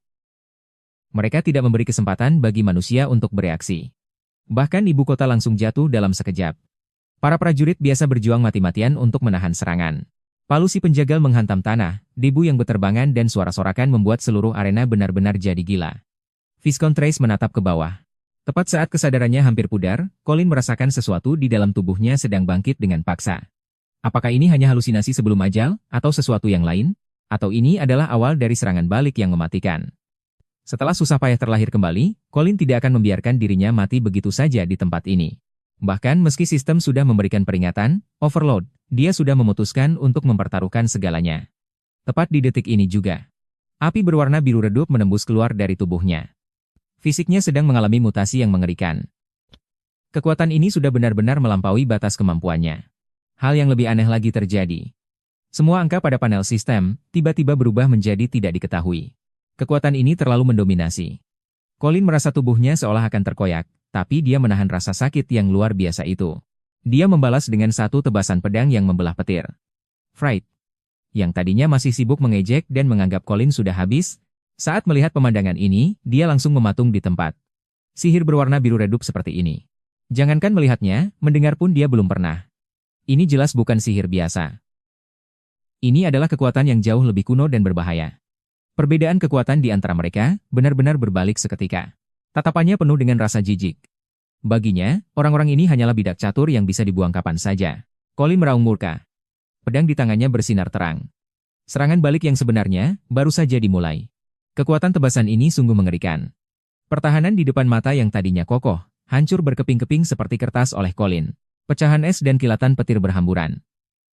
Mereka tidak memberi kesempatan bagi manusia untuk bereaksi. Bahkan ibu kota langsung jatuh dalam sekejap. Para prajurit biasa berjuang mati-matian untuk menahan serangan. Palu si penjagal menghantam tanah, debu yang berterbangan dan suara sorakan membuat seluruh arena benar-benar jadi gila. Viscount Trace menatap ke bawah. Tepat saat kesadarannya hampir pudar, Colin merasakan sesuatu di dalam tubuhnya sedang bangkit dengan paksa. Apakah ini hanya halusinasi sebelum ajal, atau sesuatu yang lain? Atau ini adalah awal dari serangan balik yang mematikan? Setelah susah payah terlahir kembali, Colin tidak akan membiarkan dirinya mati begitu saja di tempat ini. Bahkan meski sistem sudah memberikan peringatan, overload, dia sudah memutuskan untuk mempertaruhkan segalanya. Tepat di detik ini juga. Api berwarna biru redup menembus keluar dari tubuhnya. Fisiknya sedang mengalami mutasi yang mengerikan. Kekuatan ini sudah benar-benar melampaui batas kemampuannya. Hal yang lebih aneh lagi terjadi. Semua angka pada panel sistem tiba-tiba berubah menjadi tidak diketahui. Kekuatan ini terlalu mendominasi. Colin merasa tubuhnya seolah akan terkoyak, tapi dia menahan rasa sakit yang luar biasa itu. Dia membalas dengan satu tebasan pedang yang membelah petir. Fright, yang tadinya masih sibuk mengejek dan menganggap Colin sudah habis, saat melihat pemandangan ini, dia langsung mematung di tempat. Sihir berwarna biru redup seperti ini. Jangankan melihatnya, mendengar pun dia belum pernah. Ini jelas bukan sihir biasa. Ini adalah kekuatan yang jauh lebih kuno dan berbahaya. Perbedaan kekuatan di antara mereka benar-benar berbalik seketika. Tatapannya penuh dengan rasa jijik. Baginya, orang-orang ini hanyalah bidak catur yang bisa dibuang kapan saja. Colin meraung murka. Pedang di tangannya bersinar terang. Serangan balik yang sebenarnya baru saja dimulai. Kekuatan tebasan ini sungguh mengerikan. Pertahanan di depan mata yang tadinya kokoh, hancur berkeping-keping seperti kertas oleh Colin. Pecahan es dan kilatan petir berhamburan.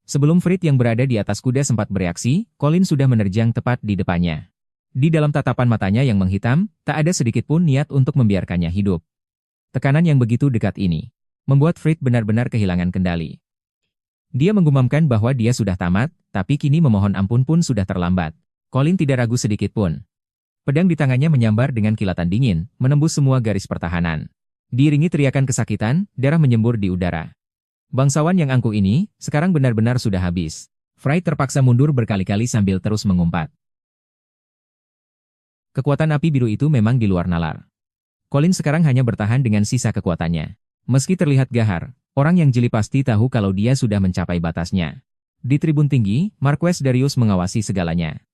Sebelum Fright yang berada di atas kuda sempat bereaksi, Colin sudah menerjang tepat di depannya. Di dalam tatapan matanya yang menghitam, tak ada sedikit pun niat untuk membiarkannya hidup. Tekanan yang begitu dekat ini membuat Fright benar-benar kehilangan kendali. Dia menggumamkan bahwa dia sudah tamat, tapi kini memohon ampun pun sudah terlambat. Colin tidak ragu sedikit pun. Pedang di tangannya menyambar dengan kilatan dingin, menembus semua garis pertahanan. Diiringi teriakan kesakitan, darah menyembur di udara. Bangsawan yang angkuh ini, sekarang benar-benar sudah habis. Fright terpaksa mundur berkali-kali sambil terus mengumpat. Kekuatan api biru itu memang di luar nalar. Colin sekarang hanya bertahan dengan sisa kekuatannya. Meski terlihat gahar, orang yang jeli pasti tahu kalau dia sudah mencapai batasnya. Di tribun tinggi, Marquess Darius mengawasi segalanya.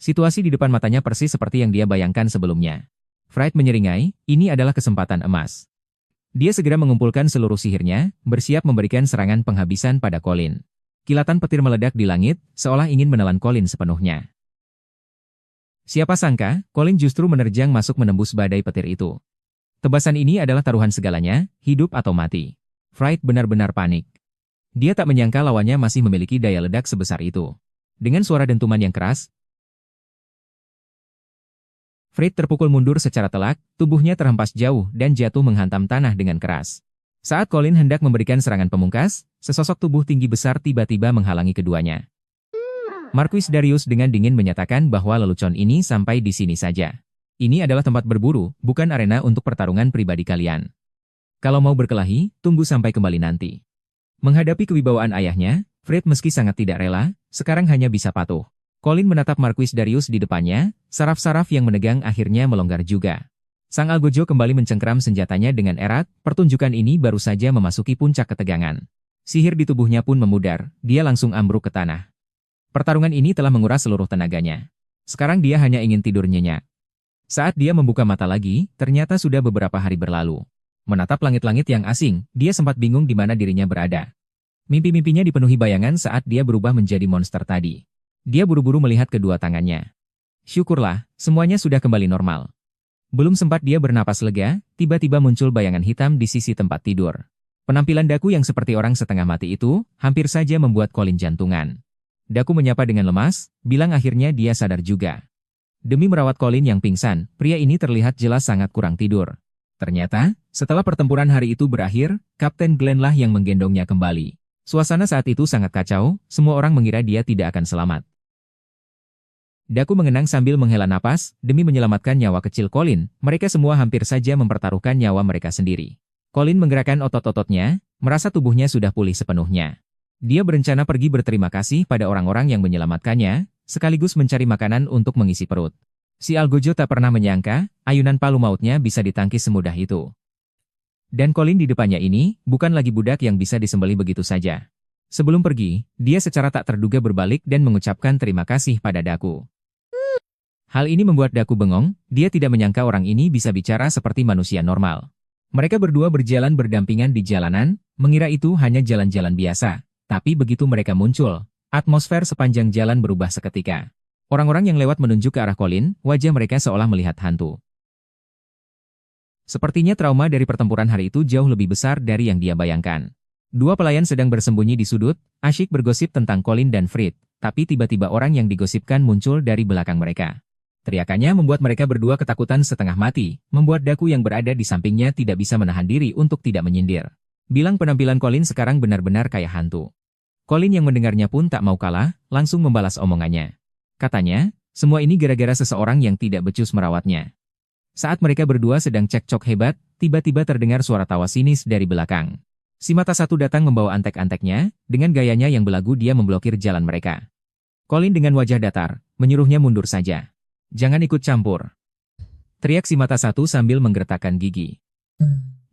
Situasi di depan matanya persis seperti yang dia bayangkan sebelumnya. Fright menyeringai, ini adalah kesempatan emas. Dia segera mengumpulkan seluruh sihirnya, bersiap memberikan serangan penghabisan pada Colin. Kilatan petir meledak di langit, seolah ingin menelan Colin sepenuhnya. Siapa sangka, Colin justru menerjang masuk menembus badai petir itu. Tebasan ini adalah taruhan segalanya, hidup atau mati. Fright benar-benar panik. Dia tak menyangka lawannya masih memiliki daya ledak sebesar itu. Dengan suara dentuman yang keras, Fright terpukul mundur secara telak, tubuhnya terhempas jauh dan jatuh menghantam tanah dengan keras. Saat Colin hendak memberikan serangan pemungkas, sesosok tubuh tinggi besar tiba-tiba menghalangi keduanya. Marquis Darius dengan dingin menyatakan bahwa lelucon ini sampai di sini saja. Ini adalah tempat berburu, bukan arena untuk pertarungan pribadi kalian. Kalau mau berkelahi, tunggu sampai kembali nanti. Menghadapi kewibawaan ayahnya, Fred meski sangat tidak rela, sekarang hanya bisa patuh. Colin menatap Marquis Darius di depannya, saraf-saraf yang menegang akhirnya melonggar juga. Sang Algojo kembali mencengkram senjatanya dengan erat, pertunjukan ini baru saja memasuki puncak ketegangan. Sihir di tubuhnya pun memudar, dia langsung ambruk ke tanah. Pertarungan ini telah menguras seluruh tenaganya. Sekarang dia hanya ingin tidur nyenyak. Saat dia membuka mata lagi, ternyata sudah beberapa hari berlalu. Menatap langit-langit yang asing, dia sempat bingung di mana dirinya berada. Mimpi-mimpinya dipenuhi bayangan saat dia berubah menjadi monster tadi. Dia buru-buru melihat kedua tangannya. Syukurlah, semuanya sudah kembali normal. Belum sempat dia bernapas lega, tiba-tiba muncul bayangan hitam di sisi tempat tidur. Penampilan Daku yang seperti orang setengah mati itu, hampir saja membuat Colin jantungan. Daku menyapa dengan lemas, bilang akhirnya dia sadar juga. Demi merawat Colin yang pingsan, pria ini terlihat jelas sangat kurang tidur. Ternyata, setelah pertempuran hari itu berakhir, Kapten Glenn lah yang menggendongnya kembali. Suasana saat itu sangat kacau, semua orang mengira dia tidak akan selamat. Daku mengenang sambil menghela napas, demi menyelamatkan nyawa kecil Colin, mereka semua hampir saja mempertaruhkan nyawa mereka sendiri. Colin menggerakkan otot-ototnya, merasa tubuhnya sudah pulih sepenuhnya. Dia berencana pergi berterima kasih pada orang-orang yang menyelamatkannya, sekaligus mencari makanan untuk mengisi perut. Si Algojo tak pernah menyangka, ayunan palu mautnya bisa ditangkis semudah itu. Dan Colin di depannya ini, bukan lagi budak yang bisa disembelih begitu saja. Sebelum pergi, dia secara tak terduga berbalik dan mengucapkan terima kasih pada Daku. Hal ini membuat Daku bengong, dia tidak menyangka orang ini bisa bicara seperti manusia normal. Mereka berdua berjalan berdampingan di jalanan, mengira itu hanya jalan-jalan biasa. Tapi begitu mereka muncul, atmosfer sepanjang jalan berubah seketika. Orang-orang yang lewat menunjuk ke arah Colin, wajah mereka seolah melihat hantu. Sepertinya trauma dari pertempuran hari itu jauh lebih besar dari yang dia bayangkan. Dua pelayan sedang bersembunyi di sudut, asyik bergosip tentang Colin dan Fried, tapi tiba-tiba orang yang digosipkan muncul dari belakang mereka. Teriakannya membuat mereka berdua ketakutan setengah mati, membuat Daku yang berada di sampingnya tidak bisa menahan diri untuk tidak menyindir. Bilang penampilan Colin sekarang benar-benar kayak hantu. Colin yang mendengarnya pun tak mau kalah, langsung membalas omongannya. Katanya, semua ini gara-gara seseorang yang tidak becus merawatnya. Saat mereka berdua sedang cekcok hebat, tiba-tiba terdengar suara tawa sinis dari belakang. Si mata satu datang membawa antek-anteknya, dengan gayanya yang belagu dia memblokir jalan mereka. Colin dengan wajah datar, menyuruhnya mundur saja. Jangan ikut campur. Teriak si mata satu sambil menggertakkan gigi.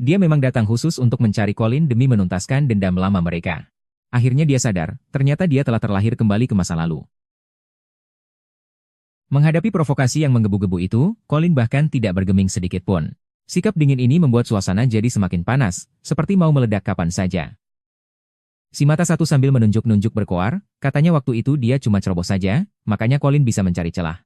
Dia memang datang khusus untuk mencari Colin demi menuntaskan dendam lama mereka. Akhirnya dia sadar, ternyata dia telah terlahir kembali ke masa lalu. Menghadapi provokasi yang menggebu-gebu itu, Colin bahkan tidak bergeming sedikit pun. Sikap dingin ini membuat suasana jadi semakin panas, seperti mau meledak kapan saja. Si mata satu sambil menunjuk-nunjuk berkoar, katanya waktu itu dia cuma ceroboh saja, makanya Colin bisa mencari celah.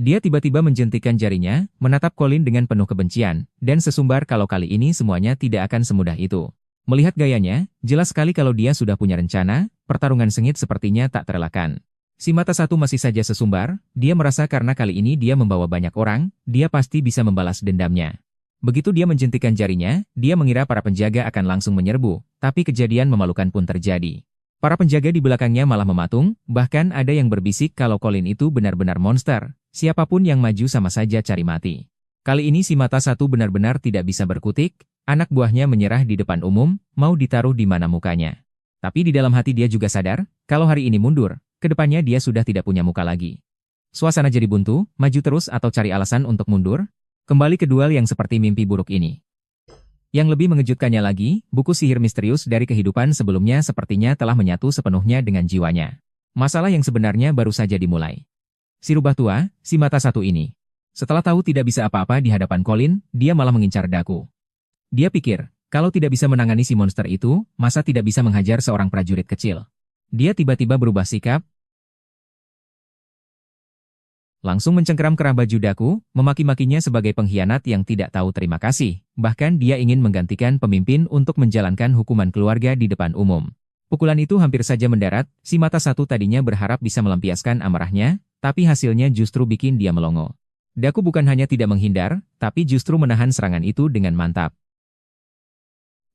Dia tiba-tiba menjentikkan jarinya, menatap Colin dengan penuh kebencian, dan sesumbar kalau kali ini semuanya tidak akan semudah itu. Melihat gayanya, jelas sekali kalau dia sudah punya rencana, pertarungan sengit sepertinya tak terelakkan. Si mata satu masih saja sesumbar, dia merasa karena kali ini dia membawa banyak orang, dia pasti bisa membalas dendamnya. Begitu dia menjentikkan jarinya, dia mengira para penjaga akan langsung menyerbu, tapi kejadian memalukan pun terjadi. Para penjaga di belakangnya malah mematung, bahkan ada yang berbisik kalau Colin itu benar-benar monster. Siapapun yang maju sama saja cari mati. Kali ini si mata satu benar-benar tidak bisa berkutik, anak buahnya menyerah di depan umum, mau ditaruh di mana mukanya. Tapi di dalam hati dia juga sadar, kalau hari ini mundur, kedepannya dia sudah tidak punya muka lagi. Suasana jadi buntu, maju terus atau cari alasan untuk mundur, kembali ke duel yang seperti mimpi buruk ini. Yang lebih mengejutkannya lagi, buku sihir misterius dari kehidupan sebelumnya sepertinya telah menyatu sepenuhnya dengan jiwanya. Masalah yang sebenarnya baru saja dimulai. Si rubah tua, si mata satu ini. Setelah tahu tidak bisa apa-apa di hadapan Colin, dia malah mengincar Daku. Dia pikir, kalau tidak bisa menangani si monster itu, masa tidak bisa menghajar seorang prajurit kecil. Dia tiba-tiba berubah sikap, langsung mencengkeram kerah baju Daku, memaki-makinya sebagai pengkhianat yang tidak tahu terima kasih. Bahkan dia ingin menggantikan pemimpin untuk menjalankan hukuman keluarga di depan umum. Pukulan itu hampir saja mendarat, si mata satu tadinya berharap bisa melampiaskan amarahnya, tapi hasilnya justru bikin dia melongo. Daku bukan hanya tidak menghindar, tapi justru menahan serangan itu dengan mantap.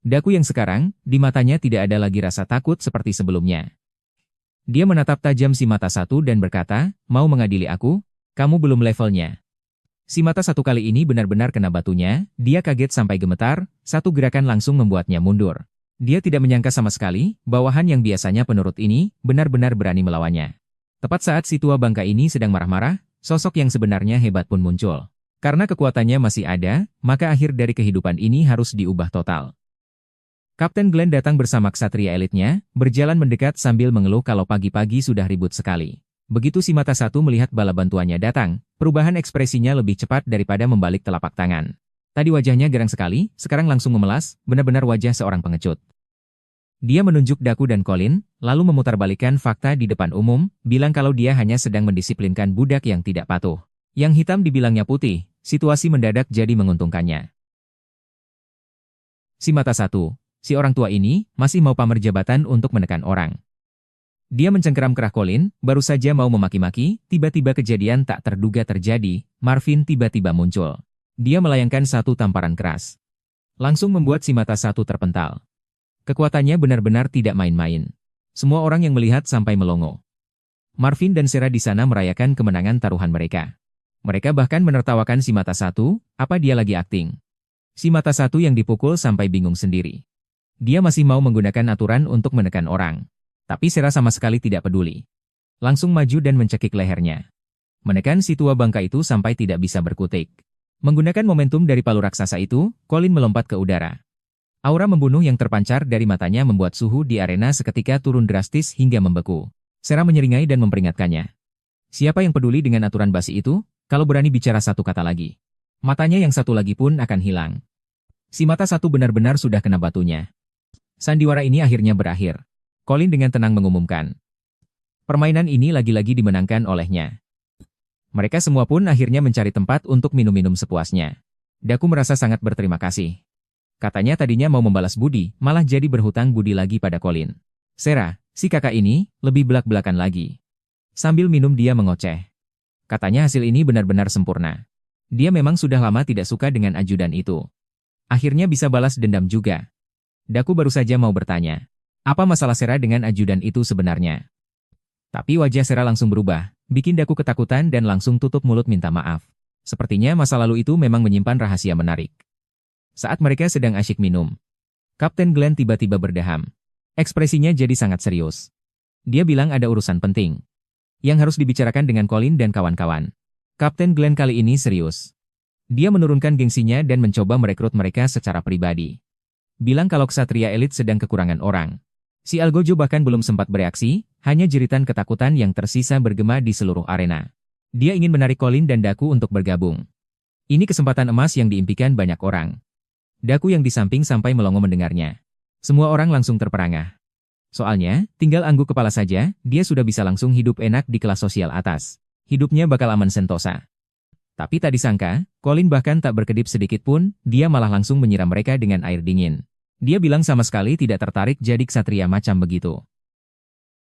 Daku yang sekarang, di matanya tidak ada lagi rasa takut seperti sebelumnya. Dia menatap tajam si mata satu dan berkata, mau mengadili aku? Kamu belum levelnya. Si mata satu kali ini benar-benar kena batunya, dia kaget sampai gemetar, satu gerakan langsung membuatnya mundur. Dia tidak menyangka sama sekali, bawahan yang biasanya penurut ini, benar-benar berani melawannya. Tepat saat si tua bangka ini sedang marah-marah, sosok yang sebenarnya hebat pun muncul. Karena kekuatannya masih ada, maka akhir dari kehidupan ini harus diubah total. Kapten Glenn datang bersama ksatria elitnya, berjalan mendekat sambil mengeluh kalau pagi-pagi sudah ribut sekali. Begitu si mata satu melihat bala bantuannya datang, perubahan ekspresinya lebih cepat daripada membalik telapak tangan. Tadi wajahnya gerang sekali, sekarang langsung memelas, benar-benar wajah seorang pengecut. Dia menunjuk Daku dan Colin, lalu memutarbalikkan fakta di depan umum, bilang kalau dia hanya sedang mendisiplinkan budak yang tidak patuh. Yang hitam dibilangnya putih, situasi mendadak jadi menguntungkannya. Si mata satu, si orang tua ini, masih mau pamer jabatan untuk menekan orang. Dia mencengkeram kerah Colin, baru saja mau memaki-maki, tiba-tiba kejadian tak terduga terjadi, Marvin tiba-tiba muncul. Dia melayangkan satu tamparan keras. Langsung membuat si mata satu terpental. Kekuatannya benar-benar tidak main-main. Semua orang yang melihat sampai melongo. Marvin dan Sarah di sana merayakan kemenangan taruhan mereka. Mereka bahkan menertawakan si mata satu, apa dia lagi akting. Si mata satu yang dipukul sampai bingung sendiri. Dia masih mau menggunakan aturan untuk menekan orang. Tapi Sarah sama sekali tidak peduli. Langsung maju dan mencekik lehernya. Menekan si tua bangka itu sampai tidak bisa berkutik. Menggunakan momentum dari palu raksasa itu, Colin melompat ke udara. Aura membunuh yang terpancar dari matanya membuat suhu di arena seketika turun drastis hingga membeku. Sarah menyeringai dan memperingatkannya. Siapa yang peduli dengan aturan basi itu, kalau berani bicara satu kata lagi. Matanya yang satu lagi pun akan hilang. Si mata satu benar-benar sudah kena batunya. Sandiwara ini akhirnya berakhir. Colin dengan tenang mengumumkan. Permainan ini lagi-lagi dimenangkan olehnya. Mereka semua pun akhirnya mencari tempat untuk minum-minum sepuasnya. Daku merasa sangat berterima kasih. Katanya tadinya mau membalas budi, malah jadi berhutang budi lagi pada Colin. Sarah, si kakak ini, lebih belak-belakan lagi. Sambil minum dia mengoceh. Katanya hasil ini benar-benar sempurna. Dia memang sudah lama tidak suka dengan ajudan itu. Akhirnya bisa balas dendam juga. Daku baru saja mau bertanya. Apa masalah Sarah dengan ajudan itu sebenarnya? Tapi wajah Sarah langsung berubah, bikin Daku ketakutan dan langsung tutup mulut minta maaf. Sepertinya masa lalu itu memang menyimpan rahasia menarik. Saat mereka sedang asyik minum, Kapten Glenn tiba-tiba berdeham. Ekspresinya jadi sangat serius. Dia bilang ada urusan penting yang harus dibicarakan dengan Colin dan kawan-kawan. Kapten Glenn kali ini serius. Dia menurunkan gengsinya dan mencoba merekrut mereka secara pribadi. Bilang kalau ksatria elit sedang kekurangan orang. Si Algojo bahkan belum sempat bereaksi, hanya jeritan ketakutan yang tersisa bergema di seluruh arena. Dia ingin menarik Colin dan Daku untuk bergabung. Ini kesempatan emas yang diimpikan banyak orang. Daku yang di samping sampai melongo mendengarnya. Semua orang langsung terperangah. Soalnya, tinggal angguk kepala saja, dia sudah bisa langsung hidup enak di kelas sosial atas. Hidupnya bakal aman sentosa. Tapi tak disangka, Colin bahkan tak berkedip sedikit pun, dia malah langsung menyiram mereka dengan air dingin. Dia bilang sama sekali tidak tertarik jadi ksatria macam begitu.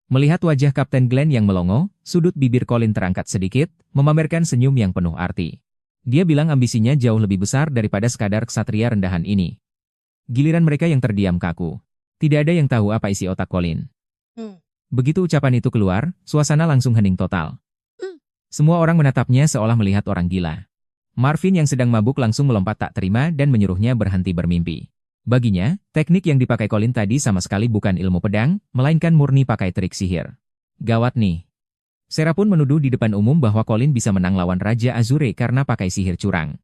Melihat wajah Kapten Glenn yang melongo, sudut bibir Colin terangkat sedikit, memamerkan senyum yang penuh arti. Dia bilang ambisinya jauh lebih besar daripada sekadar ksatria rendahan ini. Giliran mereka yang terdiam kaku. Tidak ada yang tahu apa isi otak Colin. Begitu ucapan itu keluar, suasana langsung hening total. Semua orang menatapnya seolah melihat orang gila. Marvin yang sedang mabuk langsung melompat tak terima dan menyuruhnya berhenti bermimpi. Baginya, teknik yang dipakai Colin tadi sama sekali bukan ilmu pedang, melainkan murni pakai trik sihir. Gawat nih. Sarah pun menuduh di depan umum bahwa Colin bisa menang lawan Raja Azure karena pakai sihir curang.